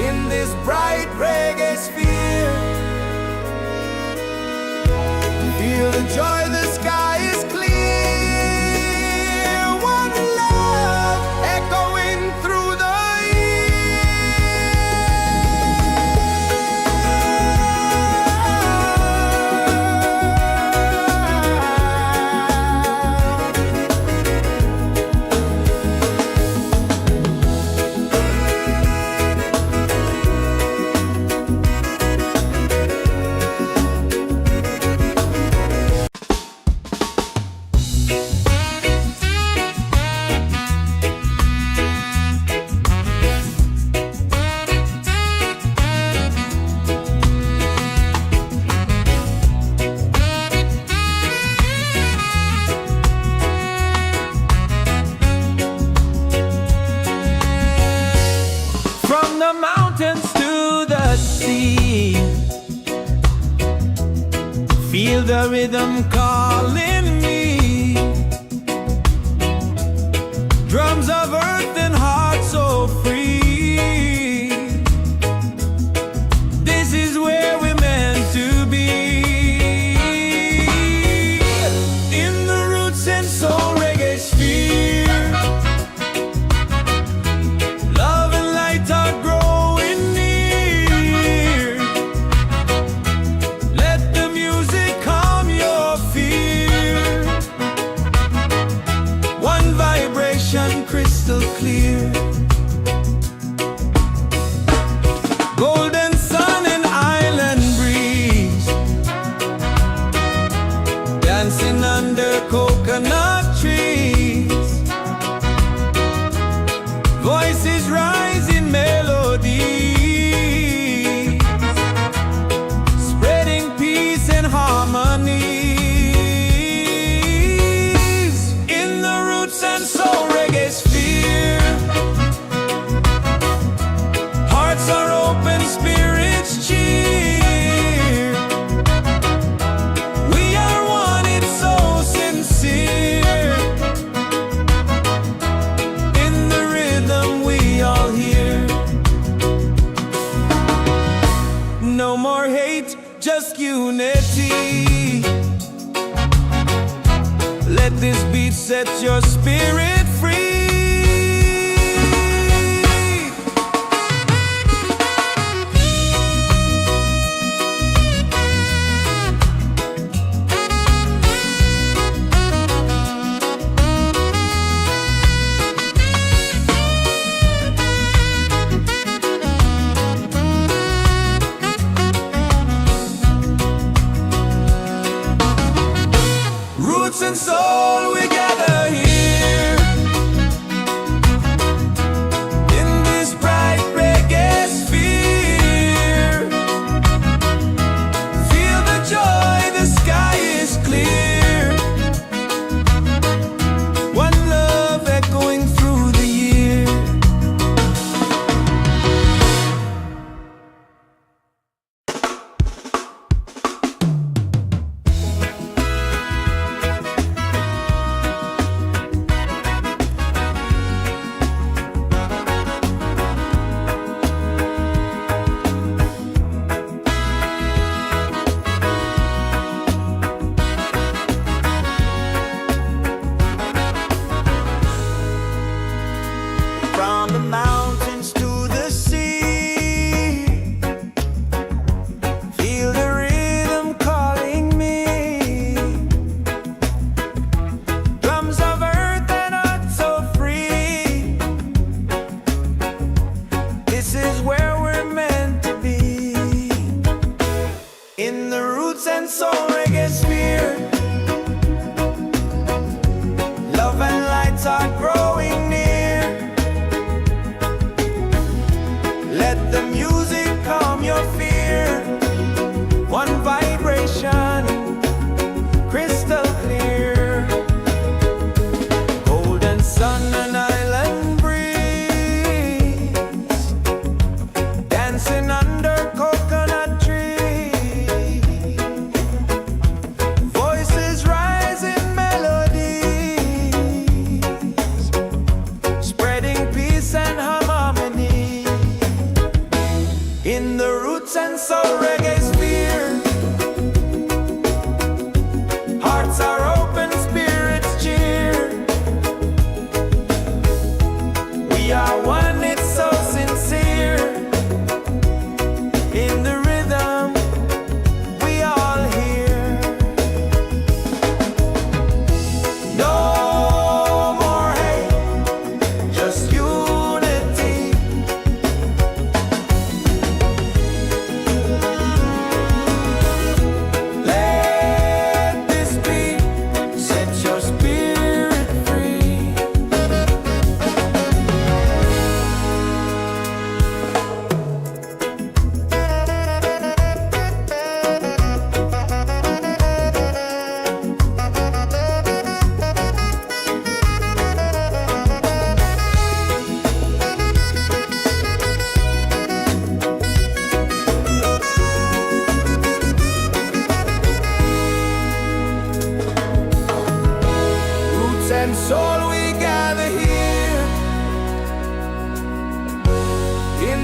in this bright reggae sphere. Feel the joy, the sky is clear. One love echoing through the feel the rhythm calling me. Drums of earth and heart so free. This is where we're meant to be. In the roots and soul reggae sphere, love and light are growing near. Let the music calm your fear. One vibration crystal clear. Golden sun and island breeze, dancing under coconut trees. Voices rise in melody, spreading peace and harmonies. In the roots and soul reggae sphere, hearts are open, spirits cheer. We are one, it's so sincere. In the rhythm we all hear. No more hate, just unity. Let this beat set your spirit free. Roots and soul, we gather here in this bright reggae sphere. Feel the joy, the sky is clear. One love echoing through the year. From the mountains to the sea, feel the rhythm calling me. Drums of earth and heart so free. This is where we're meant to be. In the roots and soul reggae sphere, love and lights are growing near. Let the music calm your fear. One vibration, crystal clear. Golden sun and island breeze, dancing under coconut trees. Voices rise in melody,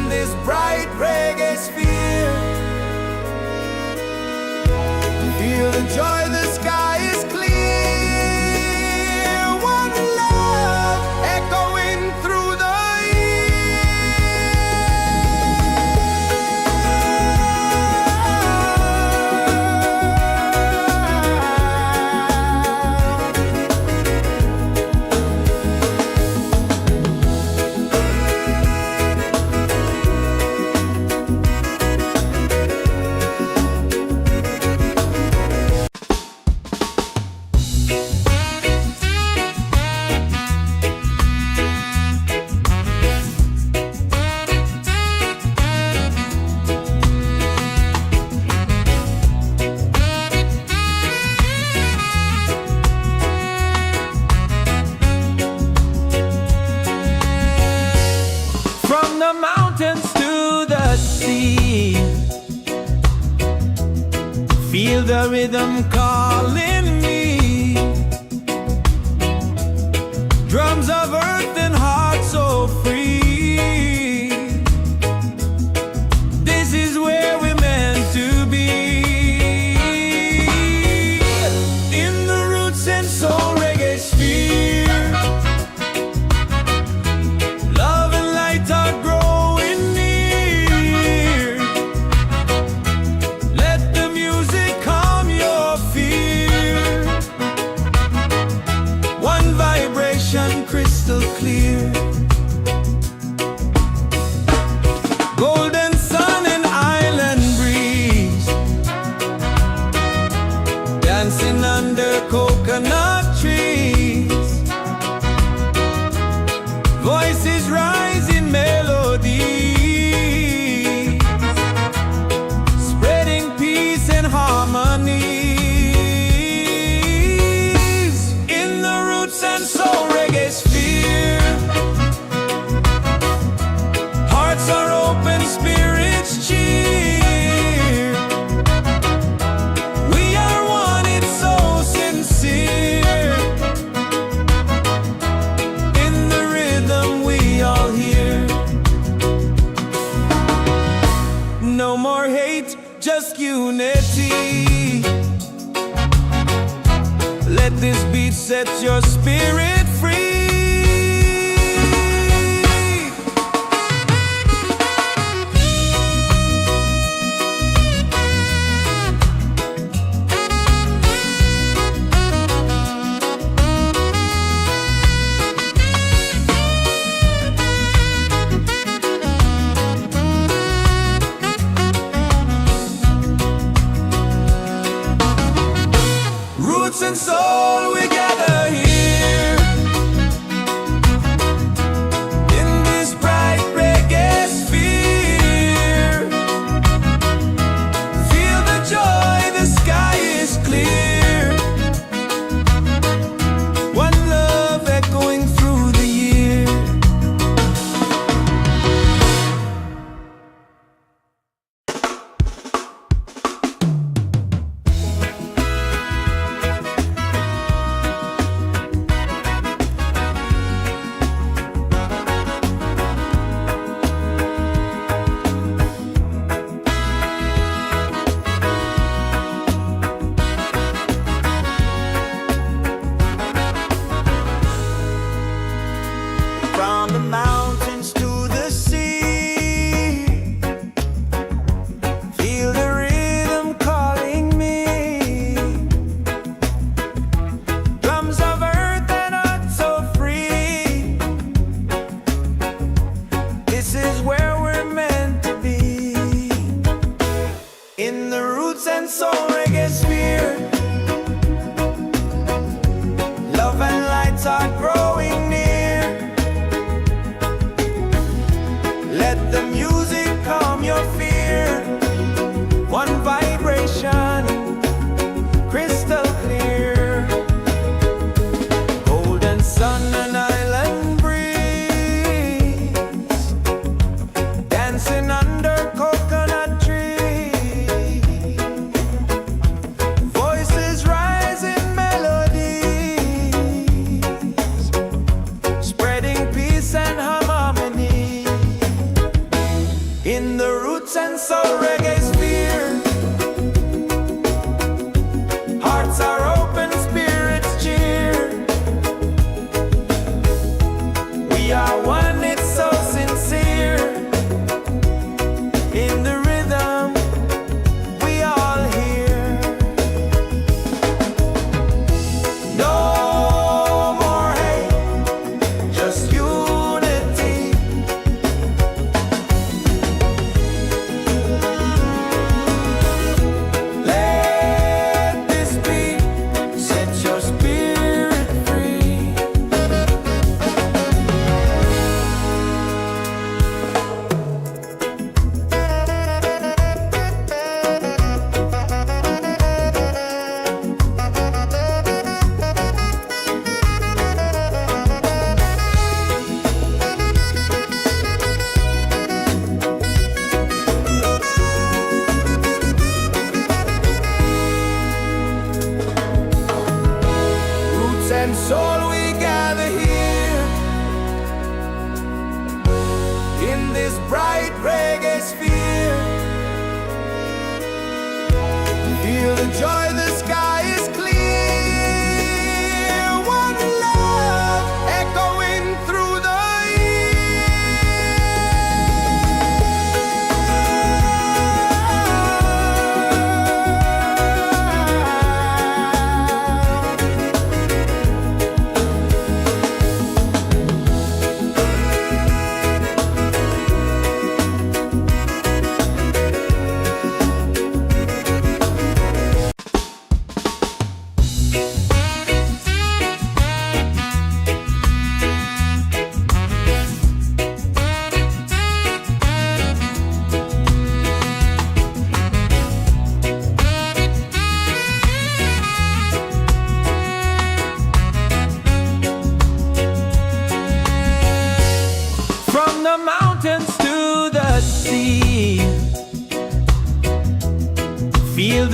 in this bright reggae sphere. Feel the joy, the sky is clear. One love echoing through the from the mountains to the sea. Feel the rhythm calling me. Drums of earth and heart so free. This is where we're meant to be. In the roots and soul reggae sphere. Love and light are growing near. Let the music calm your fear. One vibration crystal clear. Golden sun and island breeze. Dancing under coconut trees. Voices rise in melody, spreading peace and harmony. In the roots and soul reggae sphere. Hearts are open, spirits cheer. We are one, it's so sincere. In the rhythm we all hear. No more hate, just unity. Let this beat set your spirit free. Roots and soul, we gather here.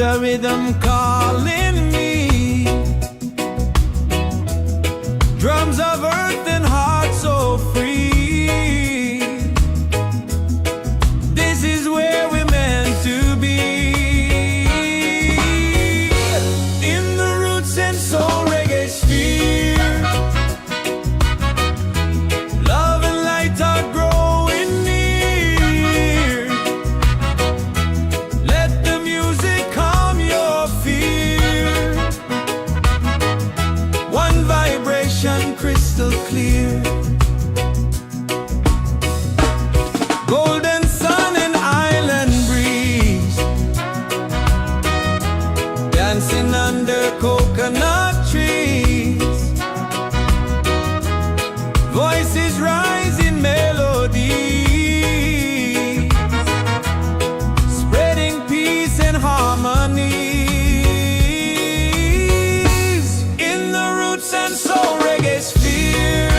the rhythm calling me. Drums of earth and heart so free. This is where we're meant to be. In the roots and soul reggae sphere, love and light are growing near. Let the music calm your fear. One vibration crystal clear. Golden sun and island breeze, dancing under coconut trees. Voices rise in melody, spreading peace and harmony. In the roots and soul reggae sphere,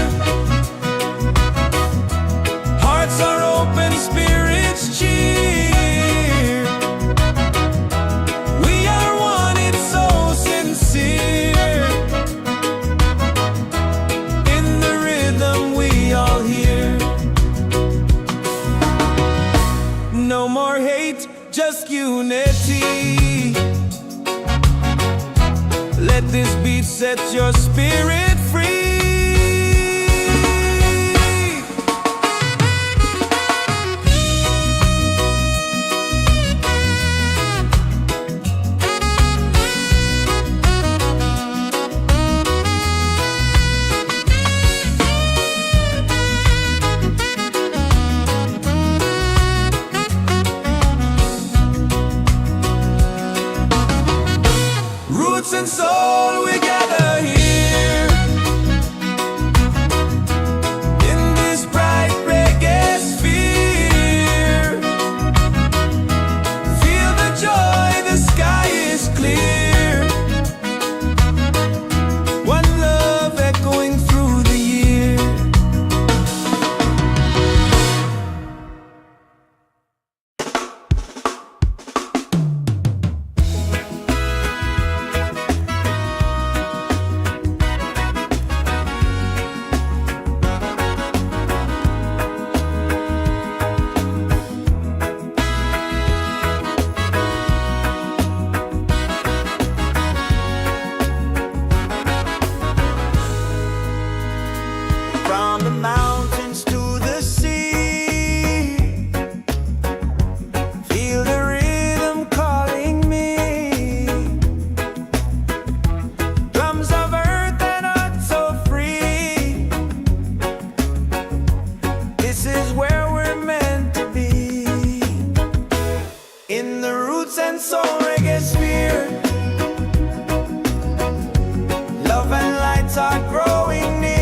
hearts are open, spirits cheer. We are one, it's so sincere. In the rhythm we all hear. No more hate, just unity. Let this beat set your spirit free. Roots and soul, we gather here in this bright reggae sphere. Feel the joy, the sky is clear. One love echoing through the year. From the mountains to the sea, feel the rhythm calling me. Drums of earth and heart so free. This is where we're meant to be. In the roots and soul reggae sphere, love and lights are growing near.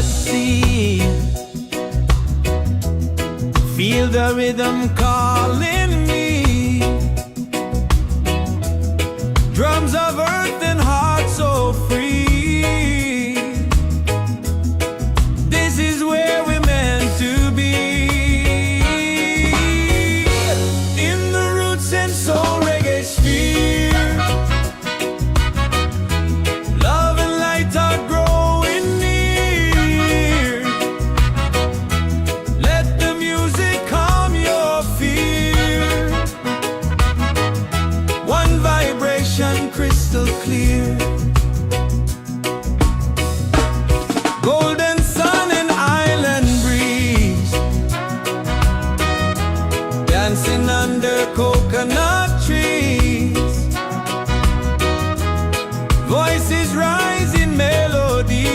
the sea. Feel the rhythm calling me. Drums of earth and heart so free. This is where we're meant to be. In the roots and soul reggae sphere. Love and light are growing near. Let the music calm your fear. One vibration crystal clear. Golden sun and island breeze. Dancing under coconut trees. Voices rise in melody,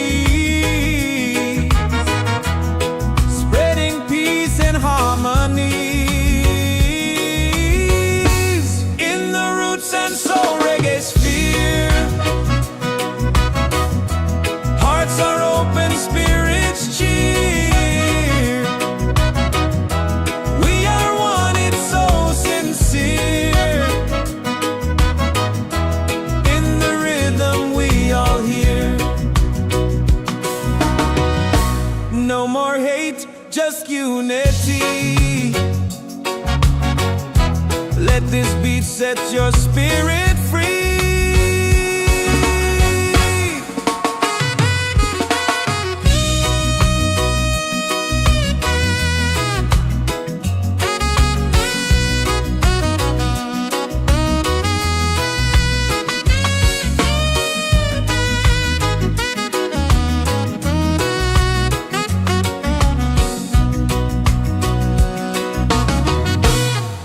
spreading peace and harmony. In the roots and soul reggae sphere. Hearts are open, spirits cheer. We are one, it's so sincere. In the rhythm we all hear. No more hate, just unity. Let this beat set your spirit free.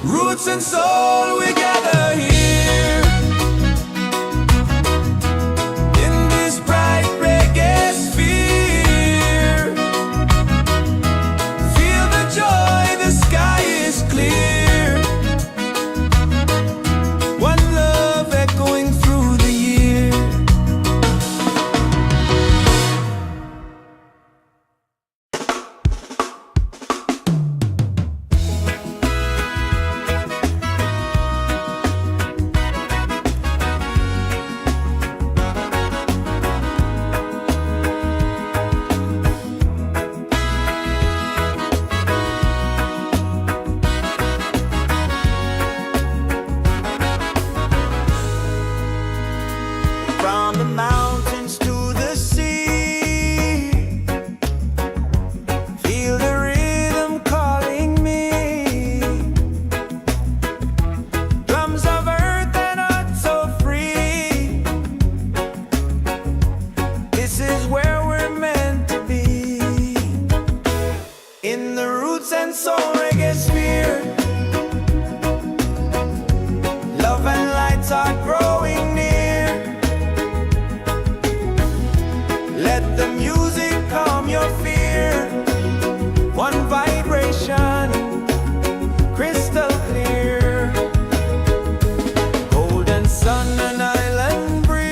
Roots and soul, we gather here. In this bright reggae sphere. Feel the joy, the sky is clear. One love echoing through the year. From the mountains to the sea. Feel the rhythm calling me. Drums of earth and heart so free. This is where we're meant to be. In the roots and soul reggae sphere. Love and lights are growing near. Let the music calm your fear. One vibration, crystal clear. Golden sun and island breeze.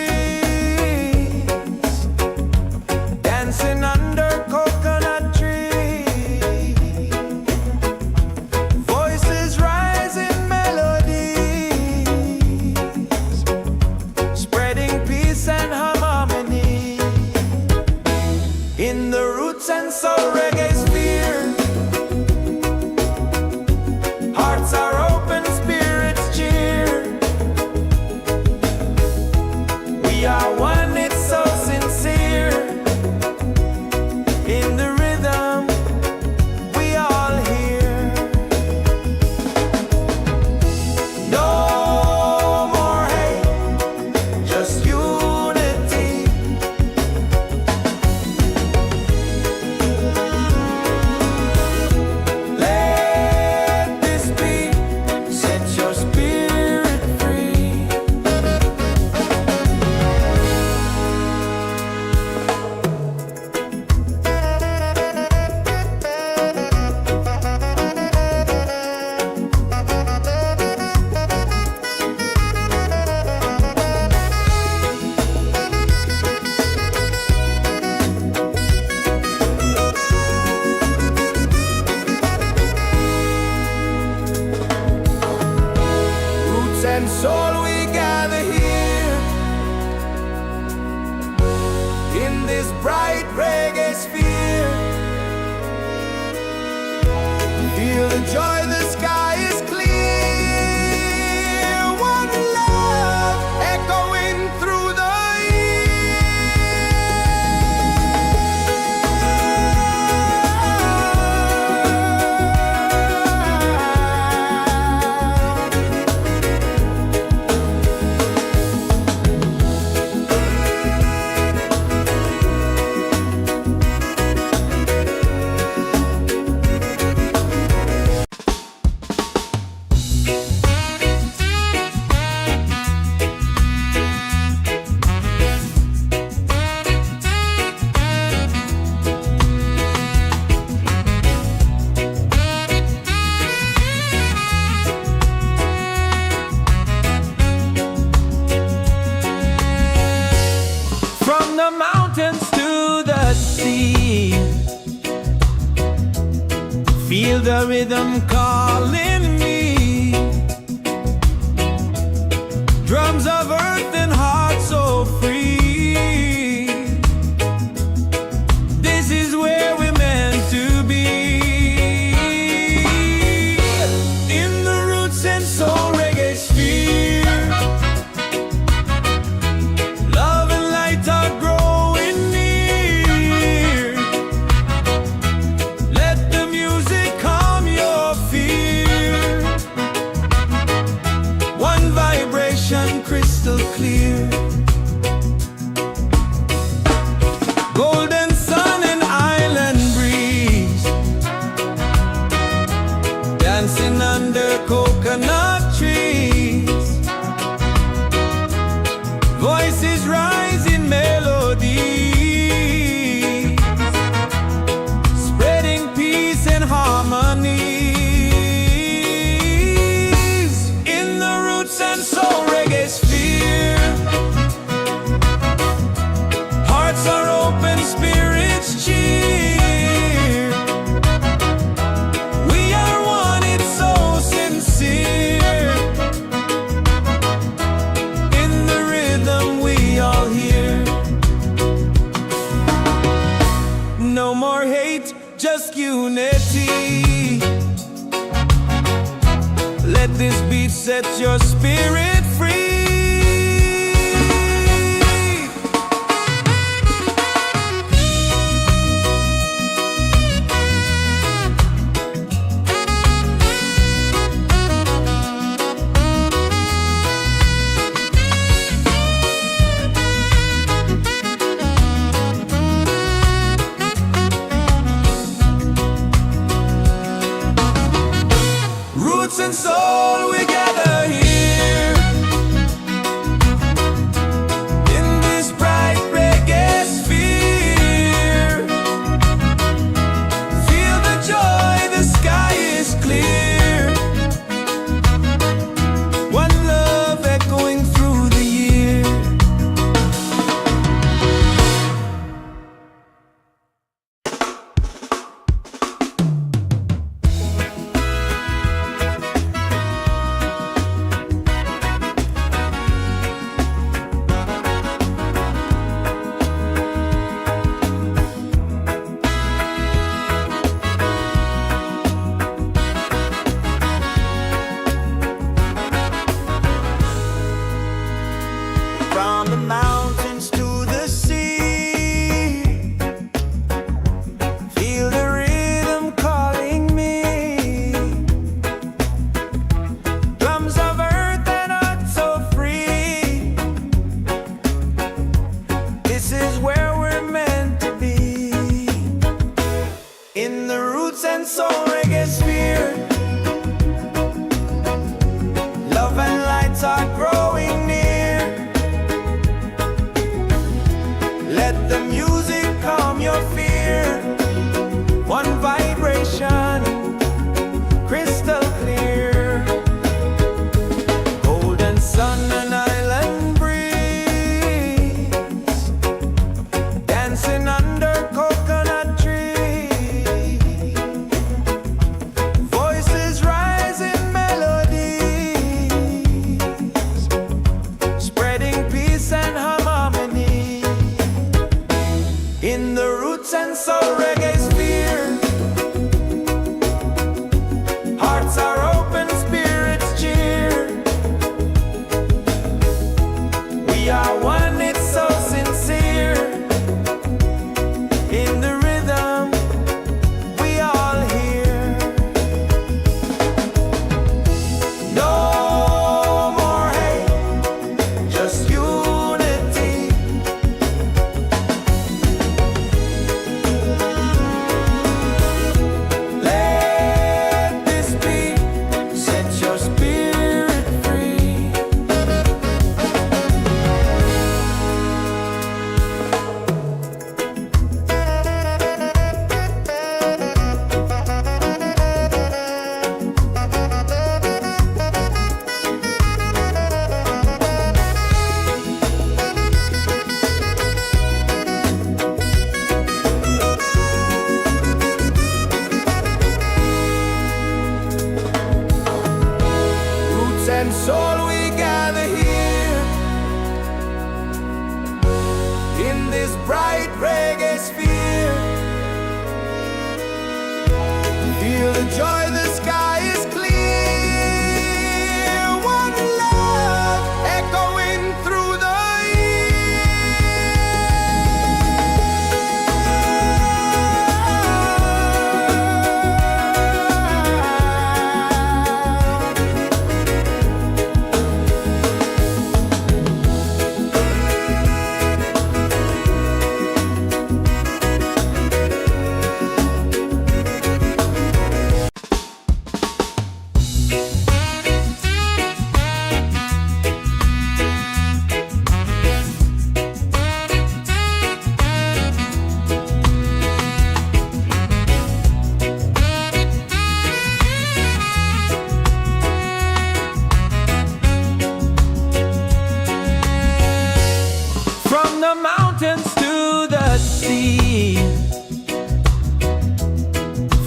this bright reggae sphere. Feel the joy, the sky is clear. One love echoing through the the mountains to the sea. Feel the rhythm calling me. Drums of earth and heart so free. This is where we're meant to be. In the roots and soul reggae sphere. Love and light are growing near. Let the music calm your fear. One vibration crystal clear. Golden sun and island breeze. Dancing under coconut trees. Voices rise in melody, spreading peace and harmony. In the roots and soul reggae sphere. Hearts are open, spirits cheer. We are one, it's so sincere. In the rhythm we all hear. No more hate, just unity. Let this beat set your spirit free. Roots and soul, we gather here. In this bright reggae sphere. Feel the joy, the sky is clear. One love echoing through the year. From the mountains to the sea. Feel the rhythm calling me. Drums of earth and heart so free. This is where we're meant to be. In the roots and soul reggae sphere. Love and lights are growing near. Let the music calm your fear. One vibration, crystal clear. Golden sun and island breeze. Dancing under coconut trees. Voices rise in melodies, spreading peace and harmony. this bright reggae sphere. Feel the joy, the sky is clear. One love echoing through the the mountains to the sea.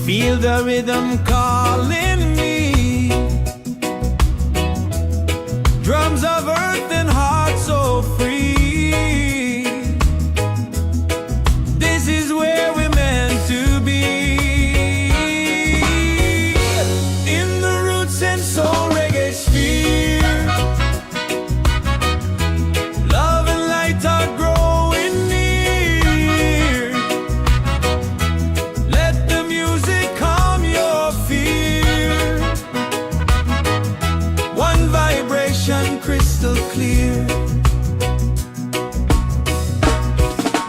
Feel the rhythm calling me. Drums of earth and heart so free. This is where we're meant to be. In the roots and soul reggae sphere. Crystal clear.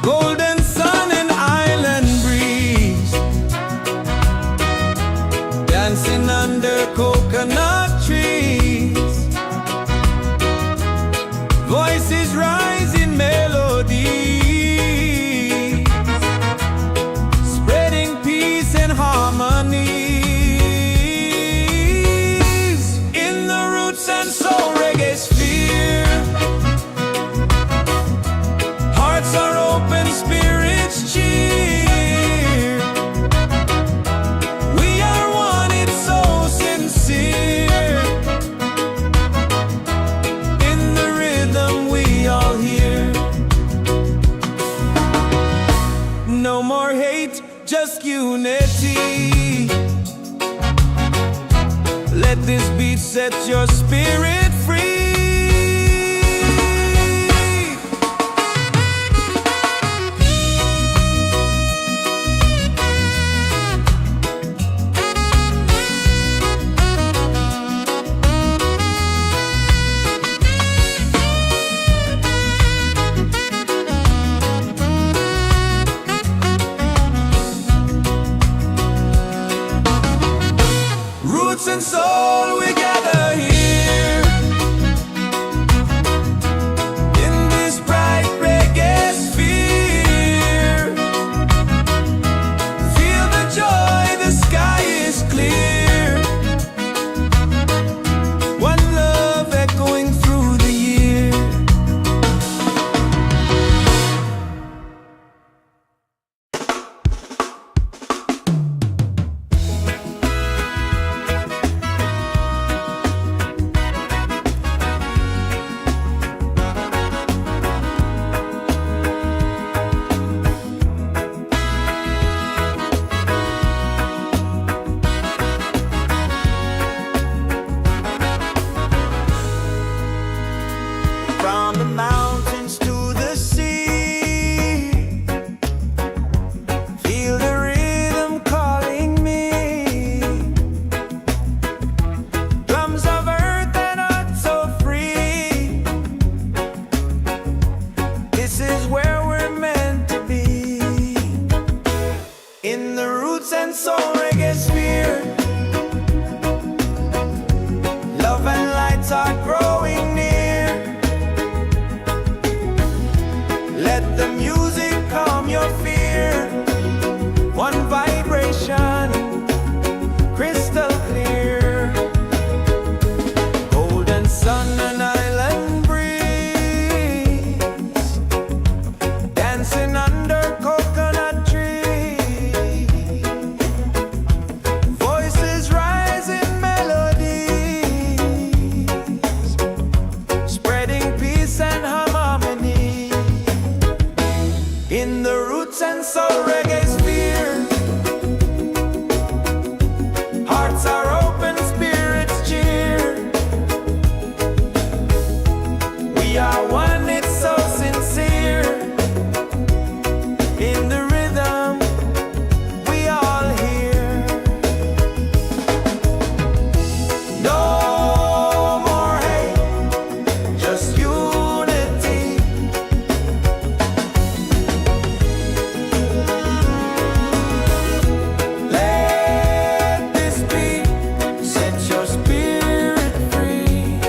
Golden sun and island breeze, dancing under coconut trees. Voices rise in melody, spreading peace and harmony. In the roots and soul reggae sphere. Hearts are open, spirits cheer. We are one, it's so sincere. In the rhythm we all hear. No more hate, just unity. Let this beat set your spirit free. Roots and soul, we gather here. In this bright reggae sphere. Feel the joy, the sky is clear. One love echoing through the year. From the mountains to the sea, feel the rhythm calling me. Drums of earth and heart so free. This is where we're meant to be. In the roots and soul reggae sphere. Love and lights are growing near. Let the music calm your fear. One vibration, crystal clear. Golden sun and island breeze, dancing under coconut trees. Voices rise in melodies, spreading peace and harmony. In the roots and soul reggae sphere, hearts are open, spirits cheer. We are one, it's so sincere. In the rhythm, we all hear. No more hate, just unity. Let this beat set your spirit free.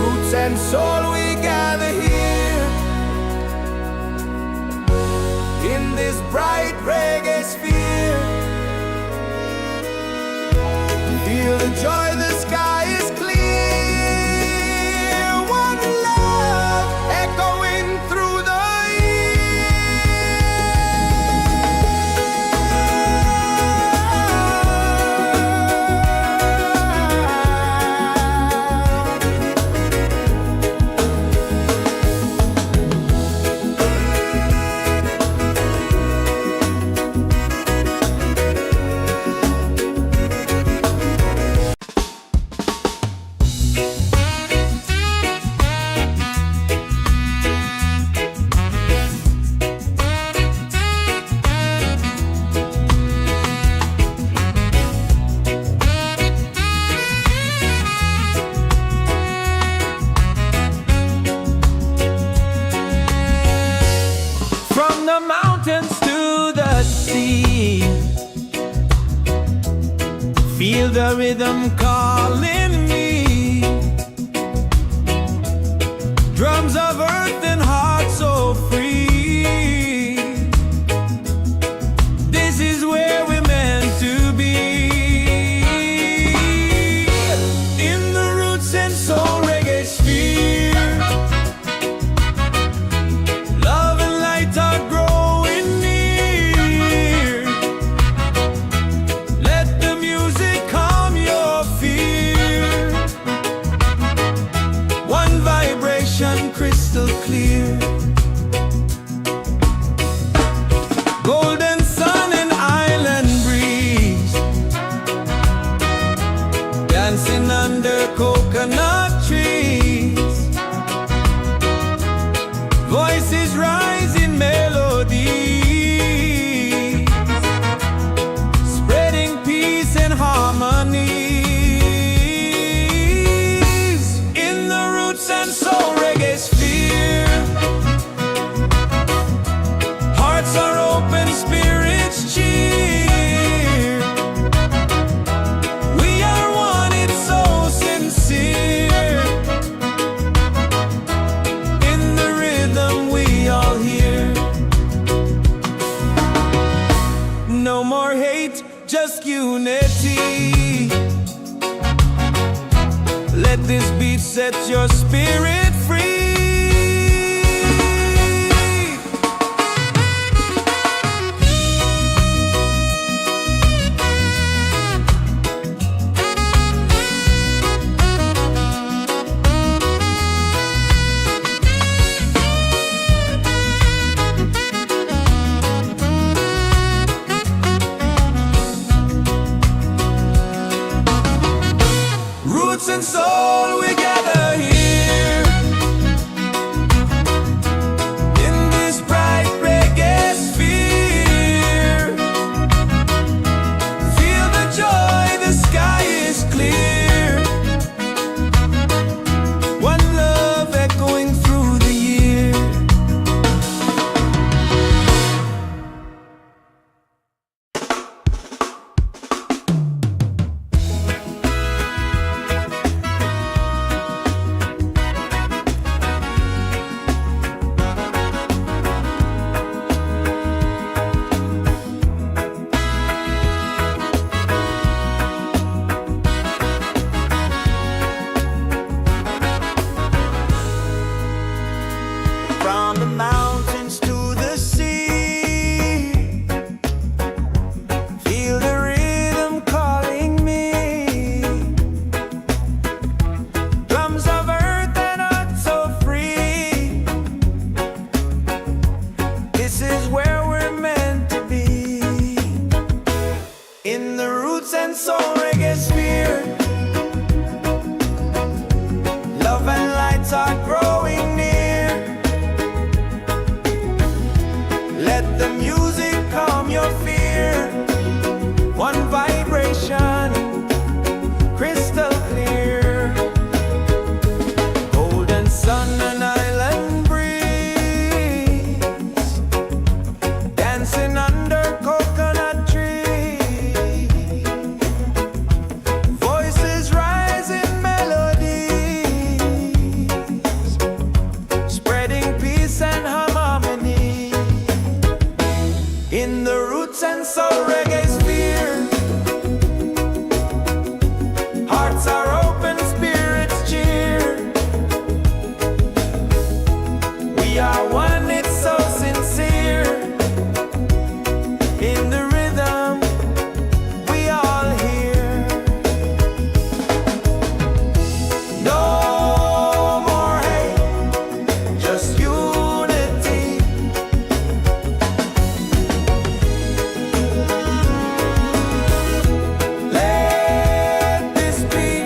Roots and soul, we gather here in this bright reggae sphere. Feel the joy, the sky is clear. One love echoing through the from the mountains to the sea. Feel the rhythm calling me. Drums of earth and heart so free. This is where we're meant to be. In the roots and soul reggae sphere, love and light are growing near. Let the music calm your fear. One vibration crystal clear. Golden sun and island breeze, dancing under coconut trees. Voices rise in melody, spreading peace and harmony. In the roots and soul reggae sphere, hearts are open, spirits cheer. We are one, it's so sincere. In the rhythm we all hear. No more hate, just unity. Let this beat set your spirit free. Roots and soul, we gather here In the roots and soul reggae sphere, hearts are open, spirits cheer. We are one, it's so sincere. In the rhythm, we all hear. No more hate, just unity. Let this be,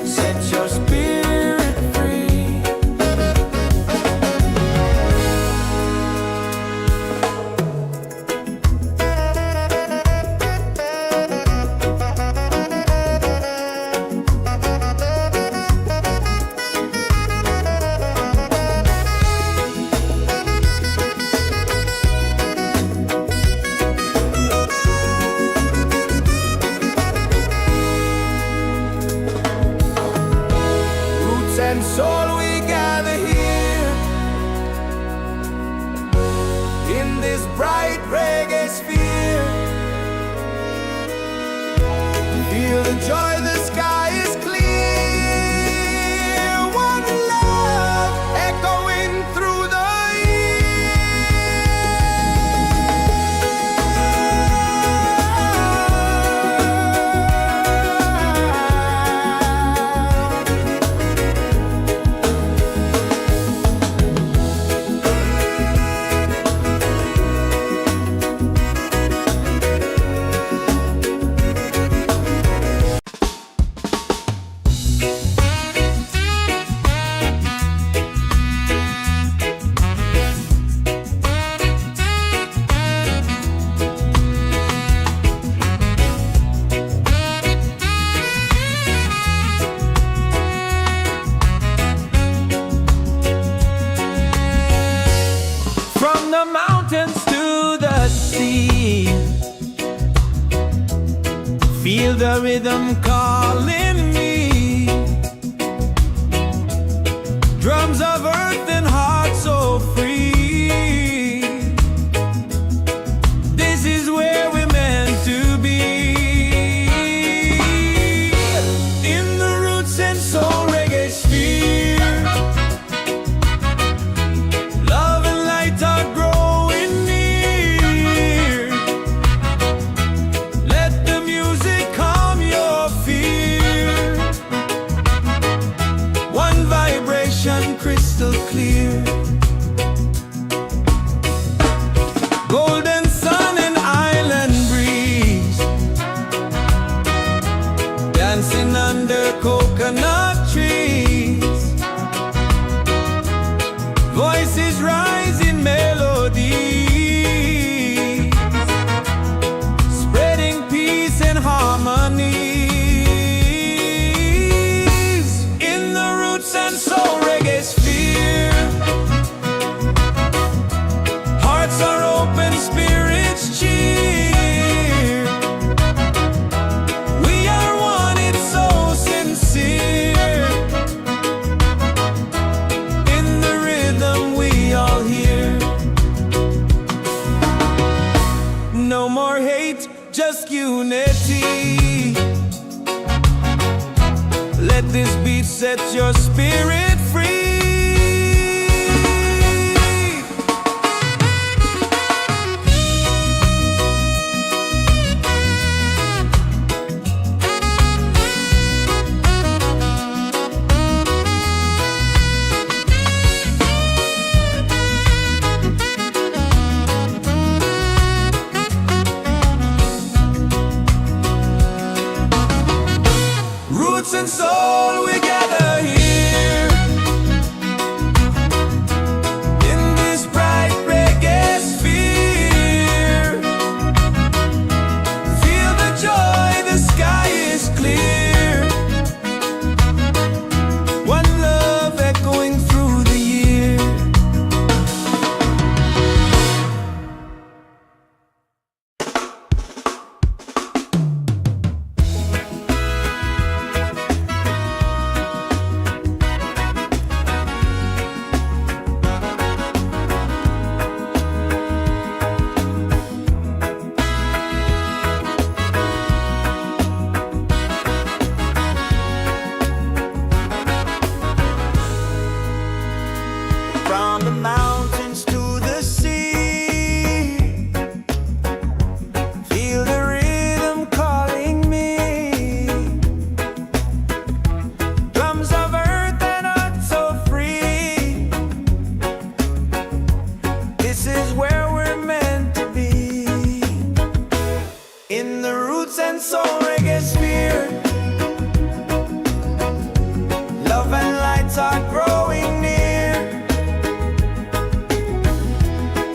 set your spirit free. Roots and soul, we gather here in this bright reggae sphere. Feel the joy, the sky is clear. One love echoing through the from the mountains to the sea. Feel the rhythm calling me. Drums of earth and heart so free. This is where we're meant to be. In the roots and soul reggae sphere, love and light are growing near. Let the music calm your fear. One vibration crystal clear. Golden sun and island breeze, dancing under coconut trees. Voices rise in melody, spreading peace and harmony. In the roots and soul reggae sphere, hearts are open, spirits cheer. We are one, it's so sincere. In the rhythm we all hear. No more hate, just unity. Let this beat set your spirit free. Roots and soul, we gather here soul reggae sphere. Love and light are growing near.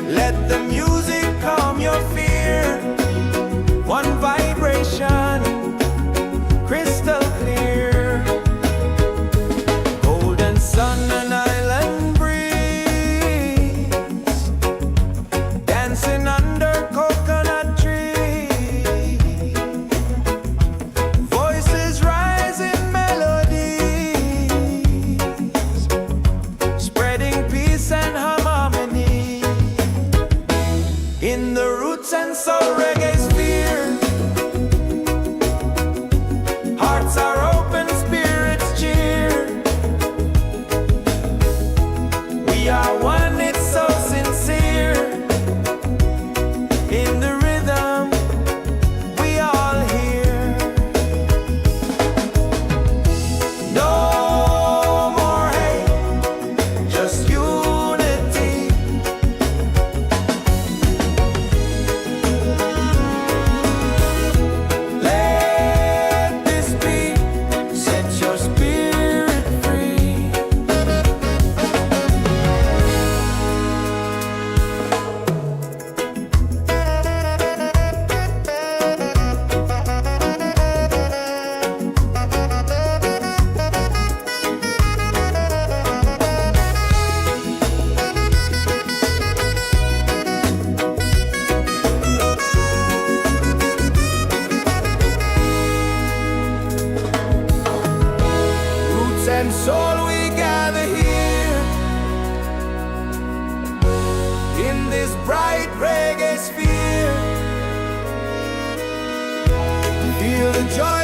Let the music calm your fear. One vibration, crystal clear. Golden sun and island breeze, dancing under coconut trees. Voices rise in melodies, spreading peace and harmony. In the roots and soul reggae sphere, hearts are open, spirits cheer. We are one, it's so sincere. In the rhythm, we all hear. No more hate, just unity. Let this be, set your spirit free. Roots and soul, we gather here in this bright reggae sphere. Feel the joy